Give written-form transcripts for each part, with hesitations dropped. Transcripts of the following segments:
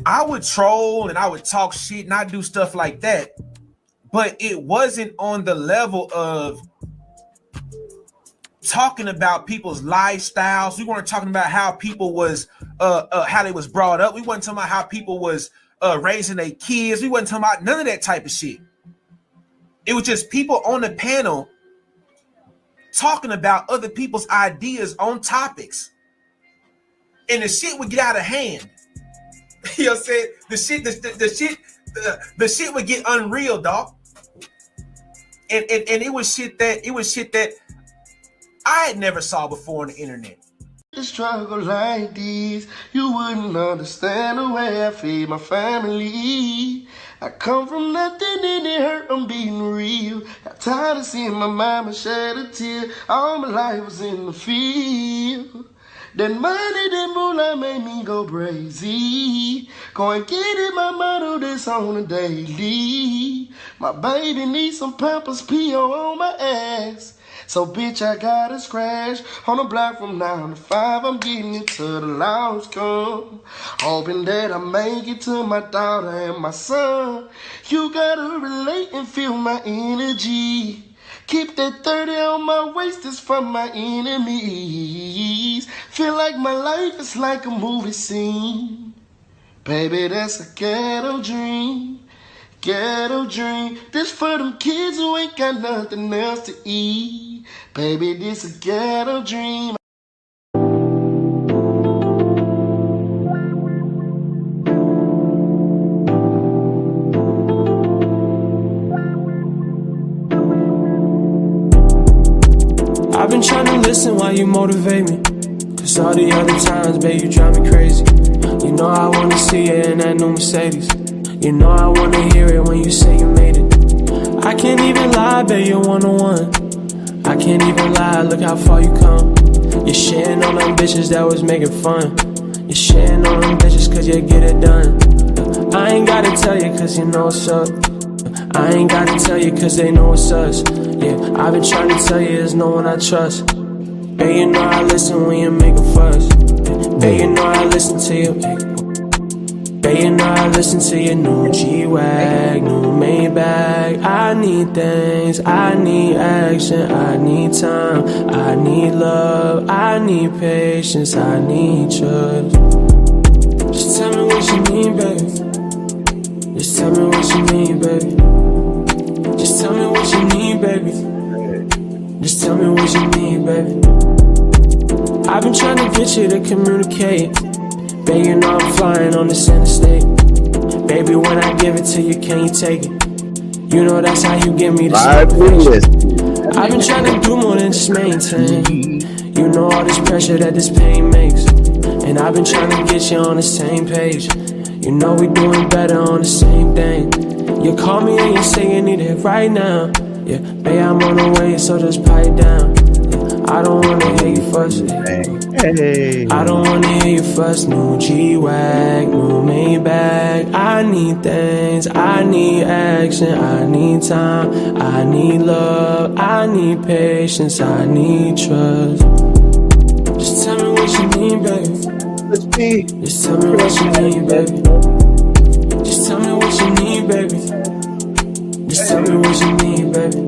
I would troll and I would talk shit and I do stuff like that, but it wasn't on the level of talking about people's lifestyles. We weren't talking about how people was how they was brought up. We wasn't talking about how people was raising their kids. We wasn't talking about none of that type of shit. It was just people on the panel talking about other people's ideas on topics. And the shit would get out of hand. You know what I'm saying? The shit would get unreal, dog. And it was shit that I had never saw before on the internet. The struggle like this, you wouldn't understand the way I feed my family. I come from nothing and it hurt, I'm being real. Got tired of seeing my mama shed a tear. All my life was in the field. That money, that moolah made me go crazy. Go and get it, my motto, this on a daily. My baby needs some Pampers, P.O. on my ass. So bitch, I got a scratch on the block from 9 to 5. I'm getting it till the lounge come. Hoping that I make it to my daughter and my son. You gotta relate and feel my energy. Keep that 30 on my waist, it's from my enemies. Feel like my life is like a movie scene. Baby, that's a ghetto dream. Ghetto dream. This for them kids who ain't got nothing else to eat. Baby, this a ghetto dream. I've been trying to listen while you motivate me, cause all the other times, babe, you drive me crazy. You know I wanna see you in that new Mercedes. You know I wanna hear it when you say you made it. I can't even lie, babe, you're one-on-one. I can't even lie, look how far you come. You're shitting on them bitches that was making fun. You're shitting on them bitches cause you get it done. I ain't gotta tell you cause you know what's up. I ain't gotta tell you cause they know it's us. Yeah, I've been trying to tell you there's no one I trust. Babe, you know I listen when you make a fuss. Babe, you know I listen to you. Babe, you know I listen to your new G-Wag, new Maybach. I need things, I need action, I need time, I need love, I need patience, I need trust. Just tell me what you need, baby. Just tell me what you need, baby. Just tell me what you need, baby. Just tell me what you need, baby. I've been trying to get you to communicate. Baby, you know I'm flying on this interstate. Baby, when I give it to you, can you take it? You know that's how you give me this motivation. I've been trying to do more than just maintain. You know all this pressure that this pain makes. And I've been trying to get you on the same page. You know we doing better on the same thing. You call me and you say you need it right now. Yeah, babe, I'm on the way, so just pipe down. Yeah, I don't wanna hear you fuss. Hey. I don't wanna hear you fuss. New G-Wag, new Maybach. I need things, I need action, I need time, I need love, I need patience, I need trust. Just tell me what you need, baby. Just tell me what you need, baby. Just tell me what you need, baby. Just tell me what you need, baby.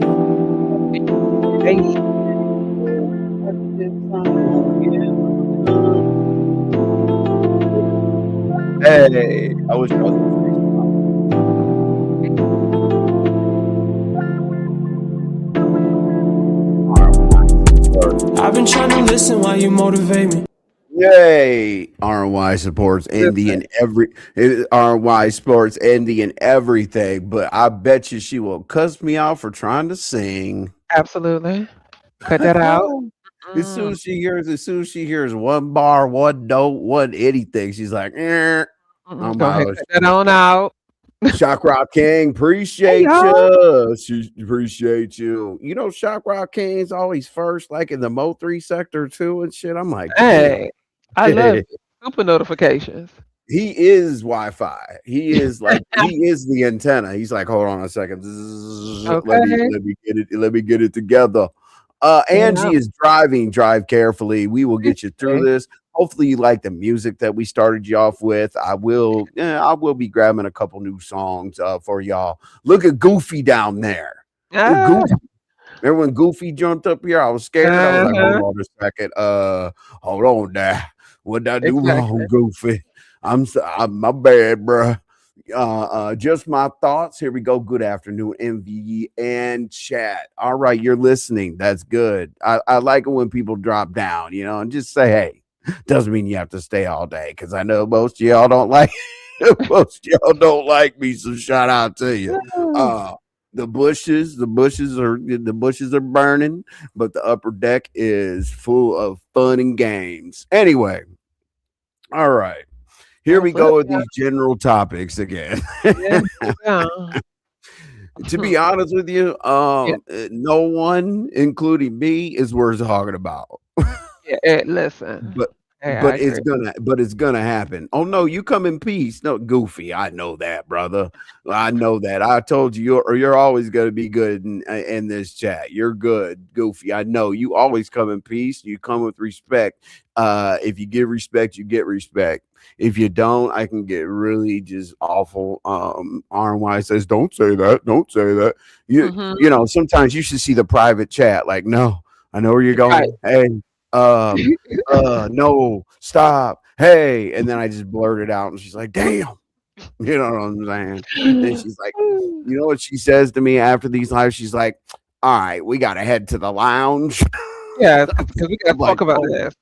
Hey, I wish I was. I've been trying to listen while you motivate me. Yay! RNY supports Indy and RNY sports Indy and everything, but I bet you she will cuss me out for trying to sing. Absolutely. Cut that out. As soon as she hears one bar, one note, one anything, she's like, Go ahead, cut that on out. Shock Rock King, appreciate you. She appreciate you. You know, Shock Rock King's always first, like in the Mo 3 sector too and shit. I'm like, Hey, I love super notifications. he is Wi-Fi. He is like he is the antenna. He's like, hold on a second. Okay. Let me get it together. Yeah. Angie is driving. Drive carefully. We will get you through Okay. this. Hopefully, you like the music that we started you off with. I will be grabbing a couple new songs for y'all. Look at Goofy down there. Ah, Goofy. Remember when Goofy jumped up here? I was scared. I was like, hold uh-huh. on a second. Hold on there. What did I do Exactly. wrong, Goofy? I'm my bad, bruh. Just my thoughts. Here we go. Good afternoon, MVE and chat. All right, you're listening. That's good. I like it when people drop down, and just say, hey. Doesn't mean you have to stay all day because I know most of y'all don't like most of y'all don't like me. So shout out to you. Uh the bushes are burning, but the upper deck is full of fun and games. Anyway, all right. Here I we love go with that. these general topics again. Yeah. Yeah. To be honest with you, Yeah. no one, including me, is worth talking about. Yeah. Listen. But Hey, I but it's agree. gonna happen. Oh no, you come in peace. No, Goofy. I know that, brother. I know that. I told you you're always gonna be good in this chat. You're good, Goofy. I know you always come in peace. You come with respect. If you give respect, you get respect. If you don't, I can get really just awful. RY says, "Don't say that. Don't say that." Mhm. Sometimes you should see the private chat. Like, no, I know where you're Right. going. Hey, um, no, stop, hey, and then I just blurted out, and she's like, damn, you know what I'm saying? And she's like, you know what she says to me after these lives? She's like, all right, we gotta head to the lounge. Yes, because we I'm gotta like, talk about oh, this.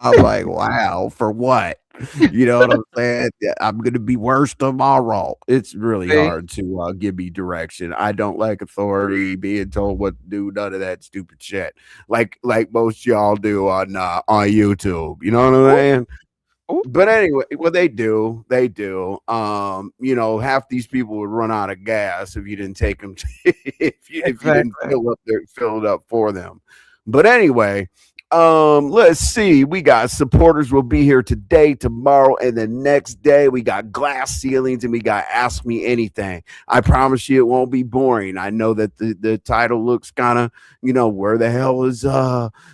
I'm like, wow, for what? You know what I'm saying? Yeah, I'm gonna be worse tomorrow. It's really See? hard to give me direction. I don't like authority, being told what to do, none of that stupid shit. Like most y'all do on YouTube. You know what I'm Ooh, saying? ooh. But anyway, well, they do. Half these people would run out of gas if you didn't take them, if you didn't Exactly. fill it up for them. But anyway, let's see. We got supporters will be here today, tomorrow, and the next day. We got glass ceilings and we got ask me anything. I promise you, it won't be boring. I know that the title looks kind of, where the hell is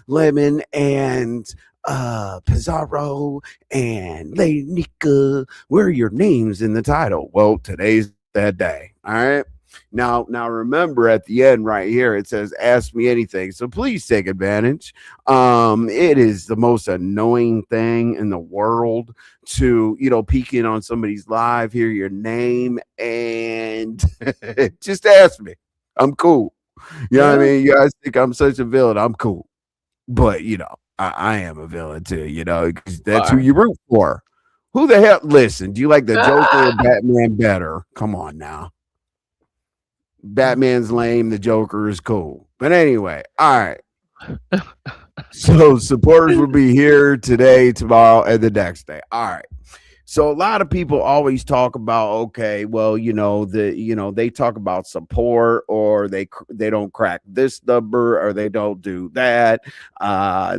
Lemon and Pizarro and Lady Nika, where are your names in the title? Well, today's that day. All right. Now remember at the end right here it says ask me anything. So please take advantage. It is the most annoying thing in the world to, peek in on somebody's live, hear your name, and just ask me. I'm cool. You know what I Yeah. mean? You guys think I'm such a villain. I'm cool. But I am a villain too, 'cause that's who Are. you root for. Who the hell listen, do you like the Joker or Ah! Batman better? Come on now. Mm. Batman's lame, the Joker is cool. But anyway, all right. So supporters will be here today, tomorrow, and the next day. All right. So a lot of people always talk about, okay, well, they talk about support, or they don't crack this number, or they don't do that,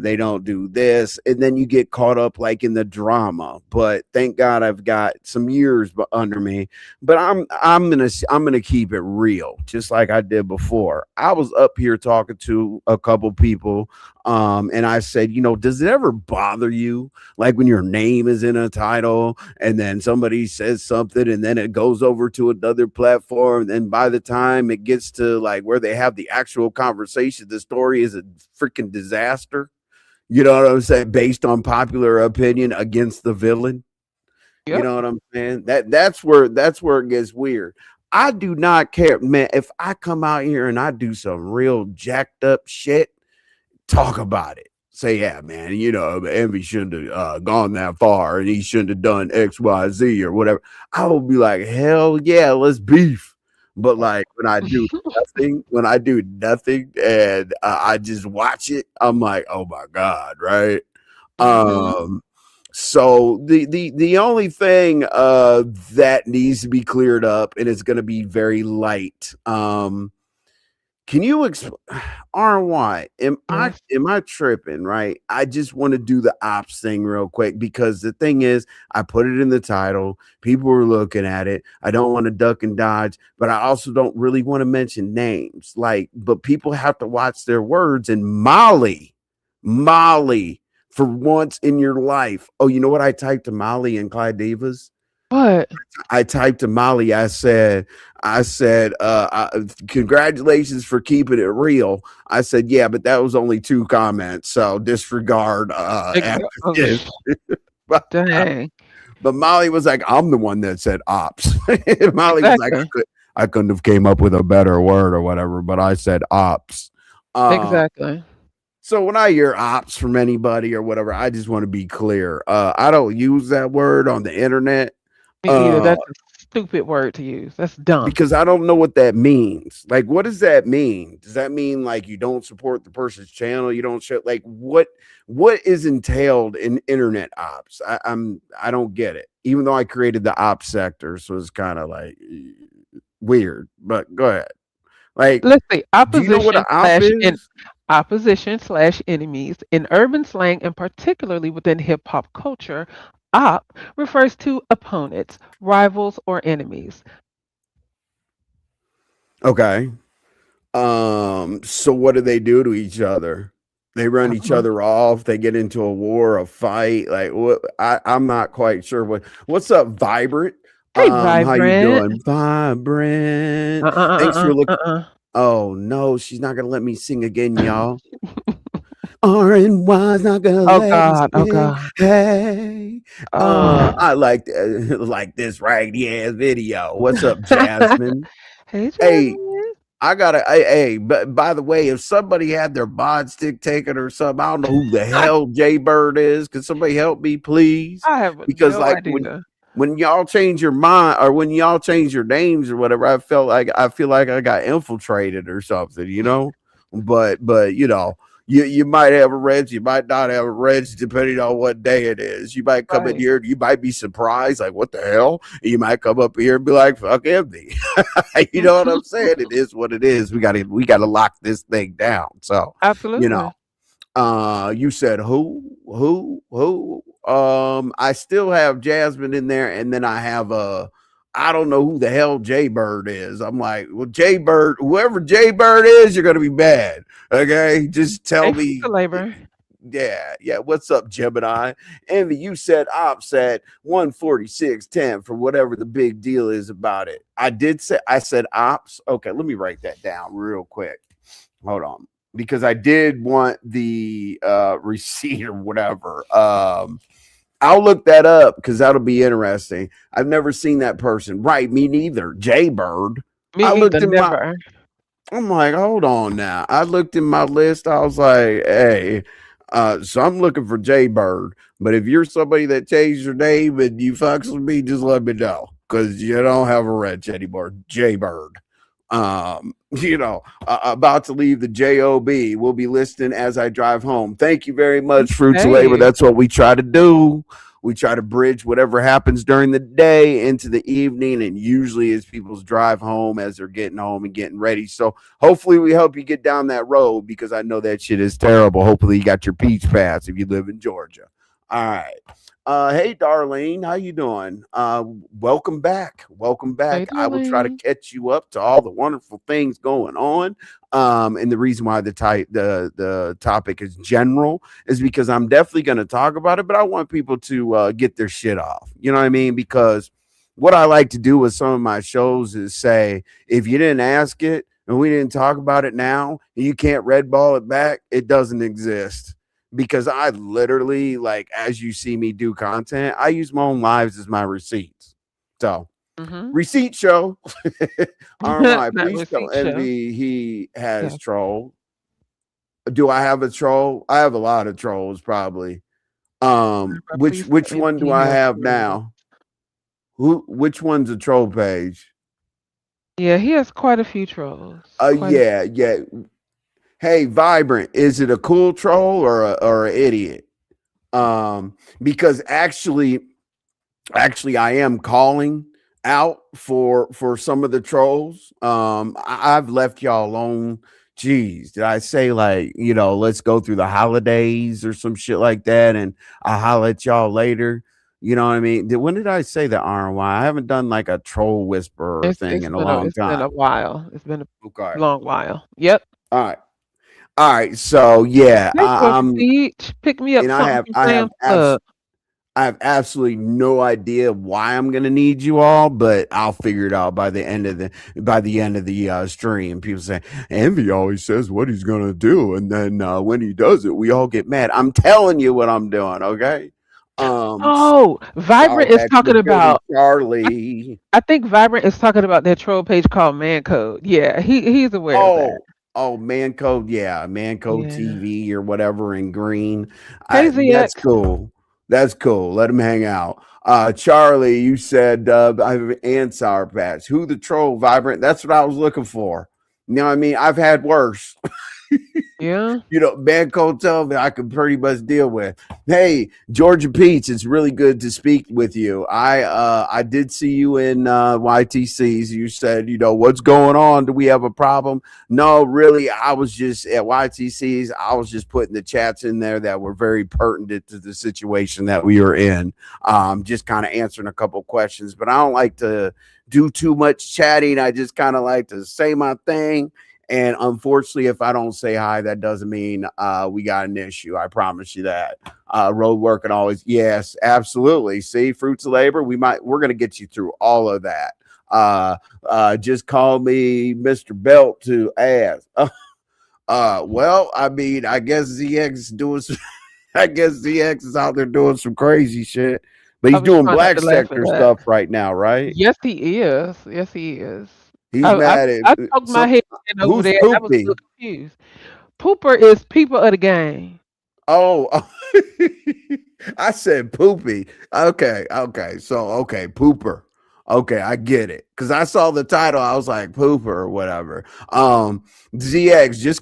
they don't do this, and then you get caught up like in the drama. But thank God I've got some years under me. But I'm gonna keep it real, just like I did before. I was up here talking to a couple people, and I said, does it ever bother you, like when your name is in a title and then somebody says something and then it goes over to another platform, and by the time it gets to like where they have the actual conversation, the story is a freaking disaster? You know what I'm saying? Based on popular opinion against the villain. You Yep. know what I'm saying? That's where it gets weird. I do not care, man. If I come out here and I do some real jacked up shit, talk about it. Say, yeah, man, Envy shouldn't have gone that far, and he shouldn't have done X, Y, Z, or whatever. I will be like, hell yeah, let's beef. But like when I do nothing, and I just watch it, I'm like, oh my god, right? Mhm. Um, so the only thing that needs to be cleared up, and it's going to be very light. Can you RY? Yes. Am I tripping? Right? I just want to do the ops thing real quick because the thing is, I put it in the title. People were looking at it. I don't want to duck and dodge, but I also don't really want to mention names. Like, but people have to watch their words. And Molly, for once in your life. Oh, you know what I typed to Molly and Clyde Divas? What? I typed to Molly. Congratulations for keeping it real. I said, yeah, but that was only 2 comments, so disregard Ex- after oh, this. but, dang. but Molly was like, I'm the one that said ops. Molly was like, Exactly. I couldn't have came up with a better word or whatever, but I said ops. Uh, Exactly. so when I hear ops from anybody or whatever, I just want to be clear. I don't use that word on the internet. Me either. Uh, That's a stupid word to use. That's dumb. because I don't know what that means. Like, what does that mean? Does that mean like you don't support the person's channel? You don't show like what is entailed in internet ops? I don't get it. Even though I created the ops sector, so it's kind of like weird. But go ahead. Like, Let's see. do you know what an op is? Opposition slash enemies in urban slang and particularly within hip hop culture. Op refers to opponents, rivals, or enemies. Okay. So what do they do to each other? They run I each don't know. other off. They get into a war, a fight. Like what? I'm not quite sure what's up, Vibrant. Hey, How you vibrant. doing, Vibrant? Thanks for look. Uh. Oh no, she's not gonna let me sing again, y'all. RNY's not gonna Oh let us God. Oh sing. God. Hey, Oh. I like like this raggedy ass video. What's up, Jasmine? Hey, Hey, Jasmine. hey, but by the way, if somebody had their bod stick taken or something, I don't know who the hell Jay Bird is. Can somebody help me, please? I have Because no like idea. when y'all change your mind or when y'all change your names or whatever, I feel like I got infiltrated or something, you know. But you know, you might have a Reds, you might not have a Reds, depending on what day it is. You might come in Right. here, you might be surprised, like what the hell? And you might come up here and be like, "Fuck empty." You know what I'm saying? It is what it is. We gotta lock this thing down. So you know, Absolutely. you said who? I still have Jasmine in there, and then I have I don't know who the hell Jay Bird is. I'm like, well, Jay Bird, whoever Jay Bird is, you're gonna be bad. Okay, just tell Thanks me. for labor. Yeah. What's up, Gemini? Envy, you said ops at 146.10 for whatever the big deal is about it. I said ops. Okay, let me write that down real quick. Hold on. Because I did want the receipt or whatever. I'll look that up because that'll be interesting. I've never seen that person. Right, me neither. Jay Bird. I Me either. looked in my Never. I'm like, hold on now. I looked in my list. I was like, hey, so I'm looking for Jay Bird. But if you're somebody that changed your name and you fucks with me, just let me know. Because you don't have a wrench anymore. Jay Bird. About to leave the job. We'll be listening as I drive home. Thank you very much, Fruits of Labor. Hey. That's what we try to do. We try to bridge whatever happens during the day into the evening, and usually it's people's drive home as they're getting home and getting ready. So hopefully we help you get down that road because I know that shit is terrible. Hopefully you got your peach pass if you live in Georgia. All right. Hey, Darlene, how you doing? Welcome back. Welcome Hey, back. I will try to darling. catch you up to all the wonderful things going on. And the reason why the topic is general is because I'm definitely going to talk about it, but I want people to get their shit off. You know what I mean? Because what I like to do with some of my shows is say, if you didn't ask it and we didn't talk about it now, and you can't red ball it back, it doesn't exist because I literally, like, as you see me do content, I use my own lives as my receipts. So, Mm-hmm. receipt show. RMI, That please tell receipt show. Envy he has Yes. troll. Do I have a troll? I have a lot of trolls, probably. Please tell Which Envy one do he I has have trolls. now? Which one's a troll page? Yeah, he has quite a few trolls. Quite a few. Yeah. Hey, Vibrant, is it a cool troll or an idiot? Because actually I am calling out for some of the trolls. I've left y'all alone. Jeez, did I say like, let's go through the holidays or some shit like that, and I'll holler at y'all later. You know what I mean? When did I say the RY? I haven't done like a troll whisperer It's thing it's in a been a long it's been a time. while. It's been a Okay. long while. Yep. All right. All right. So yeah, Hey, Coach I'm Peach, pick me up and I something have from I have Sam's Club. I have absolutely no idea why I'm gonna need you all, but I'll figure it out by the end of the stream. People say Envy always says what he's gonna do, and then when he does it, we all get mad. I'm telling you what I'm doing. Okay. Um, Oh, Sour Vibrant is Patch talking Kid Building about. I, Charlie. I think Vibrant is talking about that troll page called Man Code. Yeah, he's aware of that. Oh, Man Code, yeah, Man Code Yeah. TV or whatever in green. Hey, That's ZX. cool. That's cool. Let him hang out. Charlie, you said I've and Sour Patch. Who the troll? Vibrant. That's what I was looking for. You know what I mean? I've had worse. Yeah. Man Cold tell me I can pretty much deal with. Hey, Georgia Peach, it's really good to speak with you. I did see you in YTCs. You said, what's going on? Do we have a problem? No, really, I was just at YTCs. I was just putting the chats in there that were very pertinent to the situation that we were in. Just kind of answering a couple questions, but I don't like to do too much chatting. I just kind of like to say my thing, and unfortunately, if I don't say hi, that doesn't mean we got an issue. I promise you that. Road work and always, yes, absolutely. See, fruits of labor. We're gonna get you through all of that. Just call me Mr. Belt to ask. Well, I mean, I guess ZX doing. I guess ZX is out there doing some crazy shit, but I he's was doing trying not black to laugh at sector that. stuff right now, right? Yes, he is. Yes, he is. He's I mad at I poked my some. head in over Who's there. I was a little Poopy? confused. Pooper is people of the game. Oh, I said poopy. Okay. So pooper. Okay, I get it. Cause I saw the title, I was like pooper or whatever. ZX, just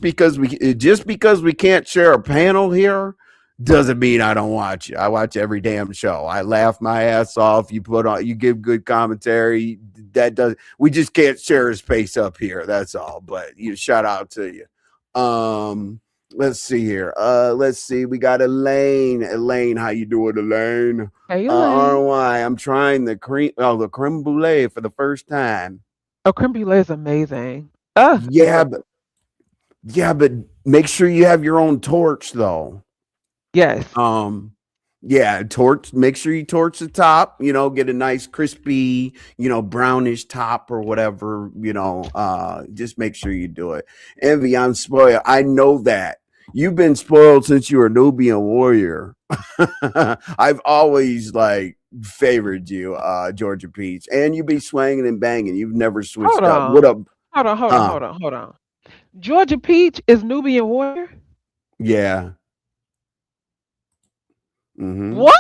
because we can't share a panel here doesn't mean I don't watch you. I watch every damn show. I laugh my ass off. You give good commentary. That does we just can't share a space up here. That's all. But shout out to you. Let's see here. Let's see. We got Elaine. Elaine, how you doing, Elaine? Hey, Elaine. RY, I'm trying the creme brulee for the first time. Oh, creme brulee is amazing. Oh, it's Yeah, so but make sure you have your own torch though. yes. Um, yeah, torch. Make sure you torch the top. Get a nice crispy, brownish top or whatever. Just make sure you do it. Envy, I'm spoiled. I know that you've been spoiled since you were Nubian warrior. I've always like favored you, Georgia Peach, and you be swinging and banging. You've never Hold switched up. What on. up? Hold on, hold on, Huh? hold on, hold on. Georgia Peach is Nubian warrior? Yeah. Mm-hmm. What?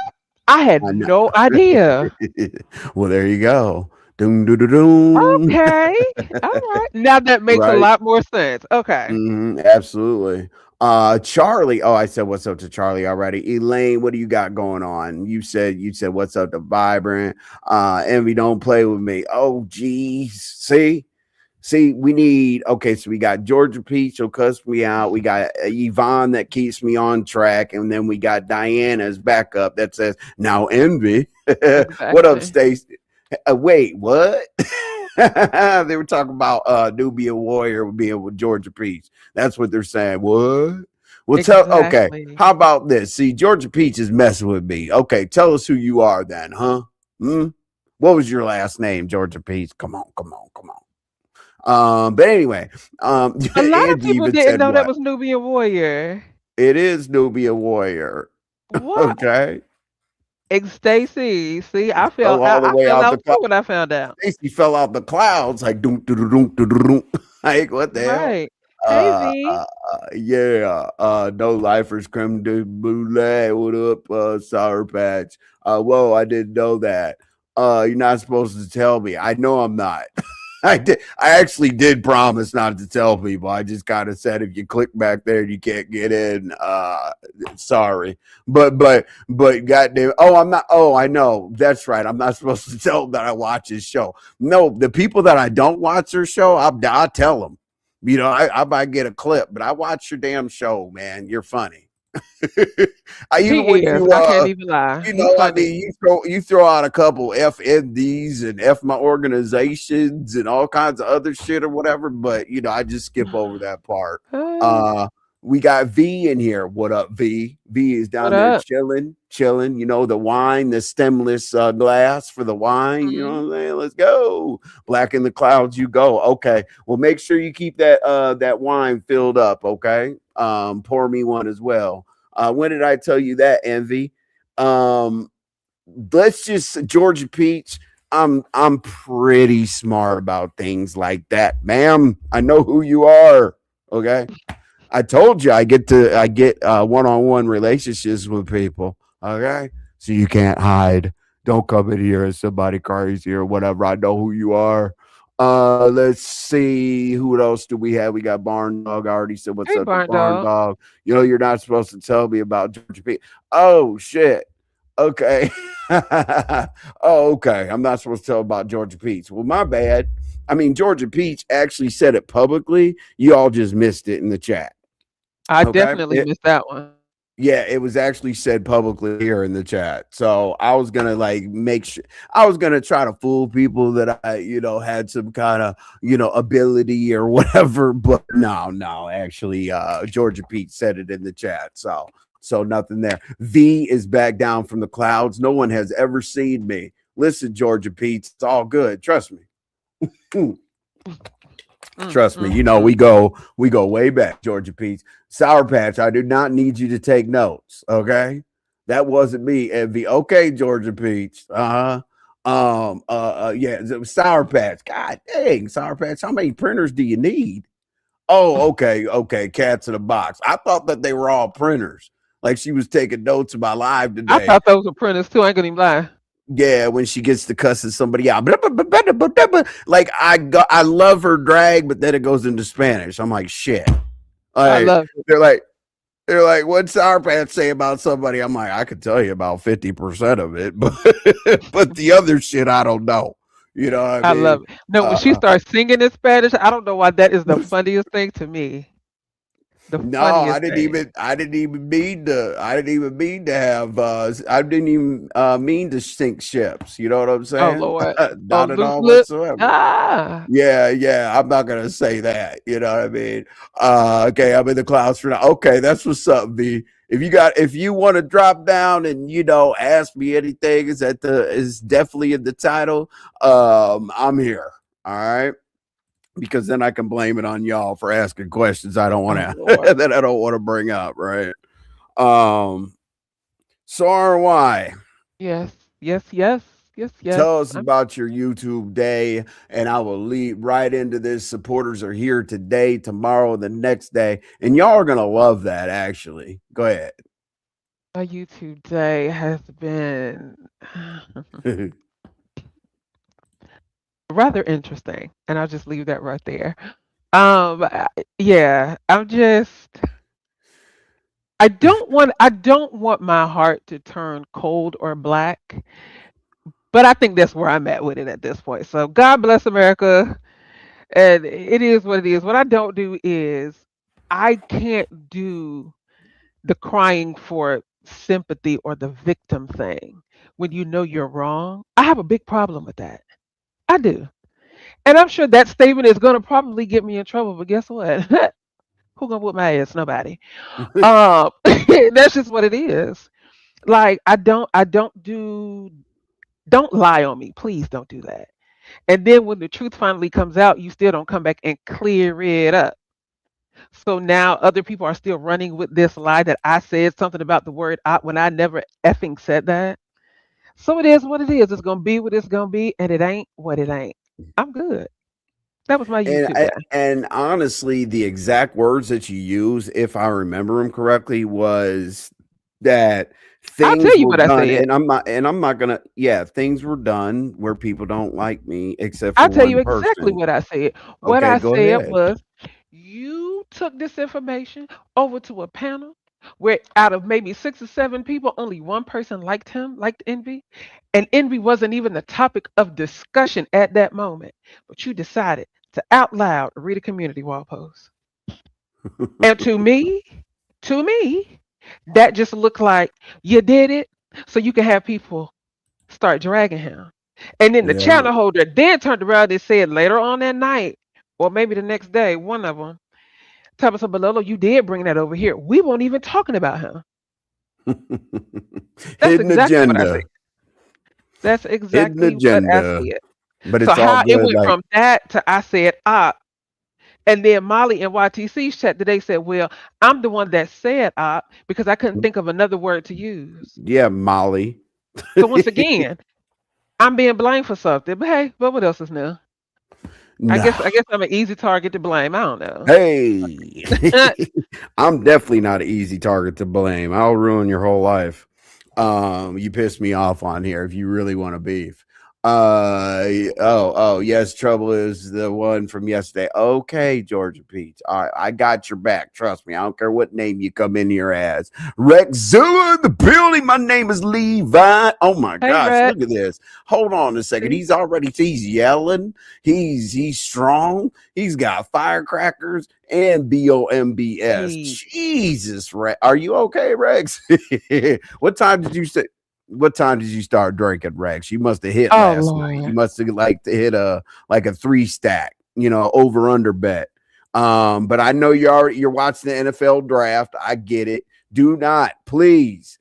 I had I know. no idea. Well, there you go. Doom, doo, doo, doom. Okay. All right. Now that makes a Right. lot more sense. Okay. Absolutely. Charlie. Oh, I said what's up to Charlie already. Elaine, what do you got going on? You said what's up to Vibrant. Envy, don't play with me. Oh, geez. See, we need okay. So we got Georgia Peach will cuss me out. We got Yvonne that keeps me on track, and then we got Diana's backup that says now Envy. What up, Exactly. Stacy? Wait, what? They were talking about Nubia Warrior being with Georgia Peach. That's what they're saying. What? Well, okay. Exactly. How about this? See, Georgia Peach is messing with me. Okay, tell us who you are then, huh? Hmm? What was your last name, Georgia Peach? Come on, come on, come on. But anyway, A lot of Andy people even didn't said know that what? was Nubian warrior. It is Nubia Warrior. What? Okay. Stacy, see, It fell all the I way fell out the out too cloud. when I found out. Stacy fell out the clouds like doom, doom, doom, doom, doom. Like what the hell? Right. Hey Z. Yeah. No lifers creme de brulee. What up, Sour Patch? Whoa, I didn't know that. You're not supposed to tell me. I know I'm not. I did. I actually did promise not to tell people. I just kind of said if you click back there, you can't get in. Sorry, but goddamn. Oh, I'm not. Oh, I know. That's right. I'm not supposed to tell them that I watch his show. No, the people that I don't watch their show, I'll tell them. You know, I might get a clip, but I watch your damn show, man. You're funny. I even when He is. you I can't even lie. you He's know, I funny. mean, you throw out a couple FNDs and F my organizations and all kinds of other shit or whatever, but you know, I just skip over that part. Uh, Uh we got V in here. What up, V? V is what down there up? chilling. You know, the wine, the stemless glass for the wine. You know what Hmm. I'm saying? Let's go. Black in the clouds, you go. Okay. Well, make sure you keep that wine filled up. Okay. Pour me one as well. When did I tell you that, Envy? Um, let's just Georgia Peach. I'm pretty smart about things like that, ma'am. I know who you are. Okay. I told you I get one-on-one relationships with people. Okay. So you can't hide. Don't come in here as somebody crazy or whatever. I know who you are. Let's see. Who else do we have? We got Barn Dog. I already said what's Hey, up to Barn Barn Dog. Dog. You know, you're not supposed to tell me about Georgia Peach. Oh shit. Okay. Oh, okay. I'm not supposed to tell about Georgia Peach. Well, my bad. I mean, Georgia Peach actually said it publicly. You all just missed it in the chat. I Okay. definitely missed that one. Yeah, it was actually said publicly here in the chat. So I was gonna like make sure I was gonna try to fool people that I, had some kind of, ability or whatever. But no, actually, Georgia Pete said it in the chat. So nothing there. V is back down from the clouds. No one has ever seen me. Listen, Georgia Pete, it's all good. Trust me. Mm, Trust me, mm, we mm. go way back, Georgia Peach. Sour Patch, I do not need you to take notes. Okay. That wasn't me, Envy. Okay, Georgia Peach. Yeah, it was Sour Patch. God dang, Sour Patch. How many printers do you need? Oh, okay. Cats in a box. I thought that they were all printers. Like she was taking notes of my live I today. thought those were printers too. I ain't gonna even lie. Yeah, when she gets to cussing somebody out, like I love her drag, but then it goes into Spanish. I'm like, shit. I Like love it. they're like they're like, what's our pants say about somebody? I'm like, I could tell you about 50% of it, but but the other shit I don't know. You know what I I mean? love it. No, when she Uh, starts singing in Spanish, I don't know why that is the funniest thing to me. The No, funniest thing. I didn't even mean to have I didn't even mean to sink ships. You know what I'm Oh saying? Lord. Oh, Not at loose all lip. whatsoever. Ah. Yeah, I'm not gonna say that. You know what I mean? Okay, I'm in the clouds for now. Okay, that's what's up, V. If you want to drop down and ask me anything, is definitely in the title. I'm here. All right. Because then I can blame it on y'all for asking questions I don't want Oh to Lord. that I don't want to bring up, right? Um so RY, Yes. Yes. Yes. Yes. Yes. tell us I'm about your YouTube day, and I will lead right into this. Supporters are here today, tomorrow, the next day, and y'all are gonna love that. Actually, go ahead. my YouTube day has been rather interesting, and I'll just leave that right there. Yeah, I don't want my heart to turn cold or black, but I think that's where I'm at with it at this point. So God bless America, and it is what it is. What I don't do is I can't do the crying for sympathy or the victim thing when you know you're wrong. I have a big problem with that. I do. And I'm sure that statement is going to probably get me in trouble, but guess what? Who gonna whoop my ass? Nobody. That's just what it is. Like don't lie on me. Please don't do that. And then when the truth finally comes out, you still don't come back and clear it up. So now other people are still running with this lie that I said something about the word out when I never effing said that. So it is what it is. It's gonna be what it's gonna be, and it ain't what it ain't. I'm good. That was my And YouTube day. and honestly, the exact words that you use, if I remember them correctly, was that I'll things tell you were what I done, said. and I'm not gonna, yeah, things were done where people don't like me except for I'll tell you one exactly person. what I said. What Okay, I go said ahead. was, you took this information over to a panel where out of maybe 6 or 7 people, only one person liked him, liked Envy. And Envy wasn't even the topic of discussion at that moment. But you decided to out loud read a community wall post. And to me, that just looked like you did it so you can have people start dragging him. And then the Yeah. channel holder then turned around and said later on that night, or maybe the next day, one of them, Tabitha Balolo, you did bring that over here. We weren't even talking about him. That's Hidden exactly what I said. agenda. That's Hidden exactly what I agenda. said. But So it's all how it good. went Like, from that to I said and then Molly and YTC's chat today said, well, I'm the one that said because I couldn't think of another word to use. yeah, Molly. So once again, I'm being blamed for something. But hey, but what else is new? I No. guess I guess I'm an easy target to blame. I don't know. Hey, I'm definitely not an easy target to blame. I'll ruin your whole life. You pissed me off on here if you really want to beef. Oh, yes, trouble is the one from yesterday. Okay, Georgia Peach. All right, I got your back. Trust me. I don't care what name you come in here as. Rex Zilla in the building. My name is Levi. Oh my Hey, gosh, Red. look at this. Hold on a second. See? He's yelling. He's strong. He's got firecrackers and BOMBS. Hey. Jesus, Rex. Are you okay, Rex? What time did you say? What time did you start drinking, Rex? You must have hit Oh last night. You Lord. must have like to hit a 3 stack, over under bet. But I know you're watching the NFL draft. I get it. Do not, please,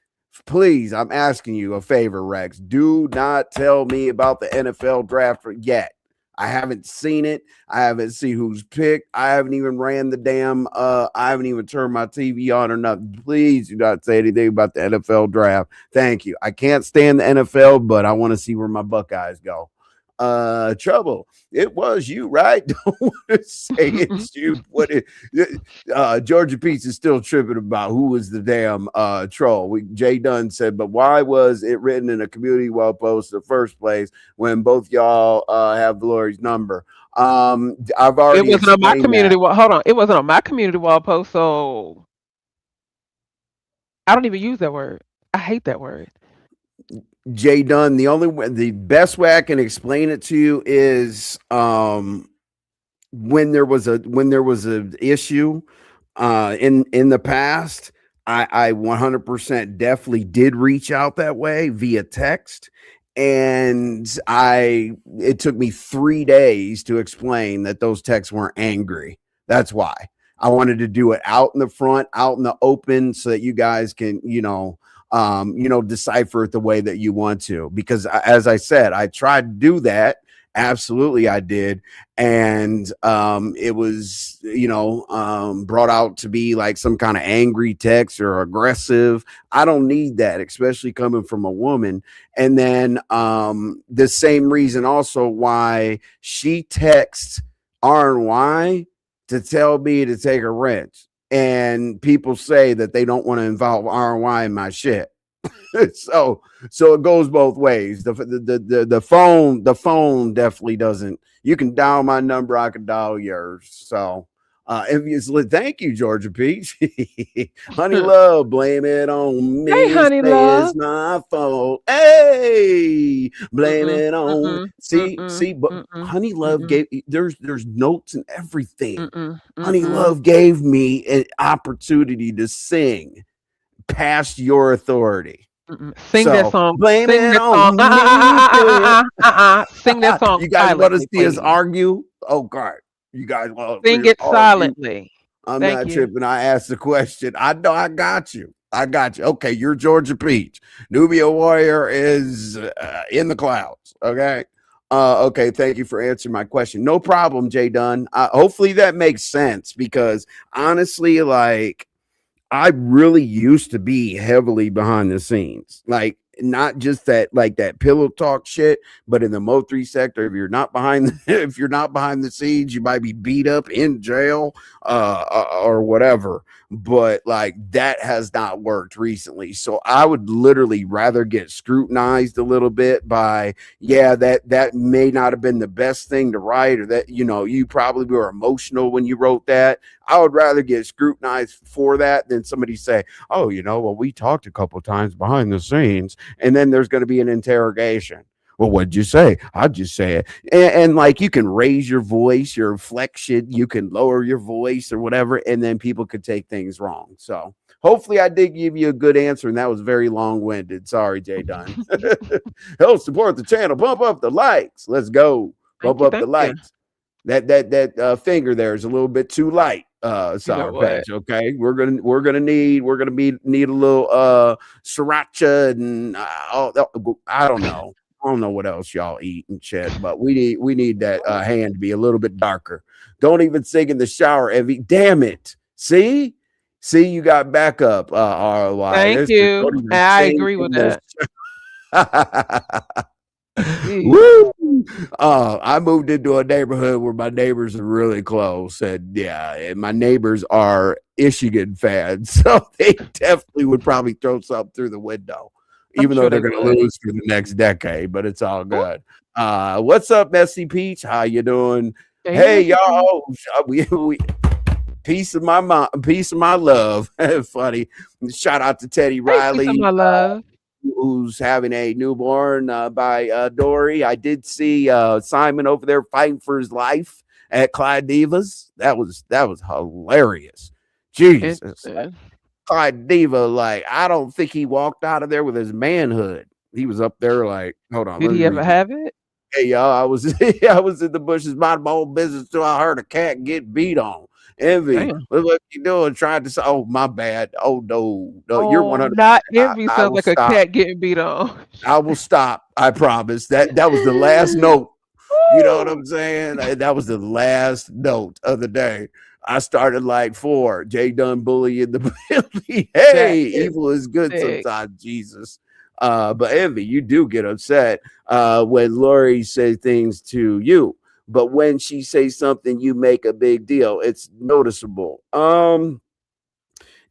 I'm asking you a favor, Rex. Do not tell me about the NFL draft yet. I haven't seen it. I haven't seen who's picked. I haven't even ran the damn I haven't even turned my TV on or nothing. Please do not say anything about the NFL draft. Thank you. I can't stand the NFL, but I want to see where my Buckeyes go. Trouble. It was you, right? Don't want to say it's you. Georgia Peach is still tripping about who was the damn troll. Jay Dunn said, but why was it written in a community wall post in the first place when both y'all have Lori's number? I've It already wasn't on my explained community that. wall. Hold on. It wasn't on my community wall post, so I don't even use that word. I hate that word. Jay Dunn, the best way I can explain it to you is when there was a issue in the past, I 100% definitely did reach out that way via text, and I it took me 3 days to explain that those texts weren't angry. That's why I wanted to do it out in the front, out in the open, so that you guys can decipher it the way that you want to. Because as I said, I tried to do that. Absolutely, I did, and it was brought out to be like some kind of angry text or aggressive. I don't need that, especially coming from a woman. And then the same reason also why she texts RNY to tell me to take a wrench, and people say that they don't want to involve RNY in my shit. so it goes both ways. The phone definitely doesn't. You can dial my number, I can dial yours. So if you thank you, Georgia Peach. Honey Hey, love, blame it on me. honey Say it's love. my fault. Hey, blame Mm-mm, it on. mm-mm, mm-mm, See, but mm-mm, Honey love mm-mm, there's notes and everything. mm-mm, Honey mm-mm, love gave me an opportunity to sing past your authority. mm-mm. Sing that So song. blame Sing it that song. on me. Sing that song You guys want to silently, see us please. argue? Oh God. You guys want to see Sing us it argue? silently. I'm Thank not you. tripping. I asked the question. I know I got you. I got you. Okay, you're Georgia Peach. Nubia Warrior is in the clouds. Okay. Okay, thank you for answering my question. No problem, Jay Dunn. Hopefully that makes sense because honestly, like I really used to be heavily behind the scenes. Like not just that like that pillow talk shit, but in the Mo3 sector, if you're not behind if you're not behind the scenes, you might be beat up in jail or whatever. But like that has not worked recently. So I would literally rather get scrutinized a little bit by, yeah, that may not have been the best thing to write, or that, you know, you probably were emotional when you wrote that. I would rather get scrutinized for that than somebody say, oh, you know, well, we talked a couple times behind the scenes, and then there's going to be an interrogation. Well, what'd you say? I'll just say it. And like you can raise your voice, your inflection, you can lower your voice or whatever, and then people could take things wrong. So hopefully I did give you a good answer, and that was very long-winded. Sorry, Jay Dunn. Help support the channel. Bump up the likes. Let's go. Bump Thank you. up the Thank you. likes. That finger there is a little bit too light. You know Sour what? Patch. Okay, need a little sriracha and I don't know. I don't know what else y'all eat and shit, but we need that hand to be a little bit darker. Don't even sing in the shower, Evie. Damn it. See, you got backup. ROI. Thank you. Don't even And I sing agree with in that. the Jeez. Woo! I moved into a neighborhood where my neighbors are really close, and yeah, and my neighbors are Michigan fans, so they definitely would probably throw something through the window, I'm even though sure they they're going to would. lose for the next decade. But it's all Ooh, good. What's up, Messy Peach? How you doing? hey, Hey, Missy P. y'all. We peace of my mom, peace of my love. Funny. Shout out to Teddy Hey, piece of Riley, my love. who's having a newborn by Dory. I did see Simon over there fighting for his life at Clyde Divas. That was hilarious. Jesus, Interesting. Clyde Diva, like I don't think he walked out of there with his manhood. He was up there like, hold on, Did let me he ever read this. have it? Hey y'all, I was I was in the bushes minding my own business till I heard a cat get beat on. Envy, Damn. what you doing? Trying to say, oh my bad. Oh no, you're Oh, 100. not envy I sounds will like a stop. cat getting beat on. I will stop. I promise. That was the last note. You know what Woo! I'm saying? That was the last note of the day. I started like 4. Jay Dunn bully in the building. That Hey, is evil is good sick. sometimes, Jesus. But Envy, you do get upset when Lori says things to you. But when she says something, you make a big deal. It's noticeable.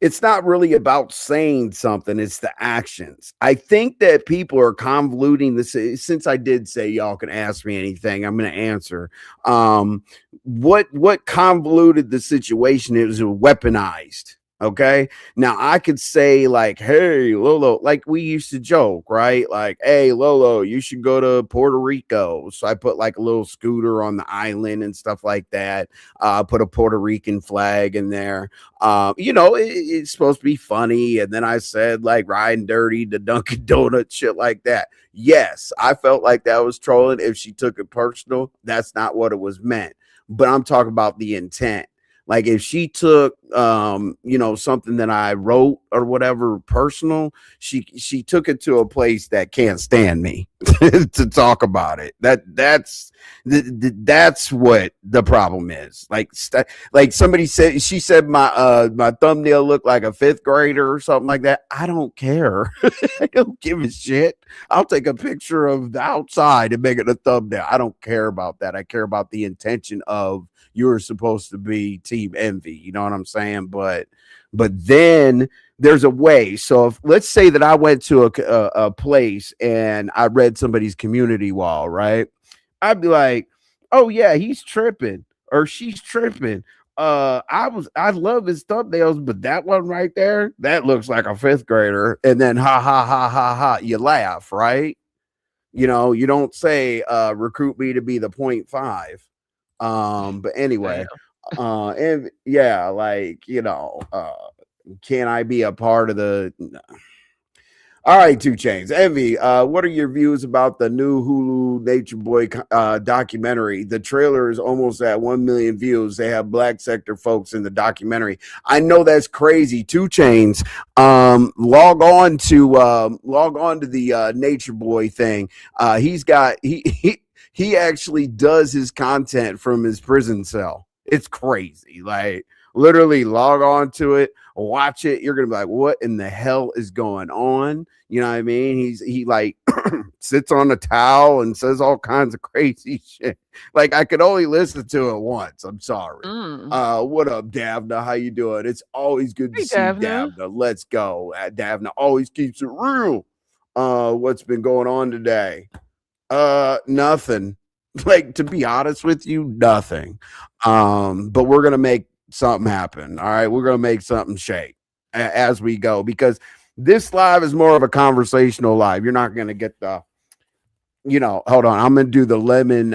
It's not really about saying something, it's the actions. I think that people are convoluting this. Since I did say y'all can ask me anything, I'm going to answer. What convoluted the situation is weaponized. Okay. Now I could say like, hey, Lolo, like we used to joke, right? Like, hey, Lolo, you should go to Puerto Rico. So I put like a little scooter on the island and stuff like that. Put a Puerto Rican flag in there. You know, it's supposed to be funny. And then I said like riding dirty to Dunkin' Donuts, shit like that. Yes, I felt like that was trolling. If she took it personal, that's not what it was meant. But I'm talking about the intent. Like if she took you know, something that I wrote or whatever personal, she took it to a place that can't stand me to talk about it. That's what the problem is. Like somebody said, she said my thumbnail looked like a 5th grader or something like that. I don't care. I don't give a shit. I'll take a picture of the outside and make it a thumbnail. I don't care about that. I care about the intention of you're supposed to be team envy. You know what I'm saying? But then there's a way. So if let's say that I went to a place and I read somebody's community wall, right? I'd be like, oh yeah, he's tripping or she's tripping. I love his thumbnails, but that one right there, that looks like a 5th grader. And then ha ha ha ha ha, you laugh, right? You know, you don't say recruit me to be the 0.5. But Damn. anyway, and yeah, like you know, can I be a part of the all right, 2 Chains. Envy, what are your views about the new Hulu Nature Boy documentary? The trailer is almost at 1 million views. They have black sector folks in the documentary. I know that's crazy. 2 Chains. Log on to the Nature Boy thing. He's got he actually does his content from his prison cell. It's crazy. Like Literally log on to it, watch it. You're gonna be like, what in the hell is going on? You know what I mean? He like sits on a towel and says all kinds of crazy shit. Like I could only listen to it once. I'm sorry. Mm. What up, Davna? How you doing? It's always good to Hey, see Davna. Davna. Let's go. Davna always keeps it real. What's been going on today? Nothing. Like to be honest with you, nothing. But we're gonna make something happen. All right, we're gonna make something shake as we go because this live is more of a conversational live. You're not gonna get the, hold on. I'm gonna do the lemon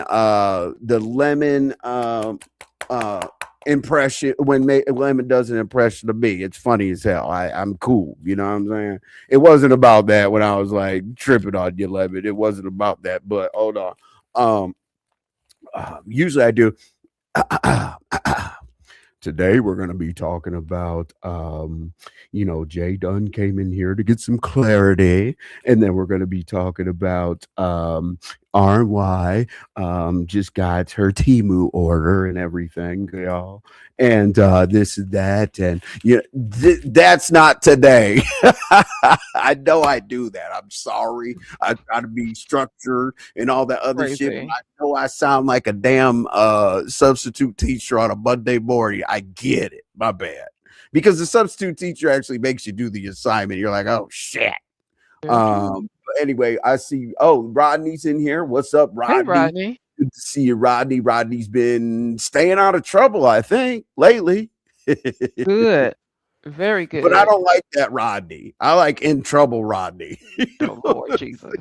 impression when lemon does an impression of me. It's funny as hell. I'm cool. You know what I'm saying? It wasn't about that when I was like tripping on you, lemon. It wasn't about that. But hold on. Um, Usually I do. Today we're going to be talking about Jay Dunn came in here to get some clarity, and then we're going to be talking about RY just got her Timu order and everything, y'all, and this and that, and that's not today. I know I do that. I'm sorry. I try to be structured and all that other shit, but Crazy. I know I sound like a damn substitute teacher on a Monday morning. I get it. My bad. Because the substitute teacher actually makes you do the assignment. You're like, oh shit. Very true. But anyway, I see. Oh, Rodney's in here. What's up, Hey, Rodney? Rodney. Good to see you, Rodney. Rodney's been staying out of trouble, I think, lately. Good. Very But I good. don't like that Rodney. I like in trouble Rodney. Oh, Lord Jesus.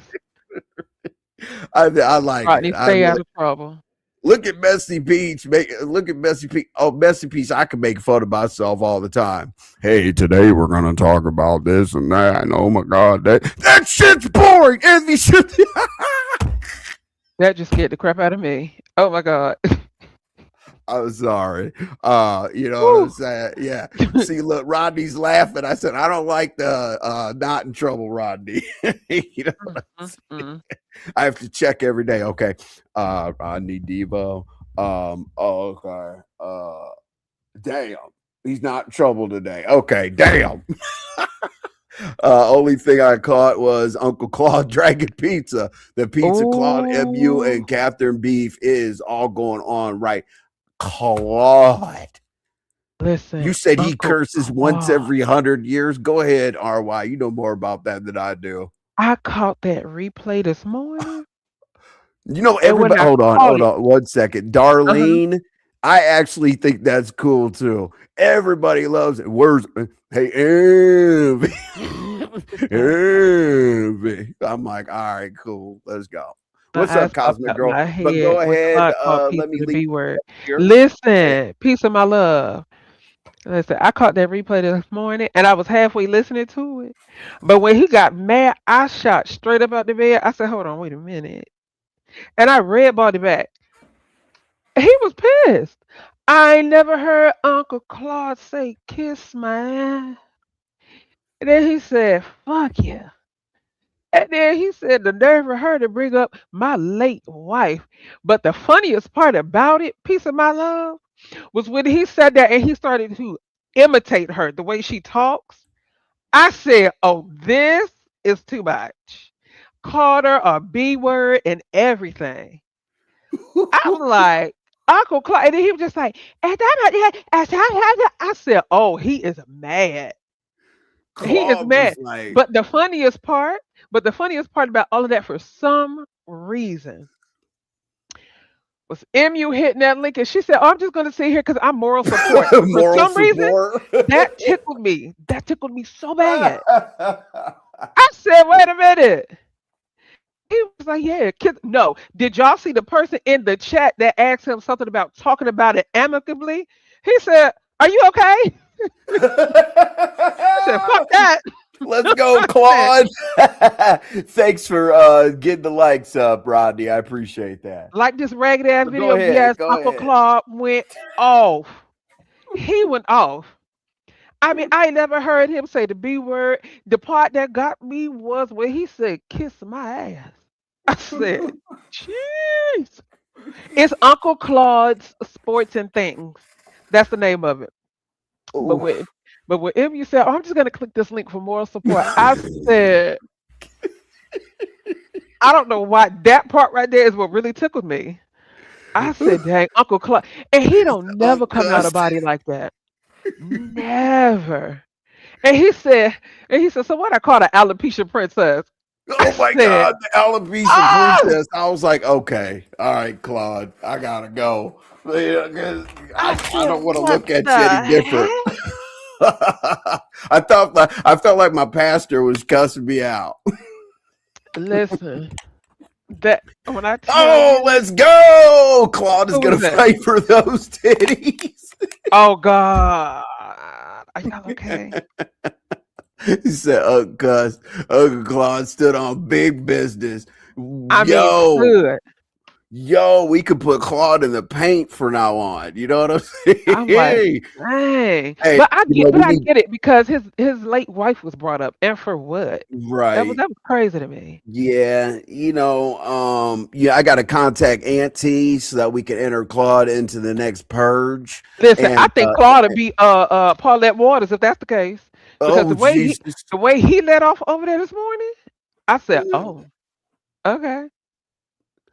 I like it. Rodney, stay out of trouble. Look at Messy Peach. Look at Messy Peach. Oh, Messy Peach. I can make fun of myself all the time. Hey, today we're gonna talk about this and that. And oh my god, that shit's boring. And we should. That just scared the crap out of me. Oh my God. I'm sorry. You know what I'm Woo. saying? Yeah. See, look, Rodney's laughing. I said, I don't like the not in trouble, Rodney. You know what I'm saying? Mm. I have to check every day. Okay. Rodney Devo. Okay. Damn. He's not in trouble today. Okay, damn. Only thing I caught was Uncle Claude Dragon Pizza. The pizza Claude MU Oh, and Captain Beef is all going on right. Claude. listen, You said he Uncle curses once Claude. every 100 years. Go ahead, RY. You know more about that than I do. I caught that replay this morning, You know, and when everybody. I Hold caught it, on, 1 second. uh-huh. Darlene, I actually think that's cool too. Everybody loves it. Where's hey Envy? Envy. I'm like, all right, cool. Let's go. My What's eyes up, popped Cosmic out Girl? my But head go when ahead. Claude called Piece Let me of the leave B word. here. Listen, piece of my love. Listen, I caught that replay this morning, and I was halfway listening to it. But when he got mad, I shot straight up out the bed. I said, "Hold on, wait a minute," and I red balled it back. He was pissed. I ain't never heard Uncle Claude say "kiss my ass." And then he said, "Fuck you." And then he said the nerve of her to bring up my late wife. But the funniest part about it, piece of my love, was when he said that and he started to imitate her the way she talks. I said, "Oh, this is too much." Called her a B word and everything. I'm like, Uncle Clark. And then he was just like, I said, "Oh, he is mad. He is Claude mad." was like, But the funniest part about all of that for some reason was MU hitting that link and she said, "Oh, I'm just gonna sit here because I'm moral support." For moral some reason, support. that tickled me. That tickled me so bad. I said, "Wait a minute." He was like, "Yeah, kids." No, did y'all see the person in the chat that asked him something about talking about it amicably? He said, "Are you okay?" I said, "Fuck that." Let's go, I said, Claude. Thanks for getting the likes up, Rodney. I appreciate that. like this ragged ass But go video. ahead. Yes, Go Uncle ahead. Claude went off. He went off. I mean, I ain't never heard him say the B word. The part that got me was when he said, "Kiss my ass." I said, "Jeez." It's Uncle Claude's Sports and Things. That's the name of it. But Oof. when MU said, "Oh, I'm just gonna click this link for moral support," I said, I don't know why that part right there is what really tickled me. I said, "Dang, Uncle Claude," and he don't never come out Gus. about it like that. Never. And he said, "So what I call the alopecia princess?" I Oh my said, God, the alopecia "Ah!" princess. I was like, okay, all right, Claude, I gotta go. Yeah, 'cause I I said, don't want to "What look at you any the different. heck?" I felt like my pastor was cussing me out. Listen, that when I tell Oh, you, let's go. Claude is who gonna was that? fight for those titties. Oh God, are y'all okay? He said, Uncle Claude stood on big business. I mean, Yo, stood. we could put Claude in the paint from now on. You know what I'm I'm like, saying? dang. Hey, But we I need get it because his late wife was brought up, and for what? right. That was crazy to me. Yeah, yeah, I got to contact Auntie so that we can enter Claude into the next purge. Listen, I And think Claude would be Paulette Waters if that's the case, because oh Jesus. the way he let off over there this morning, I said, oh, okay,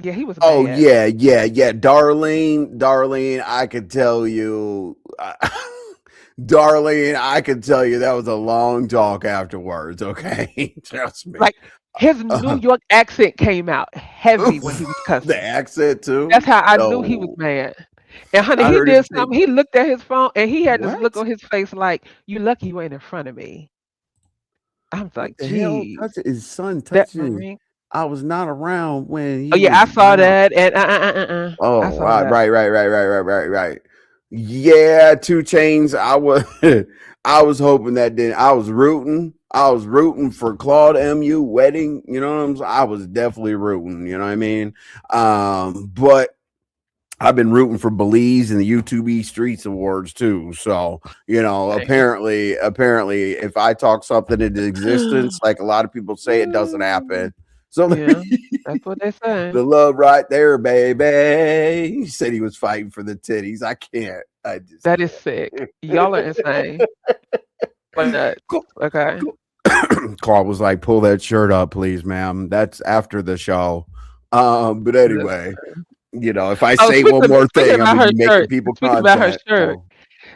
yeah, he was Oh bad. yeah, yeah, yeah, Darlene, I could tell you, Darlene, I could tell you that was a long talk afterwards. Okay, trust me. Like his New Uh, York accent came out heavy when he was the cussing. accent That's too. how I knew he was No, mad. And honey, I he heard him did say something. He looked at his phone and he had this look what? on his face like, "You lucky you ain't in front of me." I was What like, the hell? "Geez, Touching his son that touching. Marine." I was not around when Oh he yeah, was I saw around. that, and I Oh, saw right, that. right, right, right, right, right, right, right. Yeah, two chains. I was, I was hoping that didn't. I was rooting. I was rooting for Claude Mu wedding. You know what I'm saying? I was definitely rooting. You know what I mean? But I've been rooting for Belize and the YouTube Streets Awards too. So Dang. apparently, if I talk something into existence, like a lot of people say, it doesn't happen. So Yeah, that's what they say. the love right there, baby. He said he was fighting for the titties. I can't. I just That is sick. can't. Y'all are insane. But nuts. Okay. Claude was like, "Pull that shirt up, please, ma'am. That's after the show." But anyway, Listen. if I Oh, say one more speaking thing, I'm about gonna her be making shirt. people Speaking about her content. shirt. So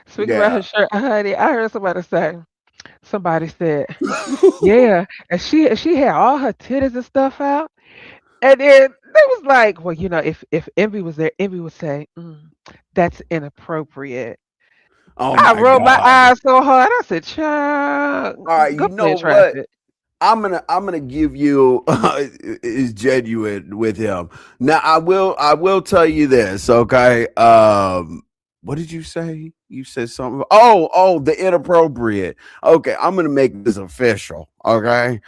Speaking about yeah. her shirt, honey, I heard somebody say. Somebody said, "Yeah," and she had all her titties and stuff out, and then they was like, "Well, if Envy was there, Envy would say, that's inappropriate." Oh I my rolled my god. eyes so hard. I said, "Child, All right, go you play know in what? traffic." I'm gonna give you is genuine with him. Now I will tell you this, okay? What did you say? You said something. Oh, the inappropriate. Okay, I'm gonna make this official. Okay.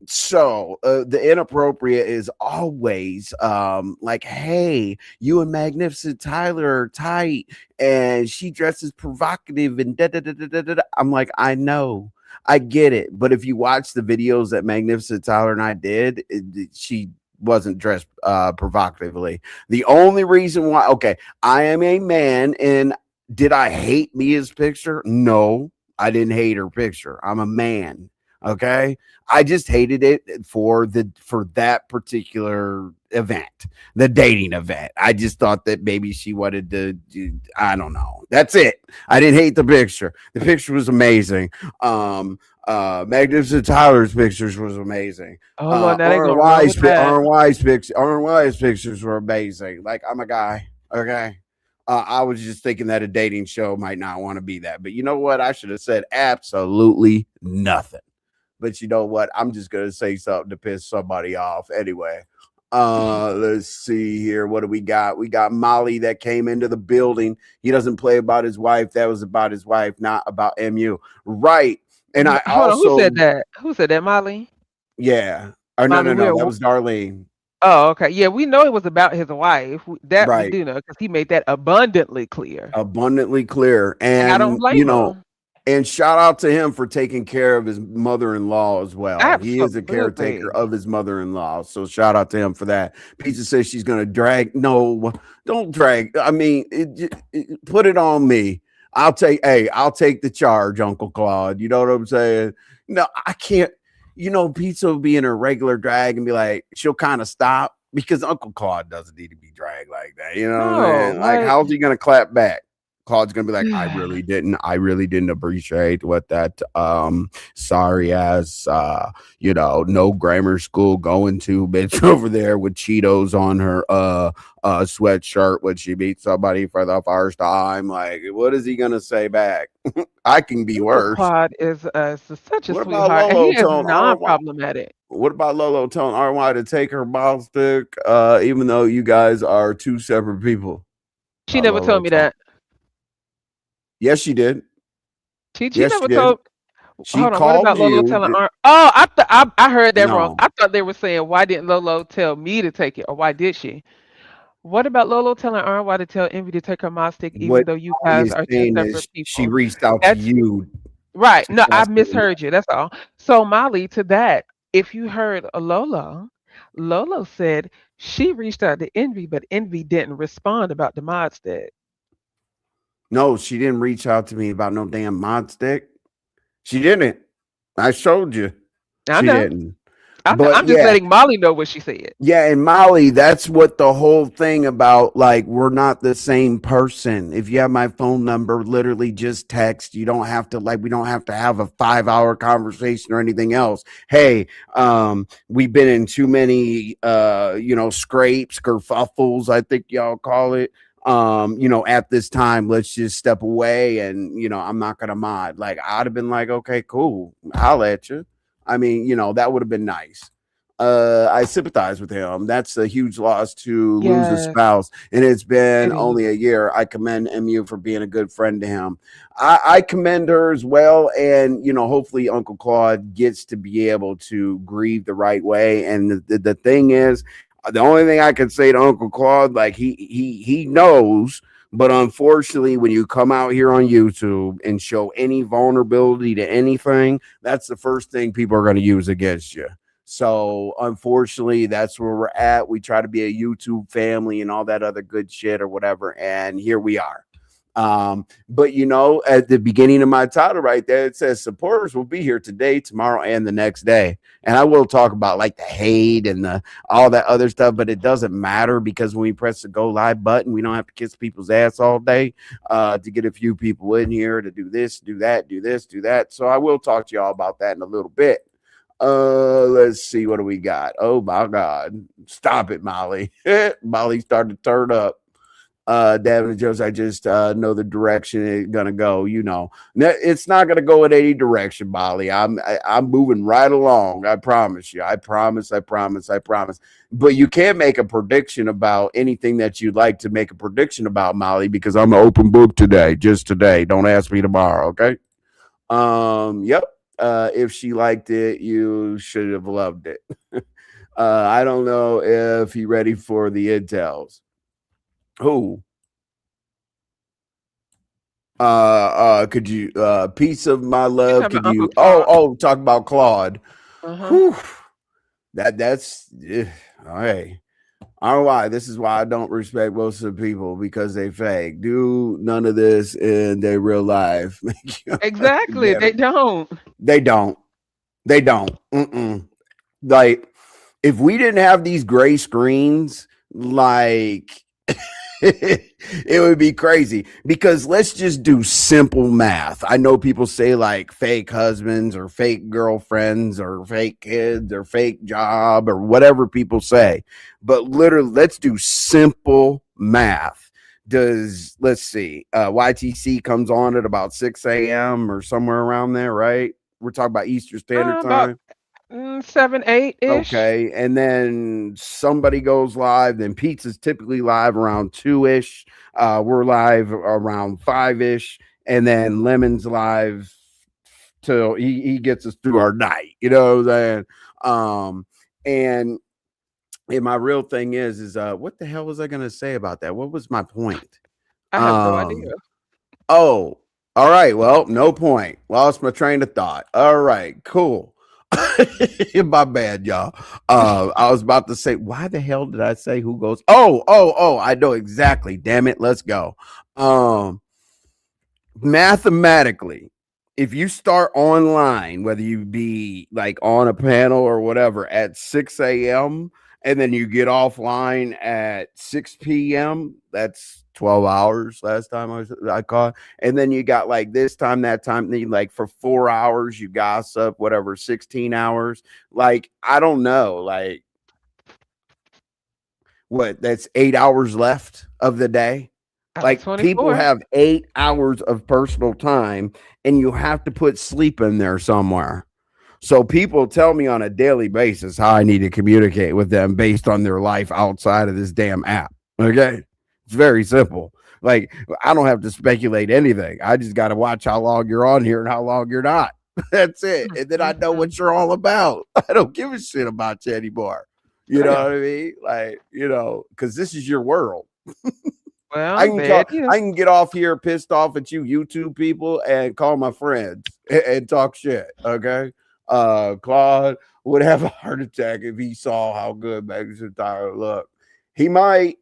So the inappropriate is always like, hey, you and Magnificent Tyler are tight, and she dresses provocative and da da da da da da. I'm like, I know. I get it, but if you watch the videos that Magnificent Tyler and I did, she wasn't dressed provocatively. The only reason why, okay, I am a man, and did I hate Mia's picture? No, I didn't hate her picture. I'm a man. Okay, I just hated it for that particular event, the dating event. I just thought that maybe she wanted to. I don't know. That's it. I didn't hate the picture. The picture was amazing. Um, Magnificent Tyler's pictures was amazing. Oh Lord, now they gonna run with that. Aaron Wise pictures were amazing. Like, I'm a guy. Okay. I was just thinking that a dating show might not want to be that, but you know what? I should have said absolutely nothing. But you know what? I'm just gonna say something to piss somebody off anyway. Let's see here. What do we got? We got Molly that came into the building. He doesn't play about his wife. That was about his wife, not about MU. Right. And I Hold on, who said also, that? Who said that, Molly? yeah. Or no, Molly no, no. Weir. That was Darlene. Oh, okay. Yeah, we know it was about his wife. That we Right. do know because he made that abundantly clear, Abundantly clear. and I don't And, blame him. and shout out to him for taking care of his mother-in-law as well. He is a caretaker Absolutely. of his mother-in-law. So shout out to him for that. Pizza says she's going to drag. No, don't drag. I mean, put it on me. I'll take the charge, Uncle Claude. You know what I'm saying? No, I can't. Pizza will be in her regular drag and be like, she'll kind of stop because Uncle Claude doesn't need to be dragged like that. You know what I'm No, saying? Like, like how's he gonna clap back? Claude's gonna be like, I really didn't appreciate what that sorry ass no grammar school going to bitch over there with Cheetos on her sweatshirt when she meets somebody for the first time. Like, what is he gonna say back? I can be Uncle worse. Claude is such a What about sweetheart, and he Lolo is telling RY? non-problematic. What about Lolo telling RY to take her ball stick, even though you guys are two separate people? She never Lolo told me told. that. Yes, she did. She Yes, she never did. told. She Hold on. What called about Lolo you. telling Aunt? Oh, I heard that wrong. No. I thought they were saying why didn't Lolo tell me to take it, or why did she? What about Lolo telling Aunt why to tell Envy to take her mod stick, even What though you Molly guys is are two saying separate is she people? reached out to That's you right. to No, I ask her to misheard you. That's all. So Molly, to that, if you heard a Lolo, Lolo said she reached out to Envy, but Envy didn't respond about the mod stick. No, she didn't reach out to me about no damn mod stick. She didn't. I showed you. I She know. didn't. I know. But I'm just yeah, letting Molly know what she said. yeah, and Molly, that's what the whole thing about, like, we're not the same person. If you have my phone number, literally just text. You don't have to, like, we don't have to have a 5 hour conversation or anything else. Hey, we've been in too many scrapes, kerfuffles, I think y'all call it. At this time, let's just step away and I'm not gonna mod. Like, I'd have been like, okay, cool, I'll let you. I mean, that would have been nice. I sympathize with him. That's a huge loss to lose a Yes, spouse, and it's been it is. only a year. I commend MU for being a good friend to him. I commend her as well, and hopefully Uncle Claude gets to be able to grieve the right way. And the thing is, the only thing I can say to Uncle Claude, like he knows. But unfortunately, when you come out here on YouTube and show any vulnerability to anything, that's the first thing people are going to use against you. So unfortunately, that's where we're at. We try to be a YouTube family and all that other good shit or whatever. And here we are. But at the beginning of my title right there, it says supporters will be here today, tomorrow, and the next day. And I will talk about like the hate and the all that other stuff, but it doesn't matter because when we press the go live button, we don't have to kiss people's ass all day to get a few people in here to do this, do that, do this, do that. So I will talk to y'all about that in a little bit. Let's see, what do we got? Oh my god, stop it, Molly. Molly started to turn up. Davin and Jones, I just know the direction it's gonna go. It's not gonna go in any direction, Molly. I'm moving right along. I promise you. I promise. I promise. I promise. But you can't make a prediction about anything that you'd like to make a prediction about, Molly, because I'm an open book today. Just today. Don't ask me tomorrow. Okay. Yep. If she liked it, you should have loved it. I don't know if he ready for the intels. Who? Could you piece of my You love? talking Could about Uncle you Claude? talk about Claude? Uh-huh. Whew. That's all right. I don't know why. This is why I don't respect most of the people because they fake. Do none of this in their real life. Exactly. Get They 'em. don't. They don't. They don't. Mm-mm. Like, if we didn't have these gray screens, like it would be crazy because let's just do simple math. I know people say like fake husbands or fake girlfriends or fake kids or fake job or whatever people say, but literally, let's do simple math. Let's see, YTC comes on at about 6 a.m. or somewhere around there, right? We're talking about Eastern Standard About Time. 7, 8-ish. Okay, and then somebody goes live. Then Pizza's typically live around 2 ish. We're live around 5 ish, and then Lemon's live till he gets us through our night. You know what I'm saying? And my real thing is what the hell was I gonna say about that? What was my point? I have no idea. Um, Oh, all right. Well, no point. Lost my train of thought. All right, cool. My bad, y'all. I was about to say, why the hell did I say who goes? Oh, I know exactly. Damn it, let's go. mathematically, if you start online, whether you be like on a panel or whatever at 6 a.m. and then you get offline at 6 p.m., that's 12 hours last time I caught. And then you got like this time, that time, then you, like for 4 hours, you gossip, whatever, 16 hours. Like, I don't know. Like, what? That's 8 hours left of the day. Out of Like people 24. have 8 hours of personal time and you have to put sleep in there somewhere. So people tell me on a daily basis how I need to communicate with them based on their life outside of this damn app. Okay. It's very simple. Like I don't have to speculate anything. I just got to watch how long you're on here and how long you're not. That's it. And then I know Mm-hmm. what you're all about. I don't give a shit about you anymore. You know Yeah. what I mean? Like, because this is your world. Well, there it is. I can get off here pissed off at you YouTube people and call my friends and talk shit. Okay. Claude would have a heart attack if he saw how good Magnuson Tyler looked. He might,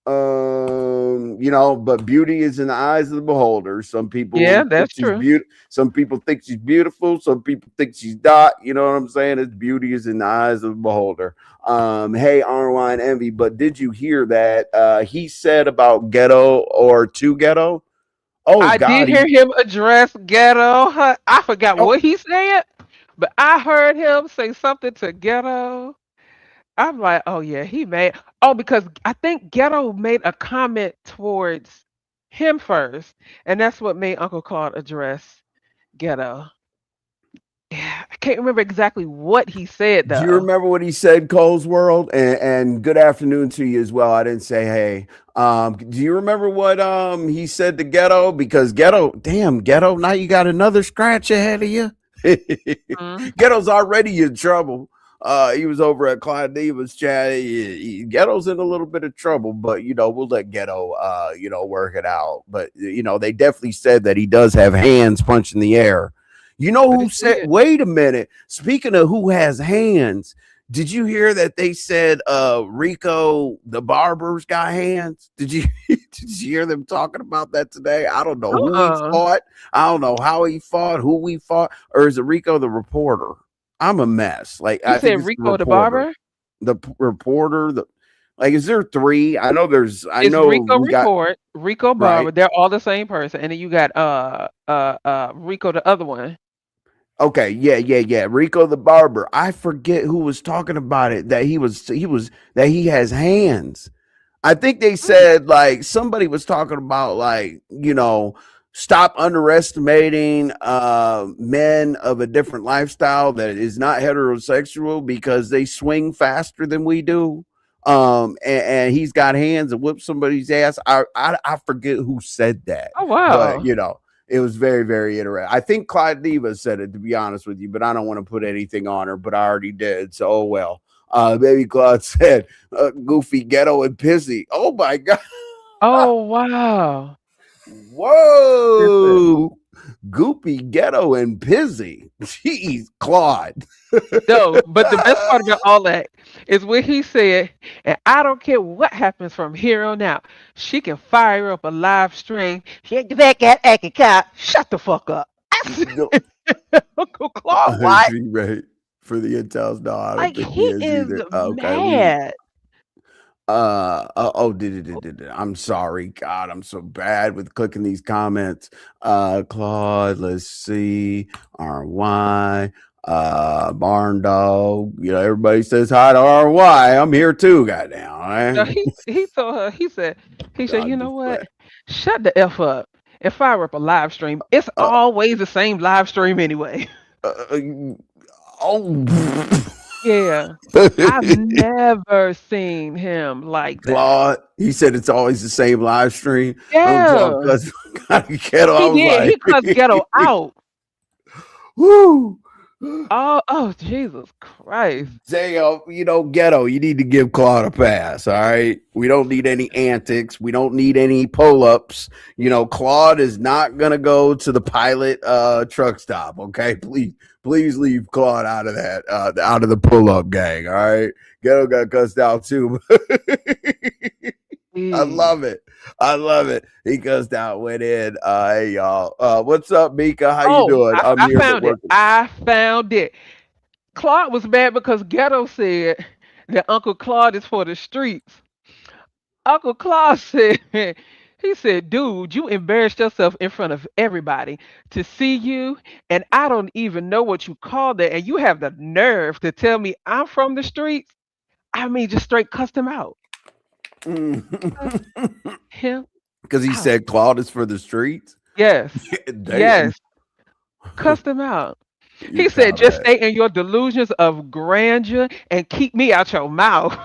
but beauty is in the eyes of the beholder. Some people Yeah, think that's she's true. beautiful. Some people think she's beautiful. Some people think she's not. You know what I'm saying? It's beauty is in the eyes of the beholder. Hey, online envy, but did you hear that he said about ghetto or to ghetto? Oh I did God, hear him address Ghetto. I forgot oh, what he said, but I heard him say something to Ghetto. I'm like, oh yeah, he made. Oh, because I think Ghetto made a comment towards him first, and that's what made Uncle Claude address Ghetto. Yeah, I can't remember exactly what he said do you though. remember what he said, Cole's World? And good afternoon to you as well. I didn't say hey. Do you remember what he said to Ghetto? Because Ghetto, now you got another scratch ahead of you. Mhm. Ghetto's already in trouble. He was over at Claude Diva's chat. Ghetto's in a little bit of trouble, but we'll let Ghetto work it out. But they definitely said that he does have hands punching the air. You know But who he said, did. wait a minute. Speaking of who has hands, did you hear that they said Rico the barber's got hands? Did you did you hear them talking about that today? I don't know who he Uh-uh. fought. I don't know how he fought, who we fought, or is it Rico the reporter? I'm a mess. Like You I think said it's the Rico the reporter. barber? Is there three? I It's know Rico we got Report, Rico right. Barber. They're all the same person, and then you got Rico the other one. Okay, yeah. Rico the barber. I forget who was talking about it. That that he has hands. I think they Mm. said like somebody was talking about like, stop underestimating men of a different lifestyle that is not heterosexual because they swing faster than we do. And he's got hands and whip somebody's ass. I forget who said that, Oh but wow. it was very, very interesting. I think Clyde Diva said it, to be honest with you, but I don't want to put anything on her, but I already did. So, oh well. Baby Claude said, Goofy, Ghetto, and Pissy. Oh my God. Oh wow. Listen. Whoa. Goofy, Ghetto, and Pissy. Jeez, Claude. No, but the best part about all that is when he said, and I don't care what happens from here on out, she can fire up a live stream. She ain't back at acting cop. Shut the fuck up. I No, said, Uncle Claude, what? she right for the intels. No, I don't Like think he he is is either. Okay, mad. did it. I'm sorry. God, I'm so bad with clicking these comments. Claude, let's see. RY, Barn Dog. Everybody says hi to RY. I'm here too, goddamn. No, Right? he told her, he said, you I'm know just playing. what? Shut the F up and fire up a live stream. It's Uh, always the same live stream anyway. uh, oh. Yeah. I've never seen him like that. Claude, he said it's always the same live stream. I'm Claude Yeah. because Ghetto. I He was did. He like, cussed Ghetto out. whoo. Oh, Jesus Christ. Say, Ghetto, you need to give Claude a pass. All right. We don't need any antics. We don't need any pull ups. Claude is not going to go to the pilot truck stop. Okay. Please leave Claude out of that, out of the pull up gang. All right. Ghetto got cussed out too. I Jeez. love it. I love it. He goes down, went in. Hey y'all. What's up, Mika? How you Oh, doing? I'm I here but found it. working. I found it. Claude was mad because Ghetto said that Uncle Claude is for the streets. Uncle Claude said, he said, dude, you embarrassed yourself in front of everybody to see you, and I don't even know what you call that, and you have the nerve to tell me I'm from the streets? I mean, just straight cussed him out. Cuss him Because he out. said Claude is for the streets. Yes. Damn. Yes. Cussed him out. You He said, caught just stay in your delusions of grandeur and keep me out your mouth.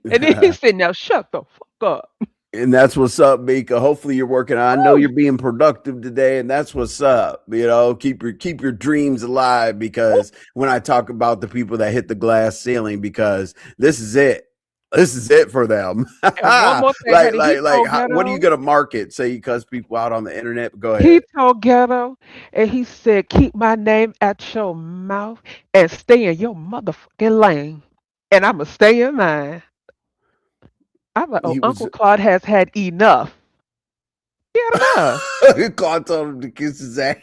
And then he that. said, now shut the fuck up. And that's what's up, Mika. Hopefully you're working. I know Woo, you're being productive today, and that's what's up. Keep your dreams alive woo. because when I talk about the people that hit the glass ceiling, because this is it. This is it for them. And one more thing, honey, What are you gonna market? Say you cuss people out on the internet? Go He ahead. told Ghetto, and he said, keep my name at your mouth and stay in your motherfucking lane. And I'ma stay in mine. I'm like, oh, He was Uncle Claude has had enough. He had enough. Claude told him to kiss his ass.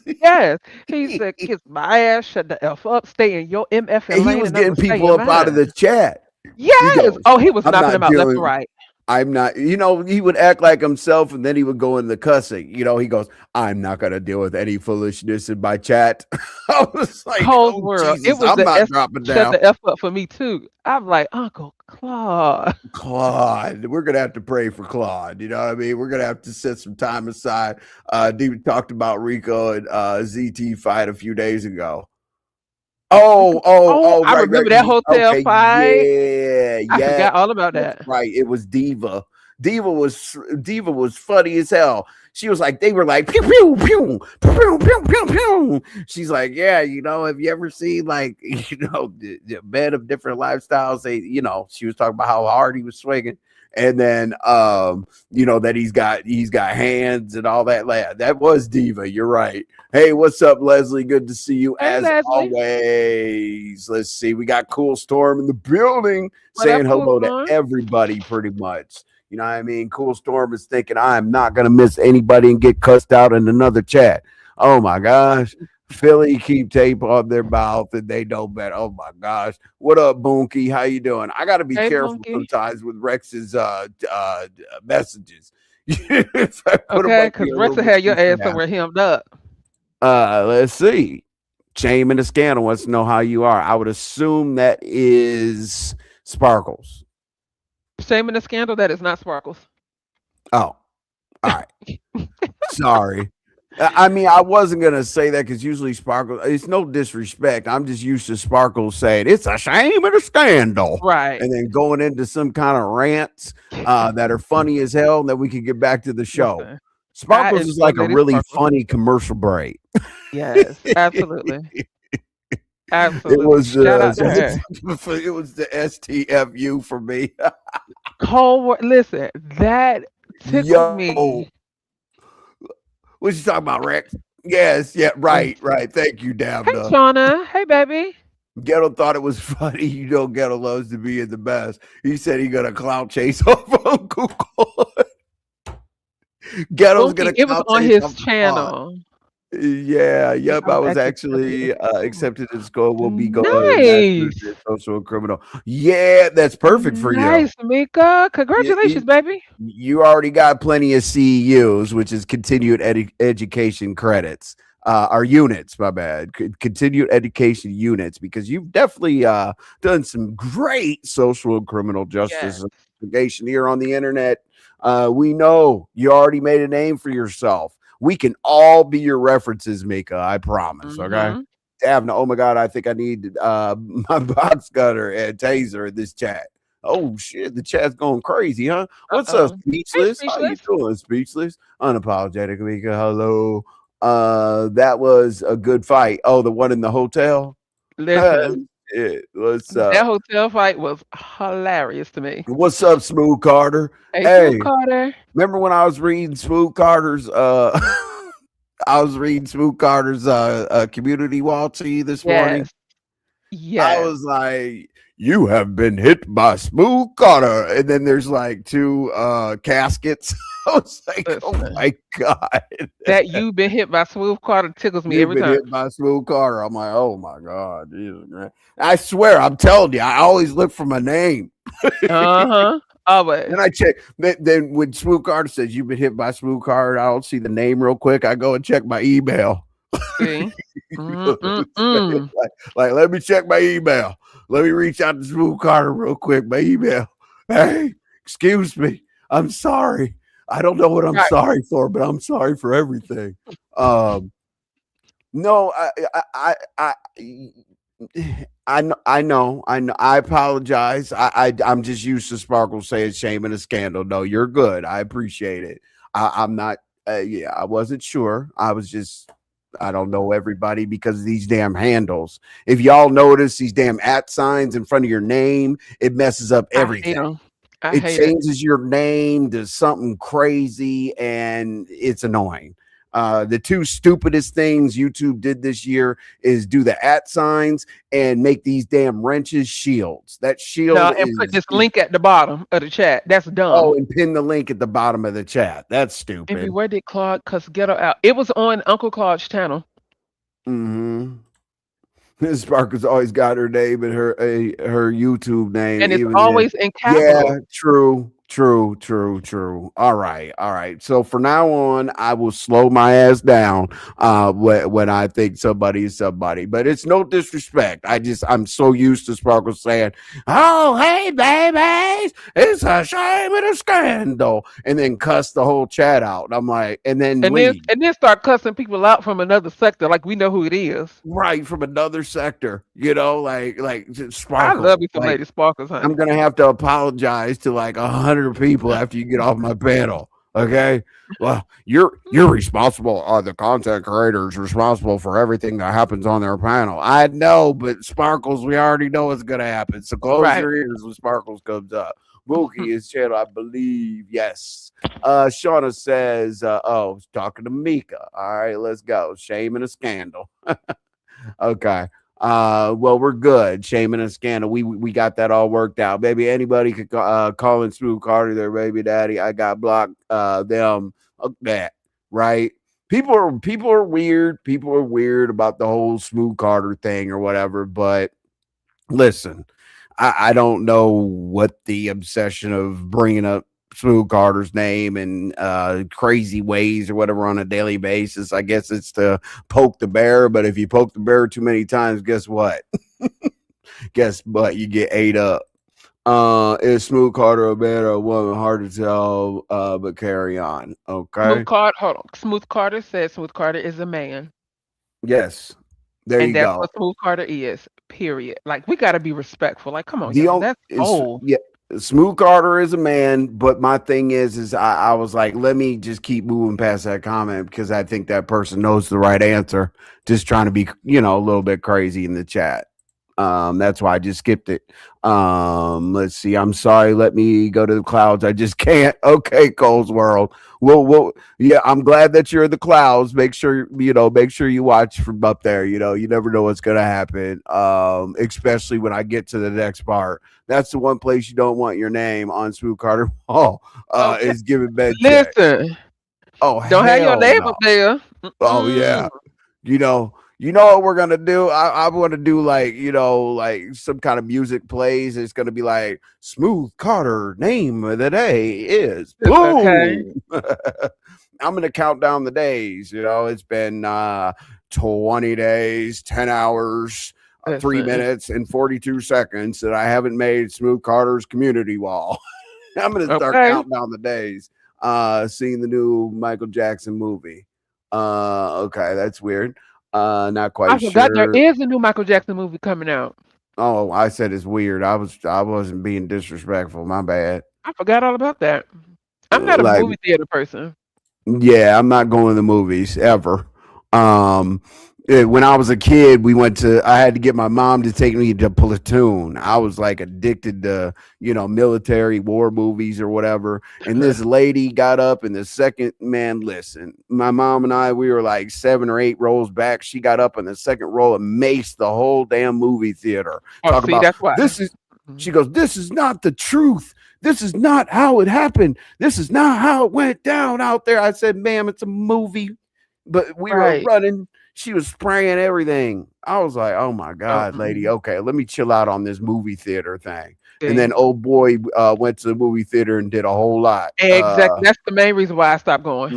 Yes. He said, kiss my ass, shut the F up, stay in your MFing And he lane, was and I'ma getting stay people in up out of mine. the chat. He Yes. goes, Oh, he was I'm knocking not them out left and dealing. right. I'm not, he would act like himself and then he would go into cussing. He goes, I'm not going to deal with any foolishness in my chat. I was like, Cold oh, world. It Jesus, was I'm the not S dropping shut down. the F up for me too. I'm like, Uncle Claude. Claude, we're going to have to pray for Claude. You know what I mean? We're going to have to set some time aside. We talked about Rico and ZT fight a few days ago. Oh, I Right. remember that hotel Okay, fight. yeah, I yeah. forgot all about That's that. right. It was Diva. Diva was funny as hell. She was like, they were like, pew pew pew pew pew pew pew. She's like, yeah, have you ever seen like, the men of different lifestyles? She was talking about how hard he was swinging, and then that he's got hands and all that. That was Diva. You're right. Hey, what's up, Leslie? Good to see you Hey, as Leslie. always. Let's see. We got Cool Storm in the building What saying up, Cool hello to Storm? everybody pretty much. You know what I mean? Cool Storm is thinking I'm not going to miss anybody and get cussed out in another chat. Oh my gosh. Philly keep tape on their mouth and they know better. Oh my gosh. What up, Boonky? How you doing? I got to be Hey, careful Bunky. sometimes with Rex's messages. If I put them Okay, up because here a Rex little will bit have your deeper ass now. somewhere hemmed up. Let's see. Shame and the Scandal wants to know how you are. I would assume that is Sparkles. Shame in the scandal, that is not Sparkles. Oh, all right. Sorry. I mean, I wasn't gonna say that because usually Sparkles. It's no disrespect. I'm just used to Sparkles saying it's a shame and a scandal, Right. and then going into some kind of rants that are funny as hell. And then we can get back to the show. Listen, I Sparkles is enjoy like a Lady really Sparkles. funny commercial break. Yes, absolutely. It Absolutely. was Shout out to her. it was the STFU for me. Listen, that tickled Yo, me. what you talking about, Rex? Yes, yeah, right, right. Thank you, Hey, Dabna. Shauna. Hey, baby. Ghetto thought it was funny. Ghetto loves to be in the best. He said he gonna clout chase off Uncle Claude. Ghetto's Bunky, gonna it was clout on chase his off Claude. channel. Yeah, yep. I I was was actually accepted in actually school. accepted in school. Will be going master's Nice. in social criminal. Yeah, that's perfect for you. Nice, Mika. You, Congratulations, you, baby. you already got plenty of CEUs, which is continued education credits, or units. My bad, continued education units, because you've definitely done some great social and criminal justice Yes. investigation here on the internet. We know you already made a name for yourself. We can all be your references, Mika. I promise. Okay. Mm-hmm. Davna, oh my God, I think I need my box cutter and taser in this chat. Oh shit, the chat's going crazy, huh? What's up, Uh-oh. Hey, Speechless? How you Speechless. doing, Speechless? Unapologetic, Mika. Hello. That was a good fight. Oh, the one in the hotel? Listen, What's that up? hotel fight was hilarious to me. What's up, Smooth Carter? Hey, Smooth Hey, Carter. remember when I was reading Smooth Carter's I was reading Smooth Carter's community wall to you this morning? Yes. I Yes. was like, You have been hit by Smooth Carter. And then there's like two caskets. I was like, oh Listen, my God. that you've been hit by Smooth Carter tickles me You've every been time. hit by Smooth Carter. I'm like, oh my God. Jesus, man. I swear, I'm telling you, I always look for my name. Uh-huh. Always. Then I check. Then when Smooth Carter says you've been hit by Smooth Carter, I don't see the name real quick. I go and check my email. See? Mm-mm-mm. Like, let me check my email. Let me reach out to Smooth Carter real quick. My email. Hey, excuse me. I'm sorry. I don't know what I'm Right. sorry for, but I'm sorry for everything. Um, no, I know. I apologize. I'm just used to Sparkle saying shame and a scandal. No, you're good. I appreciate it. I'm not. Yeah, I wasn't sure. I was just. I don't know everybody because of these damn handles. If y'all notice these damn at signs in front of your name, it messes up I hate everything. them. I It hate it. changes your name to something crazy and it's annoying. The two stupidest things YouTube did this year is do the at signs and make these damn wrenches shields. That No, shield and put is, this link at the bottom of the chat. That's oh, dumb. and pin the link at the bottom of the chat. That's Maybe stupid. where did Claude cuss Ghetto out? It was on Uncle Claude's channel. Mm-hmm. Miss Sparkle's always got her name and her YouTube name, And it's even then. always in Yeah, capitals. true. All right. So for now on, I will slow my ass down when I think somebody is somebody. But it's no disrespect. I'm so used to Sparkle saying, "Oh, hey, babies, it's a shame and a scandal," and then cuss the whole chat out. I'm like, and then And then leave. and then start cussing people out from another sector like we know who it is. Right from another sector, like I Sparkle. love me some Like Lady Sparkles, I'm honey. gonna have to apologize to like 100 people after you get off my panel. Okay. Well, you're responsible. The content creators responsible for everything that happens on their panel. I know, but Sparkles, we already know what's gonna happen. So close Right. your ears when Sparkles comes up. Mookie is channel, I believe. Yes. Shauna says, oh, talking to Mika. All right, let's go. Shame and a scandal. Okay. Well, we're good. Shame and a scandal. We got that all worked out. Baby, anybody could call in Smooth Carter there, baby daddy. I got blocked them that, right? People are weird. People are weird about the whole Smooth Carter thing or whatever, but listen, I don't know what the obsession of bringing up Smooth Carter's name and crazy ways or whatever on a daily basis. I guess it's to poke the bear, but if you poke the bear too many times, guess what? Guess what? You get ate up. Is Smooth Carter a man or a woman? Hard to tell, but carry on. Smooth Okay. Carter, hold on. Smooth Carter says Smooth Carter is a man. Yes. There And you that's go. what Smooth Carter is. Period. Like we gotta be respectful. Like, come on, The y'all. only That's is old. yeah. Smooth Carter is a man, but my thing is I was like, let me just keep moving past that comment because I think that person knows the right answer. Just trying to be, a little bit crazy in the chat. That's why I just skipped it. Let's see. I'm sorry. Let me go to the clouds. I just can't. Okay, Cole's World. Well, yeah. I'm glad that you're in the clouds. Make sure you watch from up there. You never know what's gonna happen. Especially when I get to the next part. That's the one place you don't want your name on Smooth Carter Hall. Okay. Is giving bed checks. Listen, Oh don't have your hell name no. up there. Oh Mm-mm. yeah. You know what we're gonna do? I want to do like some kind of music plays. It's gonna be like Smooth Carter. Name of the day is Okay. boom. I'm gonna count down the days. It's been 20 days, 10 hours, 3 Listen. minutes, and 42 seconds that I haven't made Smooth Carter's community wall. I'm gonna start Okay. counting down the days. Seeing the new Michael Jackson movie. Okay, that's weird. Not I quite forgot there sure. is a new Michael Jackson movie coming out. Oh, I said it's weird. I wasn't being disrespectful. My bad. I forgot all about that. I'm not a Like, movie theater person. yeah, I'm not going to the movies ever. Um, when I was a kid, I had to get my mom to take me to Platoon. I was like addicted to, military war movies or whatever. And this lady got up in the second, man, listen, my mom and we were like 7 or 8 rows back. She got up in the second row and maced the whole damn movie theater. Oh, Talk see, about that's why. She goes, "This is not the truth. This is not how it happened. This is not how it went down out there." I said, "Ma'am, it's a movie." But we were Right. running. She was spraying everything. I was like, "Oh my God, lady. Mm-mm. Okay, let me chill out on this movie theater thing." And See, then old boy went to the movie theater and did a whole lot. exactly. That's the main reason why I stopped going.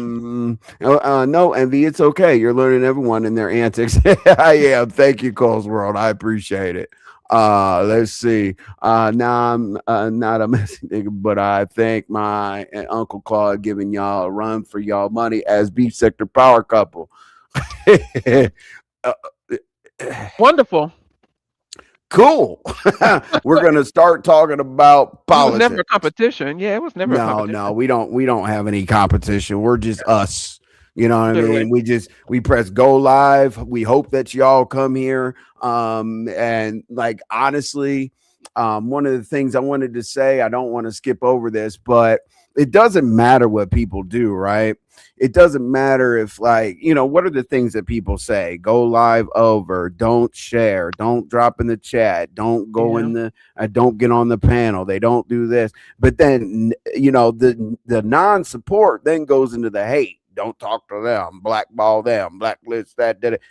No, Envy, it's okay. You're learning everyone in their antics. I am. Thank you, Cole's World. I appreciate it. Let's see. Now I'm not a messy nigga, but I thank my Uncle Claude giving y'all a run for y'all money as beef sector power couple. Uh, Wonderful. cool. We're gonna start talking about It was never a politics. competition. Yeah, it was never a No, competition. we don't have any competition. We're just us. You know what I Literally. mean? We press go live. We hope that y'all come here. And like honestly, one of the things I wanted to say, I don't want to skip over this, but it doesn't matter what people do, right? It doesn't matter if like, what are the things that people say? Go live over, don't share, don't drop in the chat, don't go Yeah. in the don't get on the panel. They don't do this. But then, the non-support then goes into the hate. Don't talk to them, blackball them, blacklist that did it.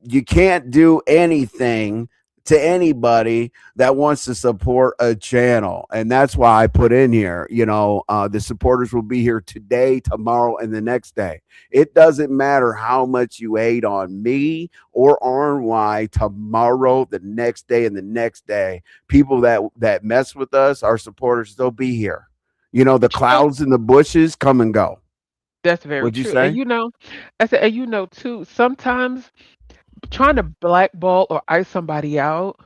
You can't do anything to anybody that wants to support a channel. And that's why I put in here, the supporters will be here today, tomorrow, and the next day. It doesn't matter how much you hate on me or RY tomorrow, the next day, and the next day. People that mess with us, our supporters, they'll be here. The But you know, clouds and the bushes come and go. that's very What'd you true. And say? I said, and too, sometimes trying to blackball or ice somebody out,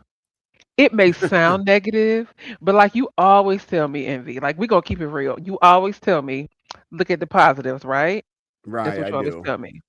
it may sound negative, but like you always tell me, Envy, like we gonna keep it real. You always tell me, look at the positives, right? That's Right, what I you always do. tell me.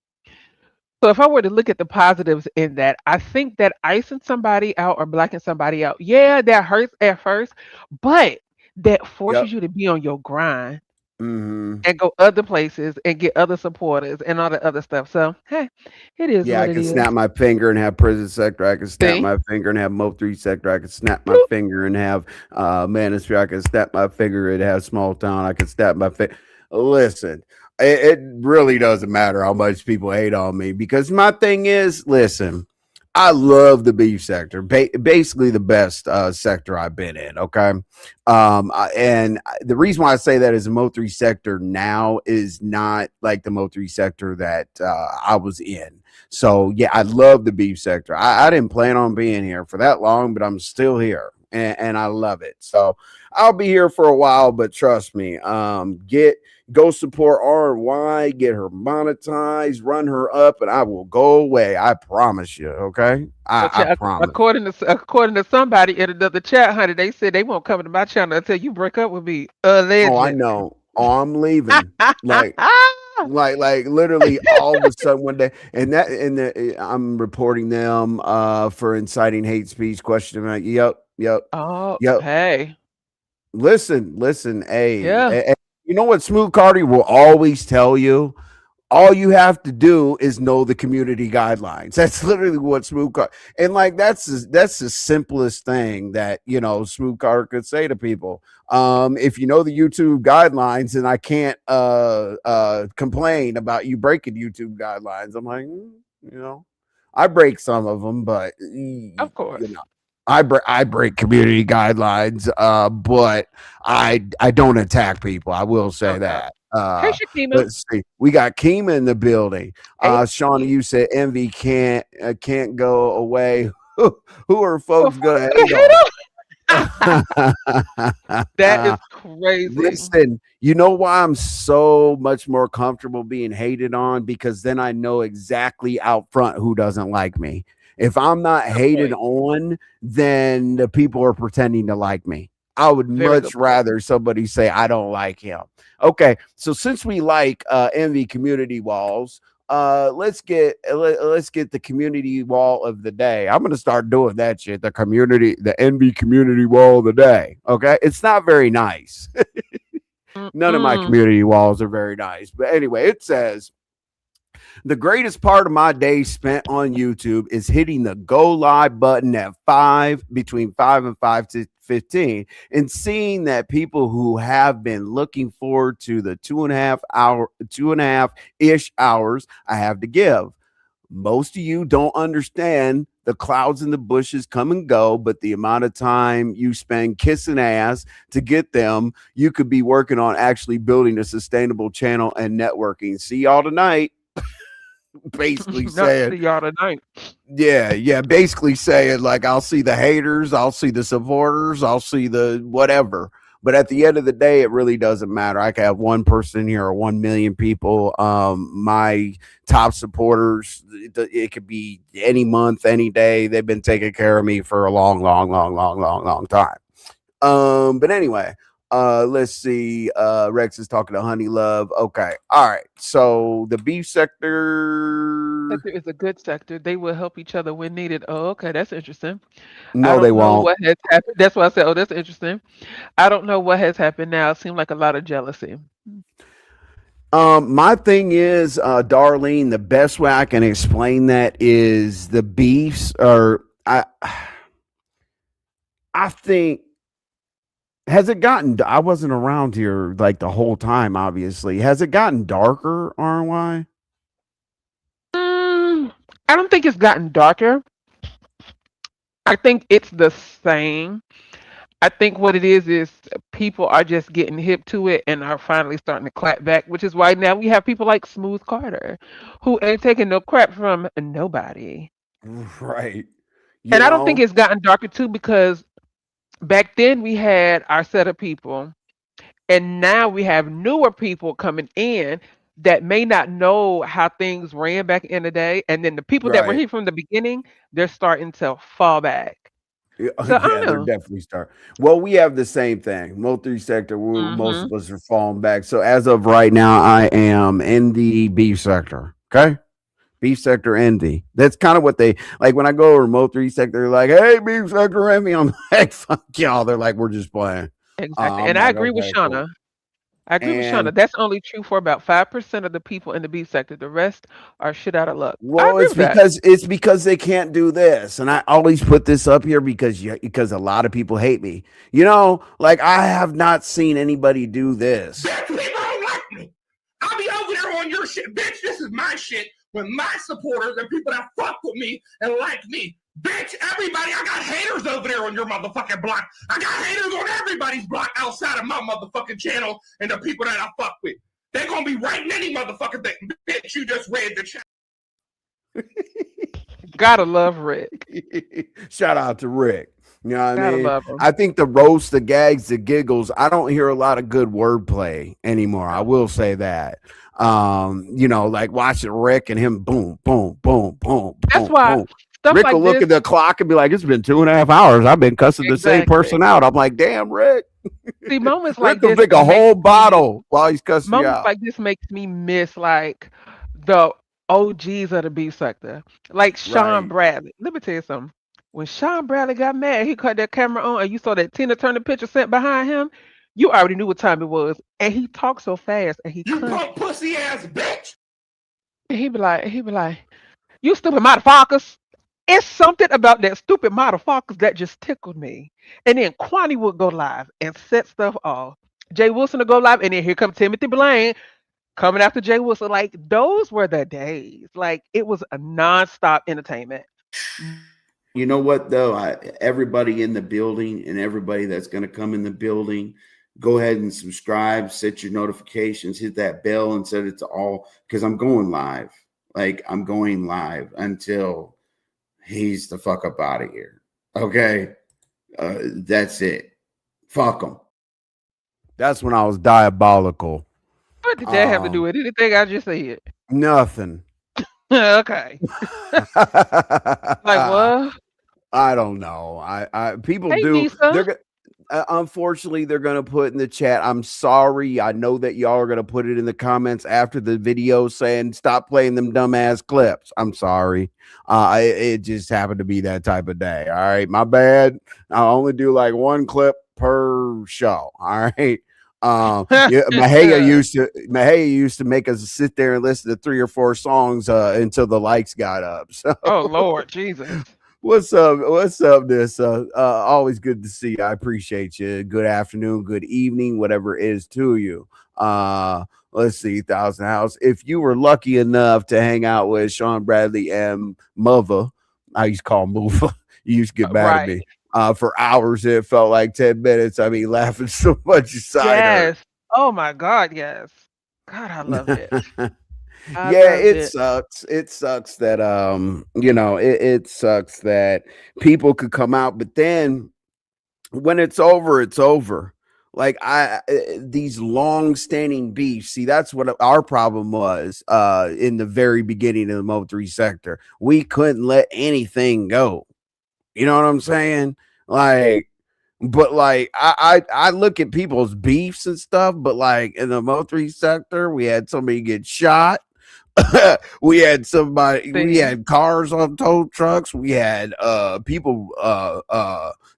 So if I were to look at the positives in that, I think that icing somebody out or blacking somebody out, yeah, that hurts at first, but that Yep. forces you to be on your grind Hmm. and go other places and get other supporters and all the other stuff. So hey, it is Yeah, what I it can is. snap my finger and have prison sector. I can snap See? my finger and have Mo 3 sector. I can snap my Bloop. finger and have Manosphere. I can snap my finger and have small town. I can snap my finger. Listen, it really doesn't matter how much people hate on me because my thing is, listen, I love the beef sector. Basically, the best sector I've been in. Okay, the reason why I say that is the Mo 3 sector now is not like the Mo 3 sector that I was in. So yeah, I love the beef sector. I didn't plan on being here for that long, but I'm still here, and I love it. So I'll be here for a while, but trust me, go support RY, get her monetized, run her up, and I will go away. I promise you. Okay, Well, I promise. according to somebody in another chat, honey, they said they won't come to my channel until you break up with me. Oh, I Allegedly. know. Oh, I'm leaving. Like like literally all of a sudden one day I'm reporting them for inciting hate speech question. Like, Oh, yep. hey, Listen, hey, yeah, you know what Smooth Cardi will always tell you? All you have to do is know the community guidelines. That's literally what Smooth Carter, and like that's the simplest thing that Smooth Carter could say to people. If you know the YouTube guidelines, and I can't complain about you breaking YouTube guidelines. I'm like, you know, I break some of them, but of course. I break community guidelines, but I don't attack people. I will say Oh no. that. Hey, Shakima. Let's see. We got Keema in the building. Hey, Shauna, you said envy can't go away. Who are well, folks fuck gonna the hate on? hell. That is crazy. Listen, you know why I'm so much more comfortable being hated on? Because then I know exactly out front who doesn't like me. If I'm not Good hated point. on, then the people are pretending to like me. I would Very much good point. rather somebody say I don't like him. Okay, so since we like envy community walls, let's get the community wall of the day. I'm gonna start doing that shit. The envy community wall of the day. Okay, it's not very nice. None of my Mm-mm. community walls are very nice, but anyway, it says The greatest part of my day spent on YouTube is hitting the go live button at between 5 to 15, and seeing that people who have been looking forward to the 2.5 ish hours I have to give. Most of you don't understand the clouds in the bushes come and go, but the amount of time you spend kissing ass to get them, you could be working on actually building a sustainable channel and networking. See y'all tonight. Basically Not saying, see y'all tonight. yeah, basically saying like I'll see the haters, I'll see the supporters, I'll see the whatever. But at the end of the day, it really doesn't matter. I could have one person in here or 1 million people. My top supporters, it could be any month, any day. They've been taking care of me for a long time. But anyway, let's see. Rex is talking to Honey Love. Okay, all right. So the beef sector. Sector is a good sector. They will help each other when needed. Oh, okay, that's interesting. I No, they don't know won't. what has happened. That's why I said, oh, that's interesting. I don't know what has happened now. It seemed like a lot of jealousy. My thing is, Darlene, the best way I can explain that is the beefs are I think has it gotten I wasn't around here like the whole time, obviously. Has it gotten darker, RY? Mm, I don't think it's gotten darker. I think it's the same. I think what it is people are just getting hip to it and are finally starting to clap back, which is why now we have people like Smooth Carter, who ain't taking no crap from nobody. Right. You And I don't think know? it's gotten darker too because back then we had our set of people, and now we have newer people coming in that may not know how things ran back in the day, and then the people that were Right. here from the beginning, they're starting to fall back. So I Yeah, don't they're know. definitely start. Well, we have the same thing. Mo3 sector, most Hmm. of us are falling back. So as of right now, I am in the beef sector. Okay. Beef sector envy. That's kind of what they like when I go over Mo3 sector, they're like, hey, beef sector envy. I'm like, fuck y'all. They're like, we're just playing. Exactly. I'm And I like, agree with okay, Shauna. cool. I agree with And Shauna. That's only true for about 5% of the people in the beef sector. The rest are shit out of luck. I well, agree with that. it's because they can't do this, and I always put this up here because a lot of people hate me. Like I have not seen anybody do this. Bitch, people don't like me. I'll be over there on your shit. Bitch, this is my shit with my supporters and people that fuck with me and like me. Bitch, everybody, I got haters over there on your motherfucking block. I got haters on everybody's block outside of my motherfucking channel and the people that I fuck with. They're gonna be writing any motherfucking thing. Bitch, you just read the chat. Gotta love Rick. Shout out to Rick. You know what I Gotta mean? love him. I think the roast, the gags, the giggles, I don't hear a lot of good wordplay anymore. I will say that. Like watching Rick and him boom, boom, boom, boom, That's boom, why boom. stuff Rick will like look this, at the clock and be like, it's been 2.5 hours. I've been cussing the same exactly. person out. I'm like, damn, Rick. See, Rick will drink a whole bottle while he's cussing you moments out. like this makes me miss like the OGs of the B sector, like Sean Right. Bradley. Let me tell you something. When Sean Bradley got mad, he cut that camera on, and you saw that Tina Turner picture sent behind him. You already knew what time it was, and he talked so fast, and he You cussed. punk pussy ass bitch. And he be like, "You stupid motherfuckers." It's something about that stupid motherfuckers that just tickled me. And then Kwani would go live and set stuff off. Jay Wilson would go live, and then here comes Timothy Blaine coming after Jay Wilson. Like those were the days. Like it was a nonstop entertainment. You know what though? Everybody in the building and everybody that's going to come in the building, go ahead and subscribe, set your notifications, hit that bell, and set it to all because I'm going live. Like I'm going live until he's the fuck up out of here. Okay, that's it. Fuck him. That's when I was diabolical. What did that have to do with anything I just said? Nothing. Okay. Like what? I don't know. I people Hey do. Nisa. Unfortunately, they're gonna put in the chat. I'm sorry. I know that y'all are gonna put it in the comments after the video saying stop playing them dumbass clips. I'm sorry. It just happened to be that type of day. All right, my bad. I only do like one clip per show. All right. Yeah, Mahaya used to make us sit there and listen to 3 or 4 songs until the lights got up. So Oh Lord Jesus. what's up? What's up? This always good to see you. I appreciate you. Good afternoon, good evening, whatever it is to you. Let's see, Thousand House. If you were lucky enough to hang out with Sean Bradley and Mother, I used to call him Mova. You used to get mad at Right. me. For hours, it felt like 10 minutes. I mean, laughing so much your side hurt. Yes. Oh my God, yes. God, I loved it. I Yeah, loved it it. sucks. It sucks that it sucks that people could come out, but then when it's over, it's over. Like these long-standing beefs. See, that's what our problem was in the very beginning of the Mo3 sector. We couldn't let anything go. You know what I'm saying? Like, but like I look at people's beefs and stuff, but like in the Mo3 sector, we had somebody get shot. We See? had cars on tow trucks. We had people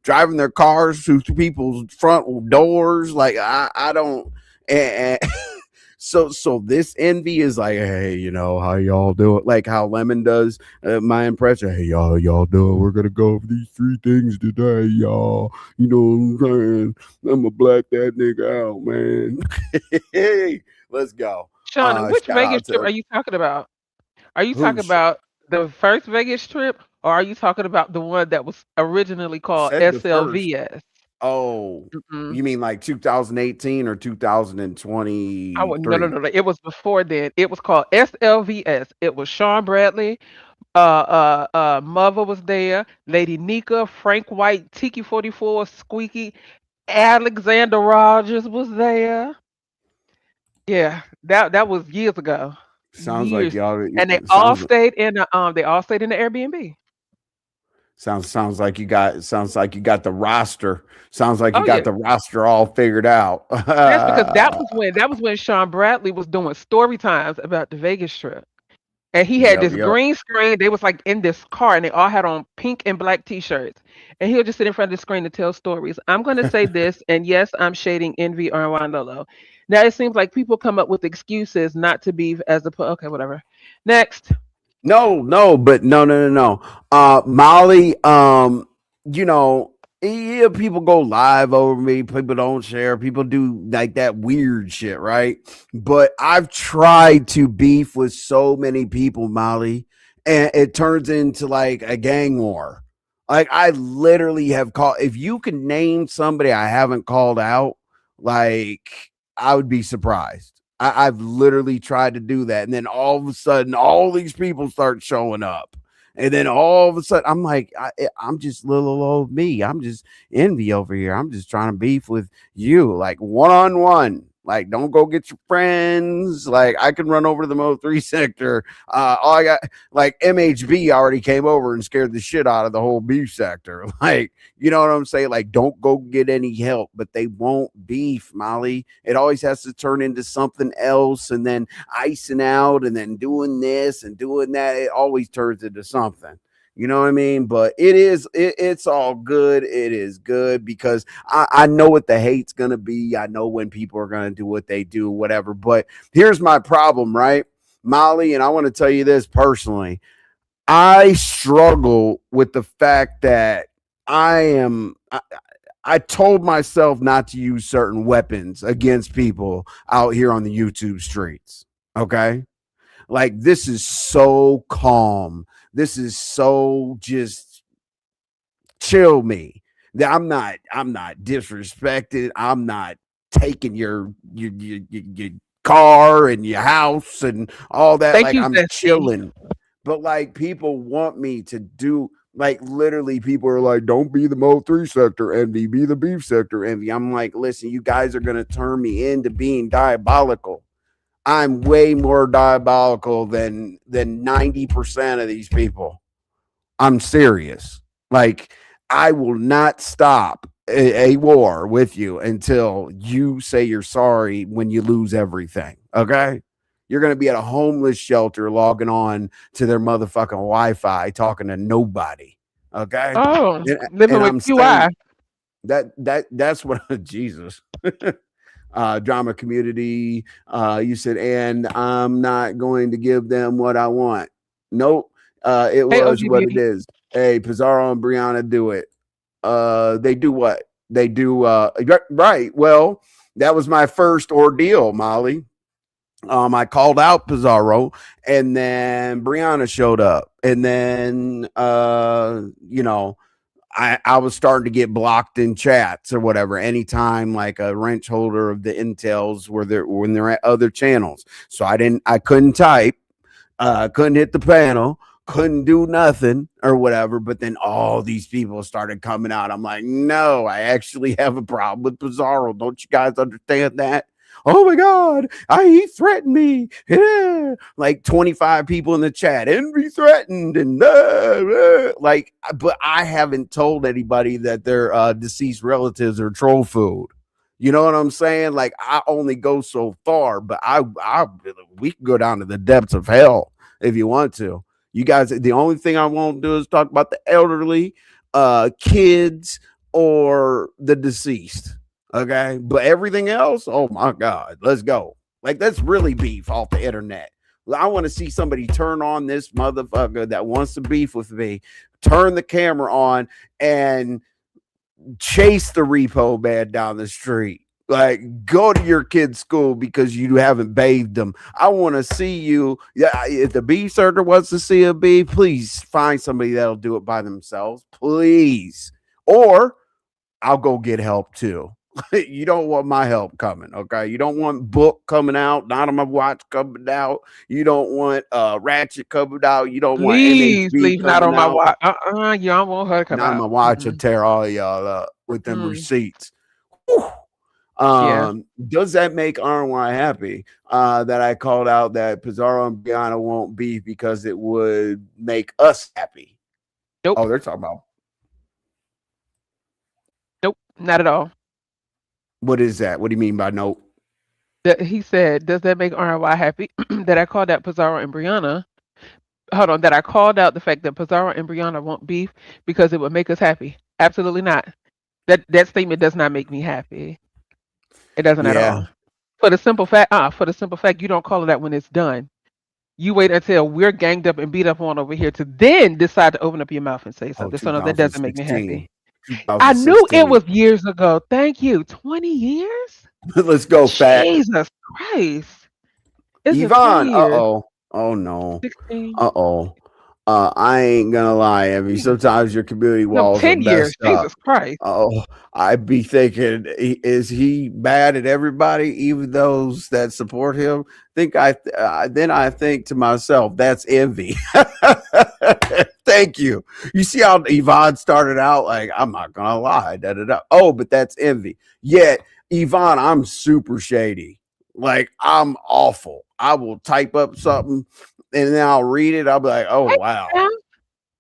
driving their cars through people's front doors. Like I don't and so this envy is like, hey, how y'all do it? Like how Lemon does my impression. Hey, y'all do it. We're gonna go over these 3 things today, y'all. You know what I'm saying? I'm gonna black that nigga out, man. Hey, let's go. Sean, which Shout Vegas out trip to are you talking about? Are you talking who's about the first Vegas trip, or are you talking about the one that was originally called said the first. SLVS? Oh, Mm-mm. you mean like 2018 or I would no, no, 2023? no, no. It was before then. It was called SLVS. It was Sean Bradley, Mother was there, Lady Nika, Frank White, Tiki 44, Squeaky, Alexander Rogers was there. Yeah, that was years ago. Sounds like Years. y'all. And they It all sounds stayed in the Airbnb. sounds like you got the roster. Sounds like you Oh got yeah. the roster all figured out. That's because that was when Sean Bradley was doing story times about the Vegas trip. And he had Yep, this yep. green screen. They was like in this car and they all had on pink and black t-shirts. And he'll just sit in front of the screen to tell stories. I'm gonna say this, and yes, I'm shading Envy or Lolo. Now it seems like people come up with excuses not to be as a okay, whatever. Next. No, no, but no. Molly, you know, yeah, people go live over me. People don't share. People do like that weird shit, right? But I've tried to beef with so many people, Molly, and it turns into like a gang war. Like I literally have called. If you can name somebody I haven't called out, like I would be surprised. I've literally tried to do that. And then all of a sudden, all these people start showing up. And then all of a sudden, I'm like, I'm just little old me. I'm just envy over here. I'm just trying to beef with you, like one on one. Like, don't go get your friends. Like, I can run over to the Mo3 sector. All I got, like, MHB already came over and scared the shit out of the whole beef sector. Like, you know what I'm saying? Like, don't go get any help, but they won't beef, Molly. It always has to turn into something else and then icing out and then doing this and doing that. It always turns into something. You know what I mean? But it's all good. It is good because I know what the hate's gonna be. I know when people are gonna do what they do, whatever. But here's my problem, right? Molly, and I want to tell you this personally. I struggle with the fact that I am I told myself not to use certain weapons against people out here on the YouTube streets. Okay? Like this is so calm. This is so just chill me. That I'm not disrespected. I'm not taking your car and your house and all that. Thank Like you, I'm Zesty. chilling. But like people want me to do like literally people are like, don't be the Mo3 sector envy, be the beef sector envy. I'm like, listen, you guys are gonna turn me into being diabolical. I'm way more diabolical than 90% of these people. I'm serious. Like I will not stop a war with you until you say you're sorry when you lose everything. Okay? You're going to be at a homeless shelter logging on to their motherfucking Wi-Fi talking to nobody. Okay? Oh, And, living and with I'm QI. saying that's what Jesus. Drama community. You said, and I'm not going to give them what I want. Nope. It Hey, was OG what it Beauty. is. Hey, Pizarro and Brianna do it. They do what? They do right. Well, that was my first ordeal, Molly. I called out Pizarro, and then Brianna showed up, and then I was starting to get blocked in chats or whatever anytime like a wrench holder of the intels were there when they're at other channels. So I couldn't type, couldn't hit the panel, couldn't do nothing or whatever. But then all these people started coming out. I'm like, no, I actually have a problem with Pizarro. Don't you guys understand that? Oh my God, he threatened me. Yeah. Like 25 people in the chat, envy threatened, and like, but I haven't told anybody that their deceased relatives are troll food. You know what I'm saying? Like I only go so far, but I we can go down to the depths of hell if you want to. You guys, the only thing I won't do is talk about the elderly, kids, or the deceased. Okay, but everything else, oh my God, let's go. Like that's really beef off the internet. I want to see somebody turn on this motherfucker that wants to beef with me, turn the camera on, and chase the repo man down the street. Like, go to your kid's school because you haven't bathed them. I want to see you. Yeah, if the beef surgeon wants to see a beef, please find somebody that'll do it by themselves, please. Or I'll go get help too. You don't want my help coming, okay? You don't want book coming out, not on my watch coming out. You don't want Ratchet coming out. You don't want Please, MHB please, not coming on my out. watch. You don't want her to come Not on my out. watch will Mm-mm. tear all y'all up with them Mm-mm. receipts. Whew. Yeah. Does that make RY happy? That I called out that Pizarro and Biana won't beef because it would make us happy. Nope. Oh, they're talking about Nope. Not at all. what is that? What do you mean by no? That he said, does that make RY happy? That I called out Pizarro and Brianna. Hold on. That I called out the fact that Pizarro and Brianna won't beef because it would make us happy. Absolutely not. That statement does not make me happy. It doesn't at Yeah. all. For the simple fact, you don't call it out when it's done. You wait until we're ganged up and beat up on over here to then decide to open up your mouth and say Oh, something. So no, that doesn't make me 2016. happy. I knew it 2016. was years ago. Thank you. 20 years? Let's go, fat. Jesus Christ. Is it 20 Yvonne. years? Oh no. 16? Uh oh. I ain't gonna lie, Evie. Jesus. Sometimes your community No, walls are 10 years. messed up. Jesus Christ. Oh, I'd be thinking, is he mad at everybody, even those that support him? Then I think to myself, that's envy. Thank you. You see how Yvonne started out like, I'm not gonna lie, da da da. Oh, but that's envy. Yet, Yvonne, I'm super shady. Like I'm awful. I will type up something and then I'll read it. I'll be like, oh Hey, wow. Sam.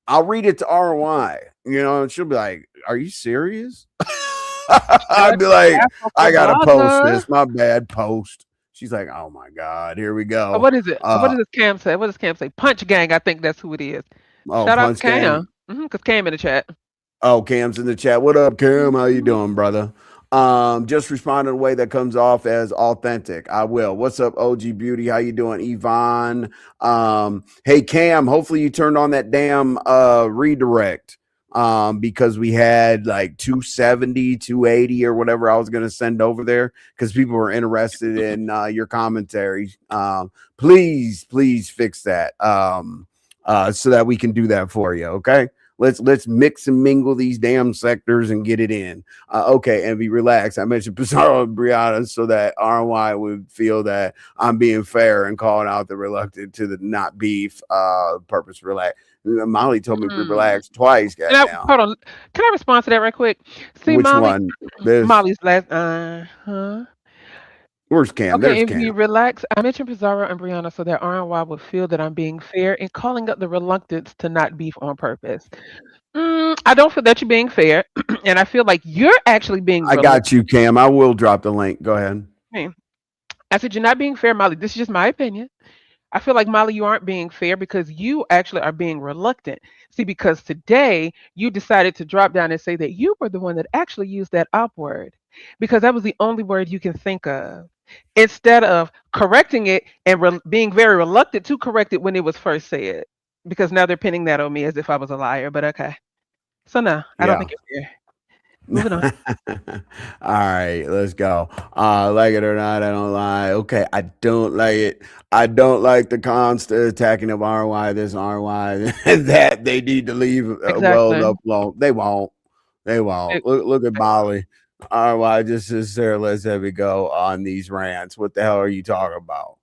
I'll read it to RY, and she'll be like, "Are you serious?" I'd Shut be the like, ass off "I your gotta post mother. this. My bad." Post. She's like, "Oh my god, here we go." What is it? What Uh, does Cam say? What does Cam say? Punch Gang. I think that's who it is. oh, Shout out Punch Gang. Cam. Because Cam in the chat. Oh, Cam's in the chat. What up, Cam? How you Mhm. doing, brother? Just respond in a way that comes off as authentic. I will. What's up, OG Beauty? How you doing, Yvonne? Hey Cam, hopefully you turned on that damn redirect. Because we had like 270, 280 or whatever I was gonna send over there because people were interested in your commentary. Please fix that. So that we can do that for you, okay? Let's mix and mingle these damn sectors and get it in. Okay, Envy, relax. I mentioned Pizarro and Brianna so that RY would feel that I'm being fair and calling out the reluctant to the not beef. Purpose, relax. Molly told me to Mm. relax twice. Goddamn. Hold on. Can I respond to that right quick? See, Which Molly, one? This. Molly's last. Huh. Where's Cam? Okay, There's if Cam. you relax, I mentioned Pizarro and Brianna so that RNY would feel that I'm being fair and calling up the reluctance to not beef on purpose. I don't feel that you're being fair, and I feel like you're actually being I reluctant. got you, Cam. I will drop the link. Go ahead. I said you're not being fair, Molly. This is just my opinion. I feel like Molly, you aren't being fair because you actually are being reluctant. See, because today you decided to drop down and say that you were the one that actually used that op word because that was the only word you can think of. Instead of correcting it and being very reluctant to correct it when it was first said, because now they're pinning that on me as if I was a liar. But okay, so no, I don't Yeah. think you're fair. Moving on. All right, let's go. Like it or not, I don't lie. Okay, I don't like it. I don't like the constant attacking of RY, this RY, that they need to leave well Exactly. enough alone. They won't. They won't. Look at Molly. RY just sits there, let's have it go on these rants. What the hell are you talking about?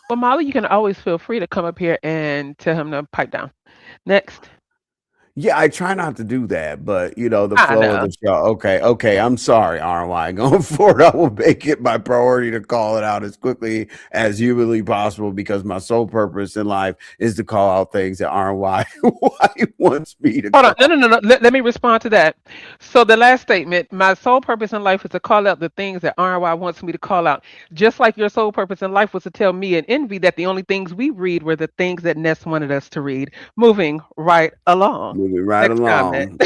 Well, Molly, you can always feel free to come up here and tell him to pipe down. Next. Yeah, I try not to do that, but the I flow of know. the show. Okay. I'm sorry, RY. Going forward, I will make it my priority to call it out as quickly as humanly possible because my sole purpose in life is to call out things that RY why wants me to Hold on. No, call. no, no, no. Let me respond to that. So the last statement, my sole purpose in life is to call out the things that RY wants me to call out. Just like your sole purpose in life was to tell me and Envy that the only things we read were the things that Ness wanted us to read. Moving right along. Moving right Next comment.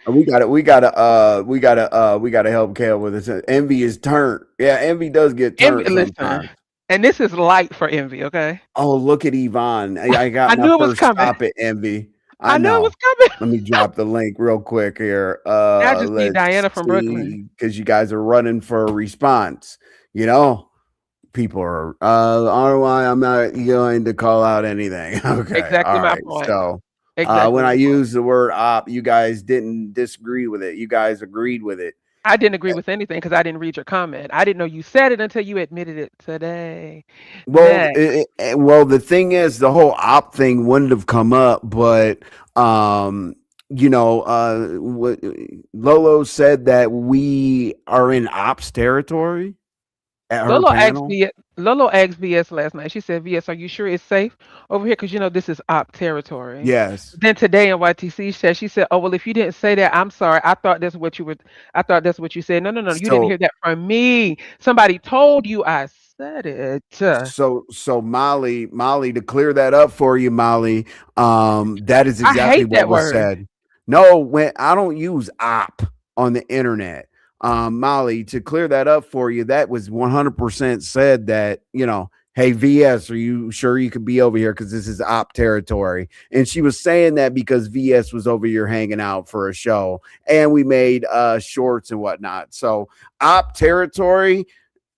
along. We gotta help Kale with this. Envy is turned. Yeah, envy does get Envy, turned listen. sometimes. And this is light for Envy, okay? Oh, look at Yvonne. I got I my knew it was first coming. stop at Envy. I I knew it was know. coming. Let me drop the link real quick here. I just need Let's Diana from Brooklyn. see, because you guys are running for a response. You know, people are RY, I'm not going to call out anything. Okay. Exactly All my right. point. So Exactly when my I point. use the word op, you guys didn't disagree with it. You guys agreed with it. I didn't agree with anything because I didn't read your comment. I didn't know you said it until you admitted it today. Well, Next. the thing is, the whole op thing wouldn't have come up, but what Lolo said that we are in ops territory at her Lolo asked panel. VS, Lolo asked VS last night. She said, VS, are you sure it's safe over here? Because you know this is op territory. Yes. Then today in YTC said, she said, oh well, if you didn't say that, I'm sorry. I thought that's what you were. I thought that's what you said. No, no, no. You didn't So hear that from me. Somebody told you I said it. so Molly, to clear that up for you, Molly, that is I exactly hate what that was word. said. No, when I don't use op on the internet, Molly, to clear that up for you, that was 100% said that, hey, VS, are you sure you could be over here? Because this is op territory. And she was saying that because VS was over here hanging out for a show and we made shorts and whatnot. So op territory,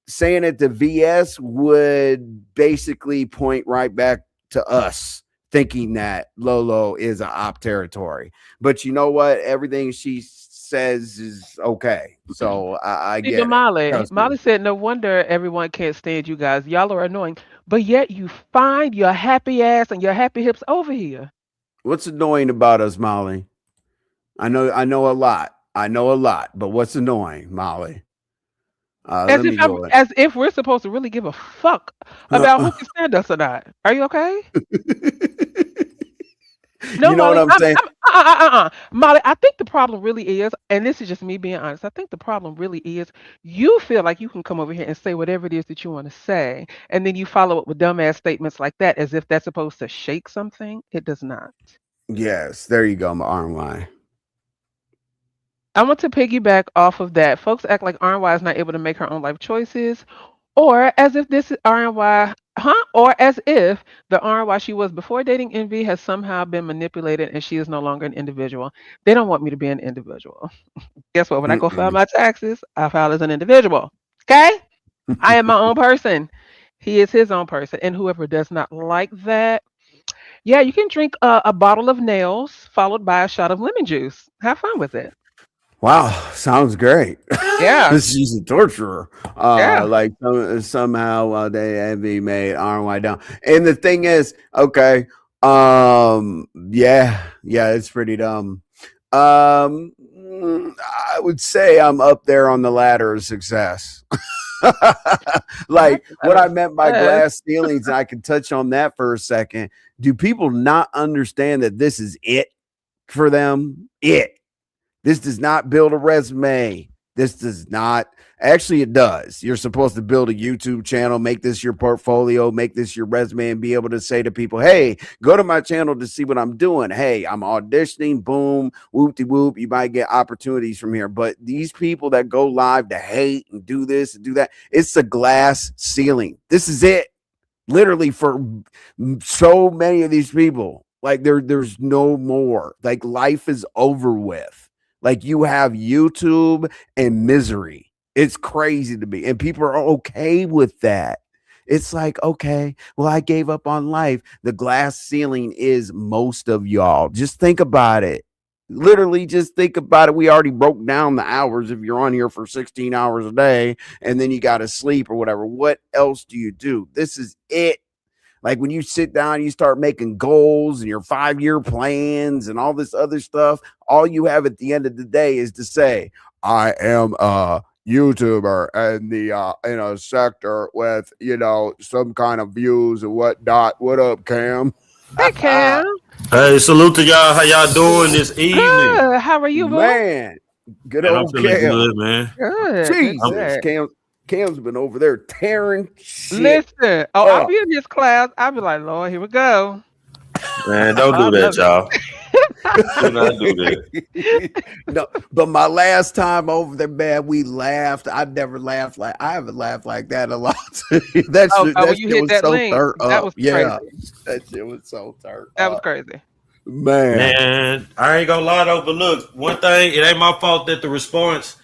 saying it to VS would basically point right back to us thinking that Lolo is a op territory. But you know what? Everything she says is okay. So I See, but get it. Trust me. Molly said, no wonder everyone can't stand you guys. Y'all are annoying. But yet you find your happy ass and your happy hips over here. What's annoying about us, Molly? I know a lot. I know a lot, but what's annoying, Molly? Let me go in. As if we're supposed to really give a fuck about who can stand us or not. Are you okay? No, You know what Molly. I'm saying? Molly, I think the problem really is, and this is just me being honest. I think the problem really is you feel like you can come over here and say whatever it is that you want to say, and then you follow up with dumbass statements like that as if that's supposed to shake something. It does not. Yes, there you go, my RY. I want to piggyback off of that. Folks act like RY is not able to make her own life choices, or as if this is RY, huh? Or as if the RY she was before dating Envy has somehow been manipulated and she is no longer an individual. They don't want me to be an individual. Guess what? When I go file Mm-mm. my taxes, I file as an individual. Okay? I am my own person. He is his own person. And whoever does not like that, yeah, you can drink a bottle of nails followed by a shot of lemon juice. Have fun with it. Wow, sounds great. Yeah. She's a torturer. Yeah. Like somehow they envy made RY down. And the thing is, okay, yeah, it's pretty dumb. I would say I'm up there on the ladder of success. Not Like that what I meant by success. glass ceilings, and I can touch on that for a second. Do people not understand that this is it for them? It. This does not build a resume. This does not. Actually, it does. You're supposed to build a YouTube channel, make this your portfolio, make this your resume, and be able to say to people, hey, go to my channel to see what I'm doing. Hey, I'm auditioning. Boom, whoop de whoop. You might get opportunities from here. But these people that go live to hate and do this and do that, it's a glass ceiling. This is it. Literally for so many of these people. Like there's no more. Like life is over with. Like you have YouTube and misery. It's crazy to me. And people are okay with that. It's like, okay, well, I gave up on life. The glass ceiling is most of y'all. Just think about it. Literally, just think about it. We already broke down the hours if you're on here for 16 hours a day and then you got to sleep or whatever. What else do you do? This is it. Like when you sit down, you start making goals and your 5-year plans and all this other stuff. All you have at the end of the day is to say, I am a YouTuber and the in a sector with some kind of views and whatnot. What up, Cam? Hey, Cam. Hey, salute to y'all. How y'all doing this evening? Good. How are you, boo? Man, good Man, I'm old feeling Cam. good, man. Good. Jesus, Good. Cam's been over there tearing shit. Listen. Oh, I'll up. be in this class. I'll be like, Lord, here we go. Man, don't I do that, love it. y'all. Do not do that. No, but my last time over there, man, we laughed. I never laughed like I haven't laughed like that in a lot. that Oh, shit, God, that when you shit hit was that so link, turned that up. was Yeah, crazy. that shit was so turned That was up. crazy. Man, Man, I ain't gonna lie though, but look, one thing, it ain't my fault that the response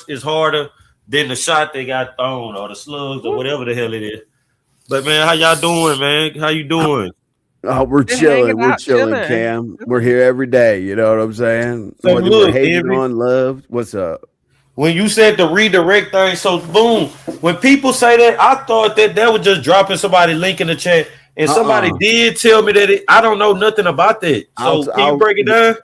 is harder than the shot they got thrown or the slugs or Woo. whatever the hell it is. But man, how y'all doing, man? How you doing? we're Been hanging chilling. We're out, chilling, chilling. Cam. We're here every day. You know what I'm saying? So Whether we're look, hating Henry, on, loved. What's up? when you said the redirect thing, so boom, when people say that, I thought that was just dropping somebody link in the chat, and somebody Uh-uh. did tell me that I don't know nothing about that. So can you I'll. break it down?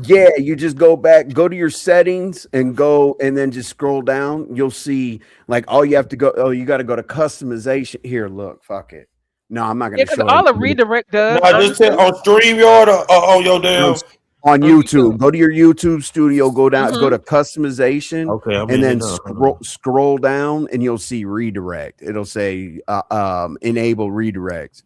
Yeah, you just go back, go to your settings and go and then just scroll down. You'll see like all you have to go. Oh, you got to go to customization. Here, look, fuck it. No, I'm not going Yeah, to because show all the everybody. redirect No, does, just tell honestly, on StreamYard or on your No, damn. on on YouTube. YouTube, go to your YouTube studio, go down, go Mm-hmm. to customization, Okay, I'm and in it then now. Hold scroll down, and you'll see redirect. It'll say enable redirect.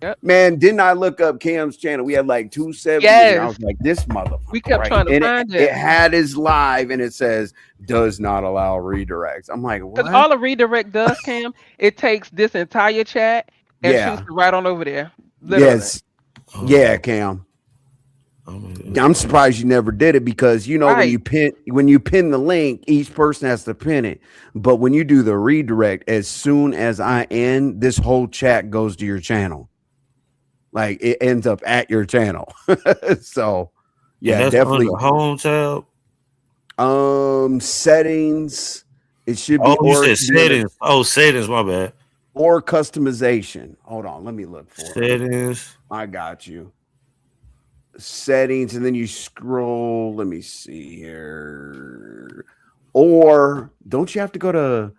Yep. Man, didn't I look up Cam's channel? We had like 270, and I Yes. was like, this We motherfucker, kept right? trying to And find it it. had his live, and it says does not allow redirects. I'm like, Because what? all a redirect does, Cam, it takes this entire chat and shoots Yeah, it right on over there. Literally. yes, on. yeah, Cam. I'm I'm surprised you never did it because Right. when you pin the link, each person has to pin it. But when you do the redirect, as soon as I end, this whole chat goes to your channel. Like it ends up at your channel. So and yeah, that's on definitely. the home tab. Settings. It should Oh, be you or it said should be under settings. Oh, settings. My bad. or customization. Hold on, let me look for it. Settings. I got you. Settings, and then you scroll. Let me see here. Or don't you have to go to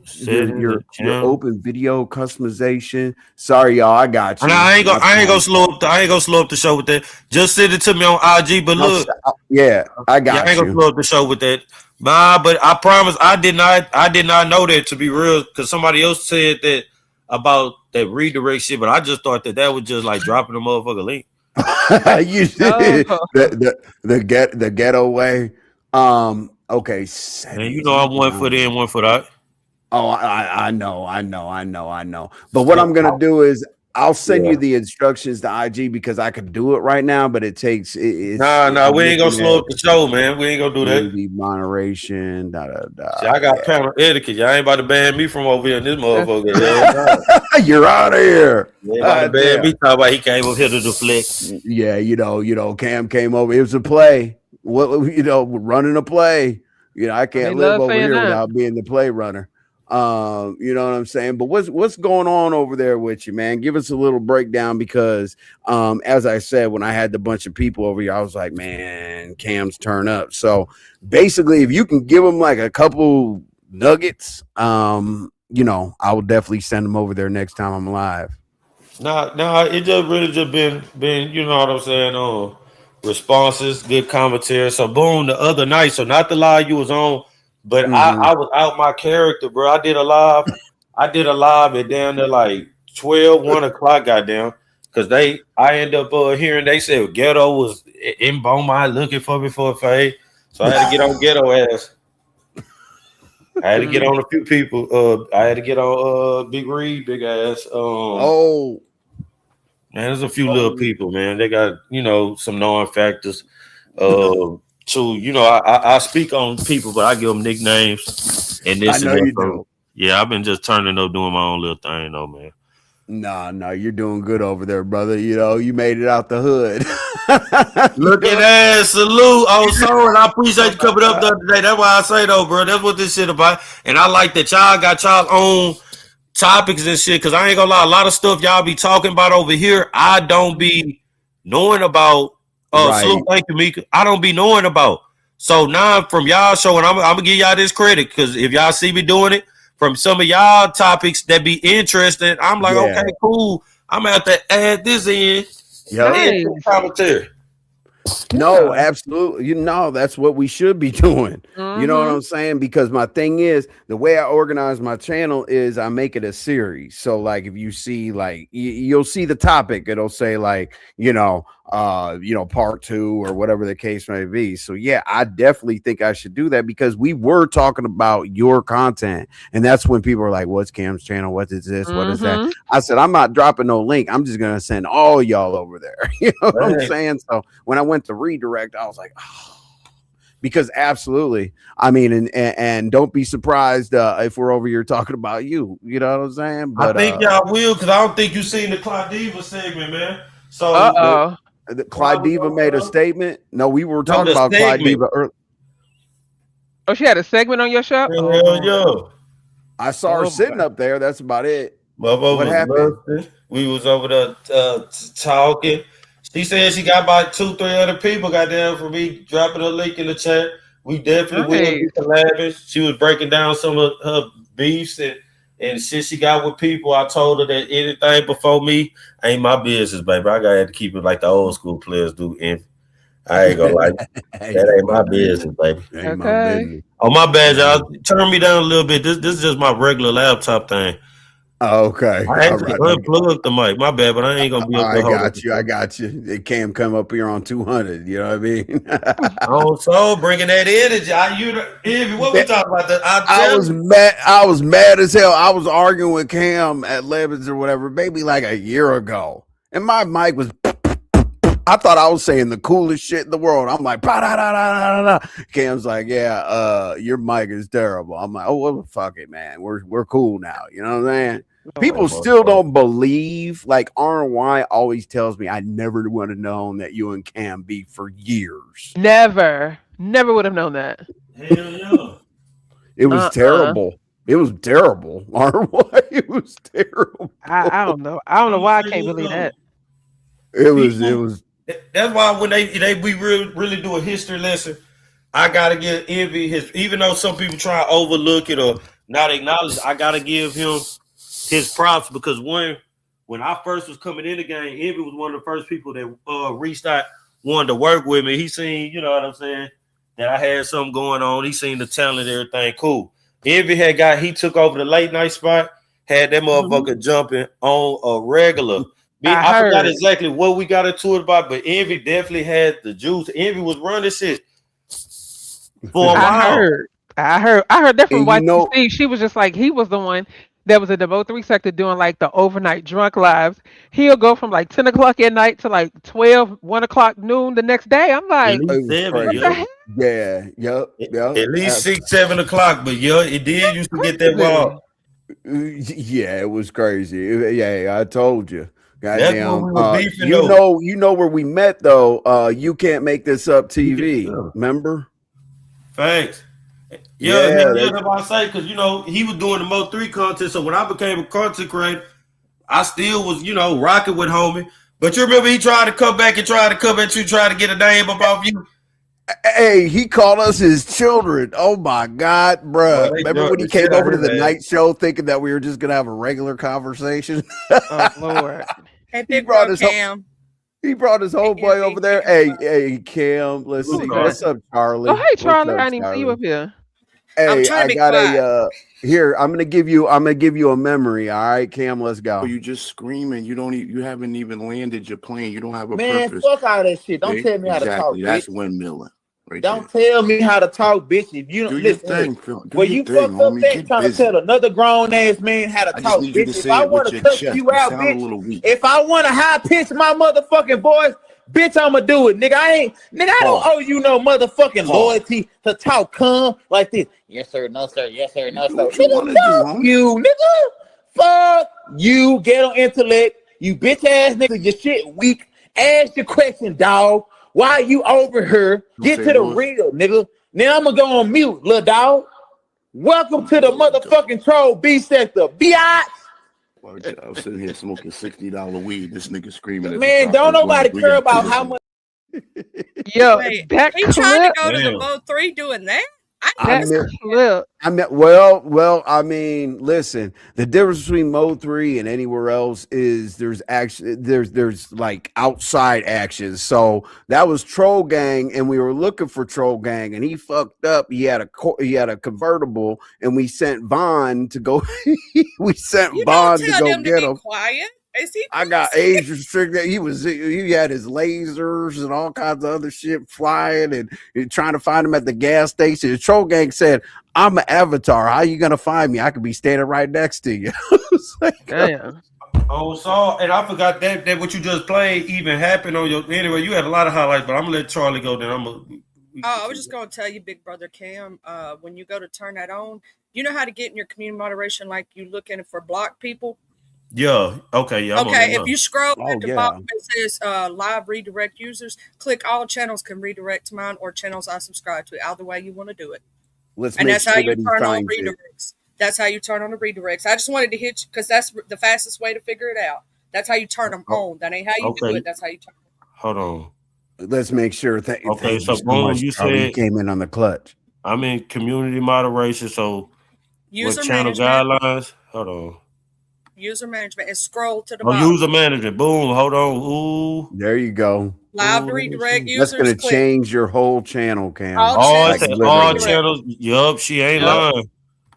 Settings. your Channel. open video customization? Sorry, y'all, I got And you. My I ain't gonna bad. slow up. I ain't gonna slow up the show with that. Just send it to me on IG. But look, Yeah, I yeah, I ain't got gonna you. slow up the show with that. Nah, but I promise, I did not know that to be real because somebody else said that about that redirect shit. But I just thought that was just like dropping the motherfucker link. You No. the ghetto way. Okay, Man, you settings. know Let me I'm get one foot on. in, one foot out. Oh, I know. But what I'm So, gonna do is I'll send yeah. you the instructions to IG because I could do it right now, but it takes Nah, I'm we ain't gonna looking slow at up the show, man. We ain't gonna do that. movie moderation. See, I got Yeah, panel etiquette. Y'all ain't about to ban me from over here in this motherfucker. Yeah, nah. you're out of here. You ain't about to ban Damn. me. Talk about he came up here to deflect. Yeah, Cam came over. It was a play. What running a play. I They can't live love over saying here that. without being the play runner. You know what I'm saying? But what's going on over there with you, man? Give us a little breakdown because as I said, when I had the bunch of people over here, I was like, man, Cam's turn up. So basically, if you can give them like a couple nuggets, I will definitely send them over there next time I'm live. Nah, it just really just been, you know what I'm saying? responses, good commentary. So boom, the other night, so not the live you was on, but I was out my character, bro. I did a live at down there like 1 o'clock, goddamn. Cause I end up hearing they said Ghetto was in Beaumont looking for me for a fade. So I had to get on Ghetto ass. I had to get on a few people. I had to get on Big Reed, big ass. Man, there's a few little people, man. They got, some non-factors. To, I speak on people, but I give them nicknames and this I know and that. you do. Yeah, I've been just turning up, doing my own little thing, though, man. No, you're doing good over there, brother. You made it out the hood. Look at that. Salute. And I appreciate you coming up the other day. That's why I say, though, bro, that's what this shit about. And I like that y'all got y'all own topics and shit, because I ain't gonna lie, a lot of stuff y'all be talking about over here, I don't be knowing about. Right. Salute, thank you, Mika. I don't be knowing about. So now from y'all show, and I'm gonna give y'all this credit, because if y'all see me doing it, from some of y'all topics that be interesting, I'm like, okay, cool. I'm gonna have to add this in. Nice. Commentary. No, absolutely. That's what we should be doing. You know what I'm saying? Because my thing is, the way I organize my channel is I make it a series. So like if you see like you'll see the topic, it'll say like, part 2 or whatever the case may be. So yeah, I definitely think I should do that, because we were talking about your content, and that's when people are like, what's Cam's channel? What is this? What is that? I said, I'm not dropping no link. I'm just gonna send all y'all over there. You know what I'm saying? So when I went to redirect, I was like, because absolutely, I mean, and don't be surprised if we're over here talking about you. You know what I'm saying? But I think y'all will, because I don't think you seen the Claude segment, man. So Clyde Diva made a statement. No, we were talking about Clyde Diva earlier. Oh, she had a segment on your show? Yo. I saw her sitting up there. That's about it. What happened? We was over there talking. She said she got about 2-3 other people got down for me dropping a link in the chat. We definitely will be collabing. She was breaking down some of her beefs and shit she got with people. I told her that anything before me ain't my business, baby. I gotta keep it like the old school players do. And I ain't gonna lie, that ain't my business, baby. Ain't my business. Oh, my bad, y'all. Turn me down a little bit. This is just my regular laptop thing. Oh, okay. I actually unplugged the mic. My bad, but I ain't gonna be able to I got you. It can't come up here on 200. You know what I mean? So bringing that energy. What we talking about? I was mad as hell. I was arguing with Cam at Levin's or whatever, maybe like a year ago, and my mic was. I thought I was saying the coolest shit in the world. I'm like, Cam's like, yeah, your mic is terrible. I'm like, oh, well, fuck it, man. We're cool now. You know what I'm saying? People still don't believe. Like RY always tells me, I never would have known that you and Cam beef for years. Never would have known that. Hell no. It was terrible. It was terrible. RY, it was terrible. I don't know. I don't know why I can't believe that. It was. That's why when we really do a history lesson, I gotta give Envy even though some people try to overlook it or not acknowledge, I gotta give him his props, because when I first was coming in the game, Envy was one of the first people that reached out, wanted to work with me. He seen, you know what I'm saying, that I had something going on. He seen the talent, everything cool. Envy he took over the late night spot, had that motherfucker jumping on a regular. I forgot exactly what we got into it about, but Envy definitely had the juice. Envy was running shit for a while. I heard that from YTC. She was just like, he was the one that was in the Mo 3 sector doing like the overnight drunk lives. He'll go from like 10 o'clock at night to like 12, 1 o'clock noon the next day. I'm like, At least 6, 7 o'clock, but it did used to get that wild. Yeah, it was crazy. Yeah, I told you. Goddamn, you know where we met though. You Can't Make This Up TV. Remember? Thanks. That's what I say, because he was doing the Mo 3 content. So when I became a content creator, I still was rocking with homie. But you remember he tried to come back and try to come at you, try to get a name up off you. Hey, he called us his children. Oh my God, bro! Remember when he came over to the night show thinking that we were just gonna have a regular conversation? Oh Lord! He brought us Cam. He brought his whole boy over there. Hey, Kim, let's Who see. is What's that? up, Charlie? Oh, hey, What's Charlie. up, I didn't even see you Charlie? up here. I'm Hey, trying I to be got quiet. here. I'm gonna give you a memory. All right, Cam, let's go. You just screaming. You haven't even landed your plane. You don't have a Man, purpose. fuck all that shit. Don't See? tell me how to talk, Exactly. That's bitch. windmilling. Right Don't there. tell me how to talk, bitch. If you Do don't your listen, thing, Phil. Do well, your you thing, fucked up homie. that Get trying to busy. tell another grown ass man how to I just talk, need you to bitch. If say I it want with to your cuss chest. you You out, sound a bitch. little weak. If I want to high pitch my motherfucking voice, bitch, I'ma do it, nigga. I don't owe you no motherfucking loyalty to talk calm like this. Yes sir, no sir. Yes sir, no Do sir. what you want to do, Fuck homie. you, nigga. Fuck you. Get on intellect. You bitch ass nigga. Your shit weak. Ask your question, dog. Why you over here? Get to the real, nigga. Now I'm gonna go on mute, little dog. Welcome to the motherfucking troll B sector, biatch. I'm sitting here smoking $60 weed. This nigga screaming at Man, the top don't of his nobody lungs. care about how much. Yo, Wait, that he tried to clip. go to the Damn. Mode 3 doing that? I That mean, clip. well, I mean, listen, the difference between Mode 3 and anywhere else is there's actually there's like outside actions. So that was Troll Gang, and we were looking for Troll Gang, and he fucked up. He had a convertible, and we sent Vaughn to go. We sent You don't Vaughn to tell go them to get be him. quiet. Is he I got crazy? age restricted. He had his lasers and all kinds of other shit flying and trying to find him at the gas station. The Troll Gang said, "I'm an avatar. How you gonna find me? I could be standing right next to you." Damn. Oh, so and I forgot that what you just played even happened on your. Anyway, you had a lot of highlights, but I'm gonna let Charlie go. Then I'm gonna. Oh, I was just going to tell you, Big Brother Cam, when you go to turn that on, you know how to get in your community moderation like you looking for block people? Yeah. Okay. Yeah. I'm Okay, on if you scroll at the yeah. bottom, it says live redirect users. Click all channels can redirect to mine or channels I subscribe to. Either way you want to do it. Let's And make that's how sure you that he turn on finds it. redirects. That's how you turn on the redirects. I just wanted to hit you because that's the fastest way to figure it out. That's how you turn them on. That ain't how you do it. That's how you turn them on. Hold on. Let's make sure. Thank you so so boom, much, you Charlie. You said came in on the clutch. I'm in community moderation. So User what channel management. guidelines? Hold on. User management and scroll to the Oh, bottom. user management. Boom. Hold on. Ooh. There you go. Live Ooh, redirect That's users. gonna Click change your whole channel, Cam. all Oh, it channels. Like said Can all literally. redirect. channels. Yup, she ain't Yep. lying.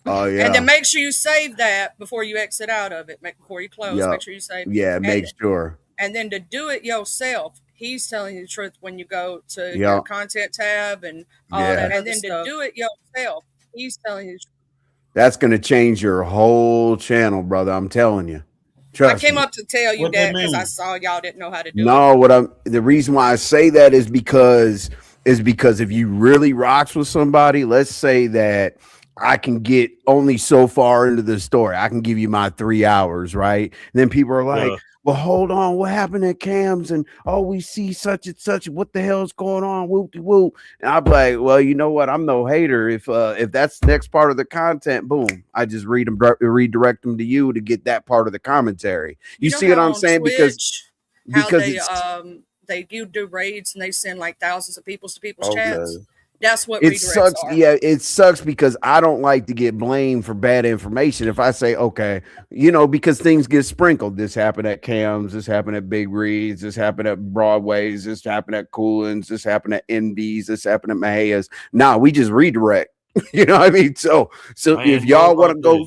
Oh And yeah. then make sure you save that before you exit out of it. Before you close, Yeah. make sure you save. Yeah. Make And sure. and then to do it yourself, he's telling you the truth when you go to Yeah. your content tab and all Yeah. that. And then to do it yourself, he's telling you the truth. That's going to change your whole channel, brother. I'm telling you. I Trust came me. up to tell you What that that because I mean? saw y'all didn't know how to do it. No, the reason why I say that is because if you really rocks with somebody, let's say that I can get only so far into the story. I can give you my 3 hours, right? And then people are like, Yeah. well, hold on, what happened at Cam's? And oh, we see such and such. What the hell's going on? Whoop de whoop. And I'm like, well, you know what? I'm no hater. If that's the next part of the content, boom, I just redirect them to you to get that part of the commentary. You know see what how I'm on saying? Twitch, how Because they do raids and they send like thousands of people to people's okay. chats. That's what It redirects sucks. are. Yeah, it sucks because I don't like to get blamed for bad information. If I say, okay, because things get sprinkled. This happened at Cam's, this happened at Big Reed's, this happened at Broadway's, this happened at Coolin's, this happened at NB's, this happened at Mahia's. Nah, we just redirect. You know what I mean? So if y'all want to go,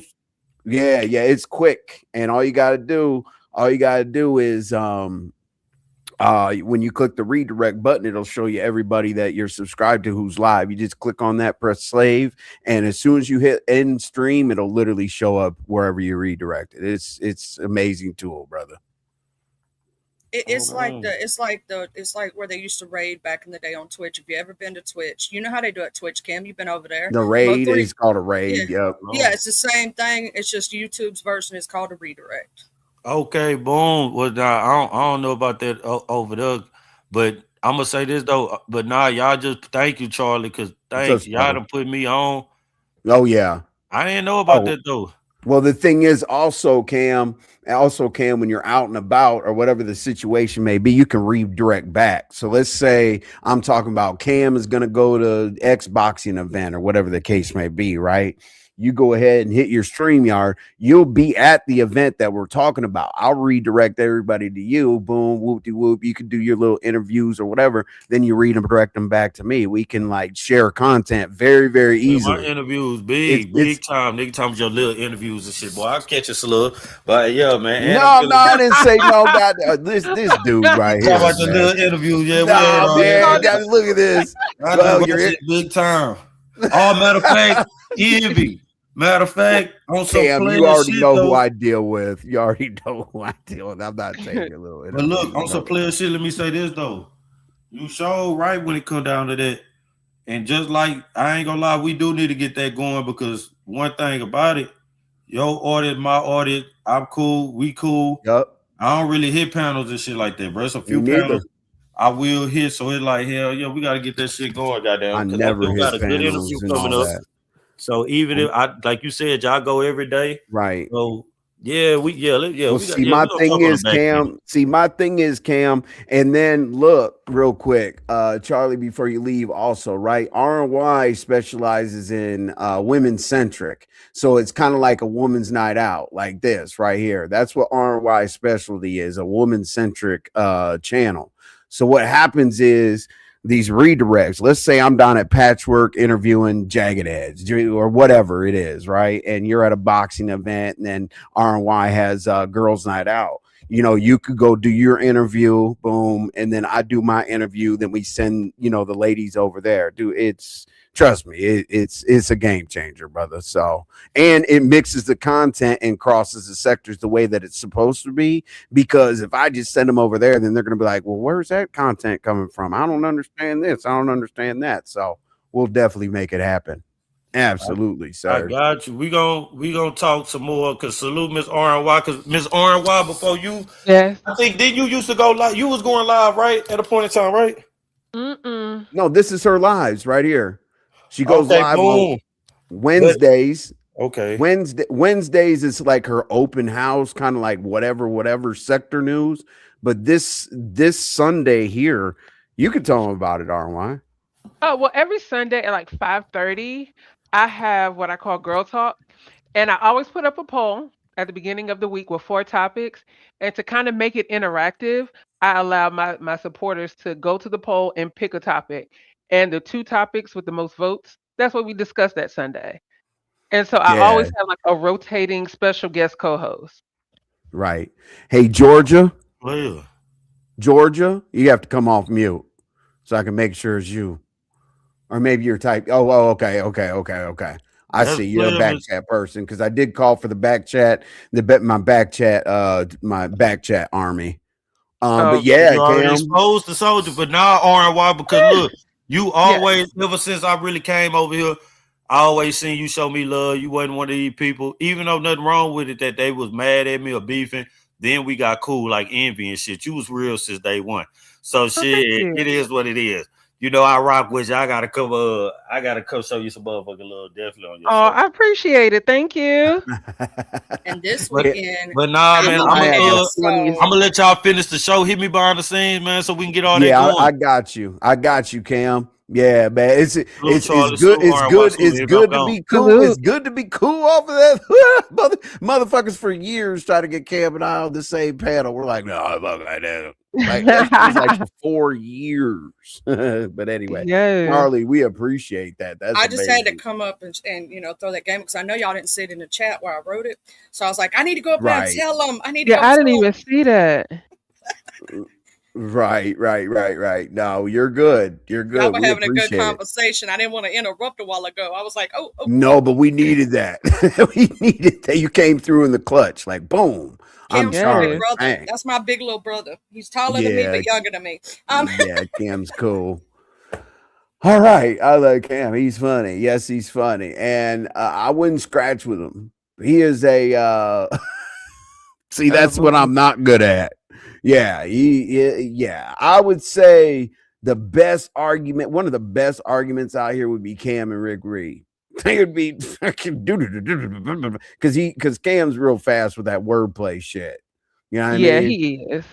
yeah, it's quick. And all you gotta do is when you click the redirect button, it'll show you everybody that you're subscribed to who's live. You just click on that, press save, and as soon as you hit end stream, it'll literally show up wherever you redirected. It's amazing tool, brother. It's like where they used to raid back in the day on Twitch. If you ever been to Twitch, you know how they do it. Twitch, Cam, you've been over there. The raid is called a raid. Yeah. Yep. Yeah, it's the same thing. It's just YouTube's version is called a redirect. Okay, boom. Well, nah, I don't know about that over there, but I'm gonna say this though. But nah, y'all just thank you, Charlie, because thanks y'all done put me on. Oh yeah, I didn't know about that though. Well, the thing is also, Cam, when you're out and about or whatever the situation may be, you can redirect back. So let's say I'm talking about Cam is going to go to Xboxing event or whatever the case may be, right? you go ahead and hit your StreamYard, you'll be at the event that we're talking about. I'll redirect everybody to you. Boom, whoop de whoop. You can do your little interviews or whatever. Then you read them, direct them back to me. We can like share content very, very Yeah, my easily. interviews It's big time. Nigga talking about your little interviews and shit. Boy, I'll catch a slug. But yeah, man. And I'm no, feeling I didn't say no. God, this dude right talking here, about your man. little interviews. Yeah, we ain't Nah, on man. here. Look at this. I just Well, watch you're it big time. All matter of fact, envy. Matter of fact, on some Cam, you player already shit know who though. I deal with. You already know who I deal with. I'm not taking your little But interview. look, on some player shit, let me say this though. You show right when it come down to that. And just like I ain't gonna lie, we do need to get that going because one thing about it, your audit, my audit, I'm cool, we cool. Yep. I don't really hit panels and shit like that, bro. It's a Me few neither. panels I will hit, so it's like hell yeah, we gotta get that shit going, goddamn. I Because I never do got hit a good interview panels and coming all up. that. So even if I like you said, y'all go every day. Right. So yeah, Well, we got see, we my gonna thing talk on the is, back end. Cam. See, my thing is, Cam. And then look, real quick, Charlie, before you leave, also, right? RNY specializes in women centric, so it's kind of like a woman's night out, like this right here. That's what RNY specialty is, a woman centric channel. So what happens is these redirects. Let's say I'm down at Patchwork interviewing Jagged Edge or whatever it is, right? And you're at a boxing event, and then RNY has Girls Night Out. You know, you could go do your interview, boom, and then I do my interview. Then we send, the ladies over there. Dude, trust me, it's a game changer, brother. So, and it mixes the content and crosses the sectors the way that it's supposed to be. Because if I just send them over there, then they're going to be like, well, where's that content coming from? I don't understand this. I don't understand that. So we'll definitely make it happen. Absolutely, sir. I got you. We gonna talk some more. Cause salute Miss RNY. Cause Miss RNY, before you, Yes. I think did you used to go live? You was going live, right? At a point in time, right? No, this is her lives right here. She goes Okay, live boom. on Wednesdays. Okay. Wednesdays is like her open house, kind of like whatever sector news. But this Sunday here, you can tell them about it, RY. Oh, well, every Sunday at like 5:30, I have what I call Girl Talk. And I always put up a poll at the beginning of the week with 4 topics. And to kind of make it interactive, I allow my supporters to go to the poll and pick a topic. And the 2 topics with the most votes, that's what we discussed that Sunday. And so I Yeah, always have like a rotating special guest co-host. right. Hey, Georgia, Well, you have to come off mute so I can make sure it's you. Or maybe you're type. Oh, okay. I that's see you're a player back Miss. chat person because I did call for the back chat, my back chat army. But Okay. yeah, You already Cam. exposed the soldier, but now RNY because look, you Yeah. always ever since I really came over here, I always seen you show me love. You wasn't one of these people, even though nothing wrong with it that they was mad at me or beefing. Then we got cool like envy and shit. You was real since day one. So Oh, thank shit, you. it is what it is. You know, I rock with you. I gotta come show you some motherfucking love definitely on your Oh, show. I appreciate it. Thank you. And this But weekend, but nah, I'm man, gonna I be have in a a funniest. I'm so gonna let y'all finish the show. Hit me behind the scenes, man, so we can get all that Yeah, going. I got you. Cam. Yeah, man. It's Salute it's it's Charlie, good. salute It's RY, good. salute It's everybody good to out. be cool. It's Salute. good to be cool off of that. Motherfuckers for years try to get Cam and I on the same panel. We're like, no, fuck like that. Like that was like for 4 years. But anyway, Yes. Charlie, we appreciate that. That's I just had to amazing. come up and throw that game because I know y'all didn't see it in the chat where I wrote it. So I was like, I need to go up there and Right. tell them. I need to Yeah, go I didn't tell even them. see that. Right. No, you're good. You're Y'all good. were We having a good appreciate it. conversation. I didn't want to interrupt a while ago. I was like, oh. No, but we needed that. We needed that. You came through in the clutch, like boom. I'm Cam's my big Charlie. Yes. brother. Bang. That's my big little brother. He's taller than me, Yeah, but younger than me. yeah. Cam's cool. All right, I like Cam. He's funny. Yes, he's funny, and I wouldn't scratch with him. He is a. See, that's what I'm not good at. Yeah, yeah. I would say the best argument, one of the best arguments out here would be Cam and Rick Reed. They would be fucking because Cam's real fast with that wordplay shit. You know what I Yeah, mean? he is.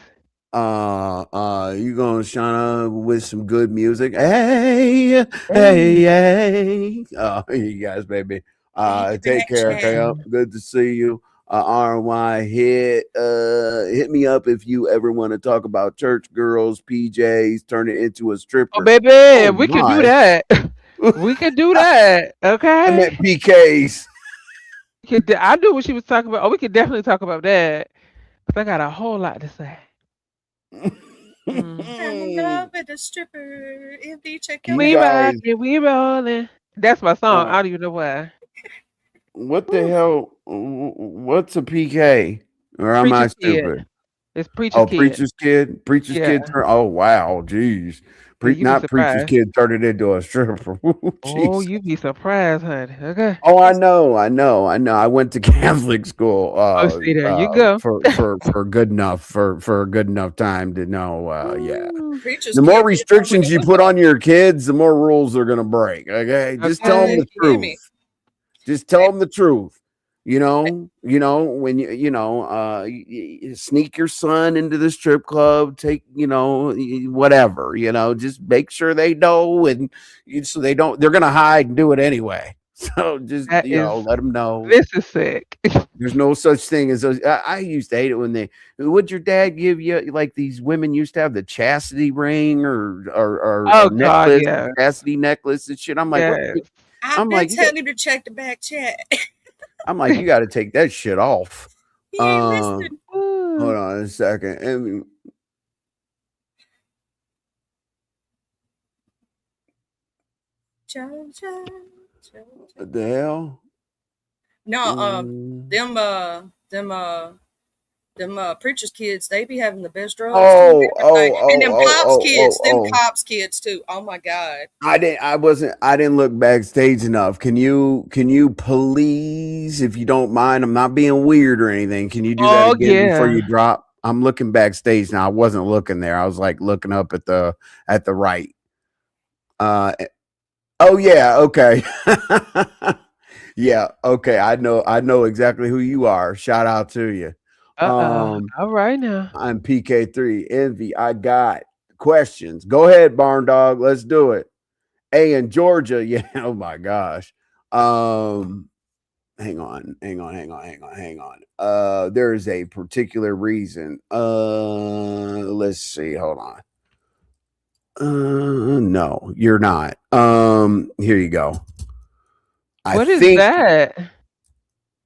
You gonna shine up with some good music? Hey. Oh, you guys, baby. Welcome Take back, care, chat. Cam. Good to see you. RY, hit me up if you ever want to talk about church girls, PJs, turn it into a Oh, stripper. baby, Oh we can do my. that. We can do that. I Okay. meant PKs. I knew what she was talking about. Oh, we could definitely talk about that. 'Cause I got a whole lot to say. Mm. I'm in love with a stripper. If they check Can your you We guys rockin', we rollin'. That's my song. uh I don't even know why. what the Whew. hell what's a PK? Or am I Preacher's kid. stupid? It's preacher's Oh, kid. preacher's kid. Preacher's Yeah. kid turn. Oh wow, jeez. Yeah, you be Not preacher's surprised. kid turned it into a stripper. Oh, Jeez. you be surprised, honey. Okay. Oh, I know. I went to Catholic school. Oh, see, there you go. For good enough for a good enough time to know. Yeah. Ooh, preacher's The more kid did sound like restrictions a you good put one. on your kids, the more rules they're gonna break. Okay, just tell them okay. the You hear me? truth. Just tell them the truth. When you sneak your son into the strip club, take whatever, just make sure they know, and so they don't. They're gonna hide and do it anyway. So just That is, let them know. this is sick. There's no such thing as those. I used to hate it when would your dad give you, like, these women used to have the chastity ring or Oh, God, necklace, yeah. chastity necklace and shit. I'm like, what? Yes. I've I'm been like, telling him to check the back chat. you got to take that shit off. He ain't Hold listening. Ooh. on a second. What the hell? No, Mm. them preachers kids, they be having the best drugs too. And them cops kids too. Oh my God. I didn't look backstage enough. Can you please, if you don't mind, I'm not being weird or anything, can you do that Oh, again before yeah. you drop? I'm looking backstage now. I wasn't looking there. I was like looking up at the right. Oh yeah, okay. Yeah, okay. I know exactly who you are. Shout out to you. Uh-oh. Um All right now. I'm PK3 Envy. I got questions. Go ahead, Barn Dog. Let's do it. A in Georgia. Yeah. Oh my gosh. Hang on. There is a particular reason. Let's see. Hold on. No, you're not. Here you go. What is that?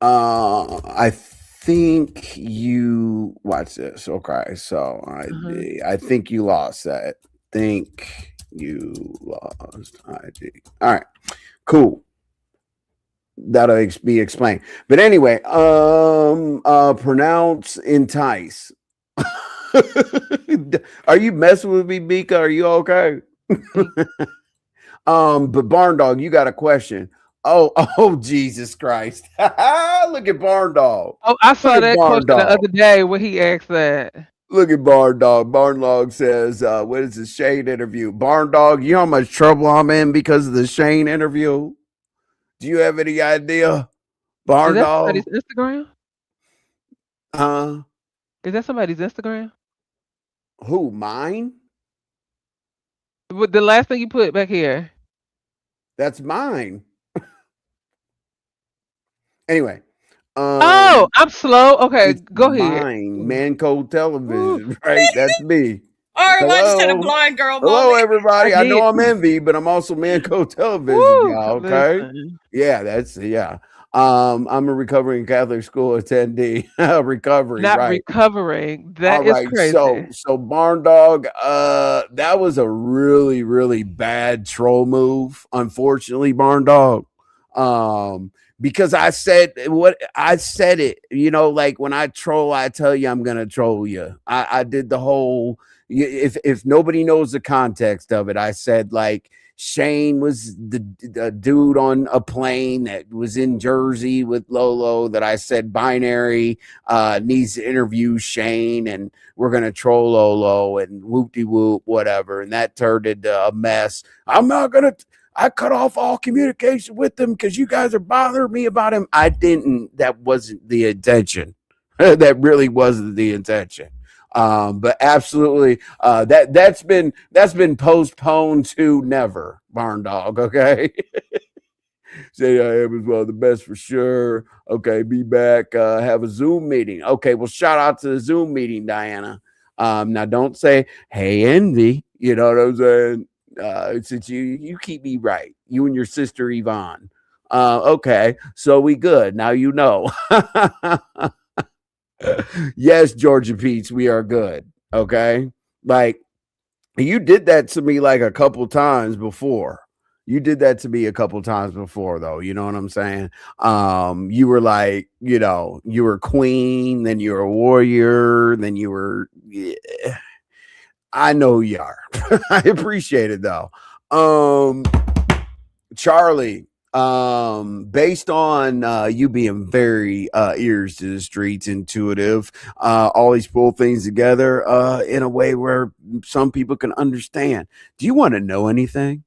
I think you watch this. Okay, so Uh-huh. I think you lost that. Think you lost ID. All right, cool. That'll be explained. But anyway, pronounce entice. Are you messing with me, Mika? Are you okay? But Barn Dog, you got a question. Oh, Jesus Christ. Look at Barn Dog. Oh, I saw Look at that Barn question the Dog. other day when he asked that. Look at Barn Dog. Barn Dog says, what is the Shane interview? Barn Dog, you know how much trouble I'm in because of the Shane interview? Do you have any idea? Is Barn that Dog? somebody's Instagram? Is that somebody's Instagram? Who, mine? With the last thing you put back here. That's mine. Anyway, Oh, I'm slow. Okay, it's go ahead. mine. Ooh. Manco Ooh, Television, right? That's me. Or I just had a Hello. blind girl Hello, moment. I everybody. I did. know I'm Envy, but I'm also Manco Television, Woo, y'all. Okay. listen. Yeah, yeah. I'm a recovering Catholic school attendee. Recovery, Not right. recovering. All That is right. So crazy. Barn Dog, that was a really, really bad troll move, unfortunately, Barn Dog. Because I said what I said it, like when I troll, I tell you I'm gonna troll you. I did the whole, if nobody knows the context of it, I said, like, Shane was the dude on a plane that was in Jersey with Lolo, that I said binary needs to interview Shane, and we're gonna troll Lolo and whoop de whoop, whatever. And that turned into a mess. I cut off all communication with them because you guys are bothering me about him. I didn't. That wasn't the intention. That really wasn't the intention. But absolutely, that's been postponed to never, Barn Dog. Okay. Say I am as well. The best for sure. Okay, be back. Have a Zoom meeting. Okay, well, shout out to the Zoom meeting, Diana. Now don't say, "Hey, Envy." You know what I'm saying? Since you keep me right, you and your sister Yvonne. Okay, so we good now. You know. Yes, Georgia Peach, we are good. Okay, like you did that to me like a couple times before. You did that to me a couple times before, though. You know what I'm saying? You were like, you were queen, then you were a warrior, then you were. Yeah, I know who you are. I appreciate it though. Charlie, based on you being very ears to the streets, intuitive, always pull things together in a way where some people can understand. Do you want to know anything?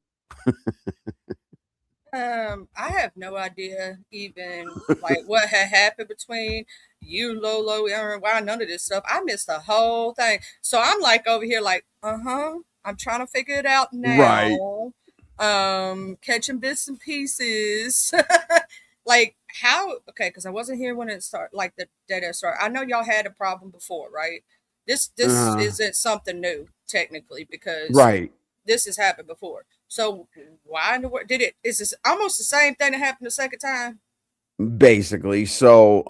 I have no idea even like what had happened between you, Lolo, and why none of this stuff. I missed the whole thing. So I'm like over here like, I'm trying to figure it out Right. now. Catching bits and pieces. Like how okay, because I wasn't here when it started like the data started. I know y'all had a problem before, right? This Uh, isn't something new, technically, because right. this has happened before. So why in the world did it? Is this almost the same thing that happened the second time? Basically. So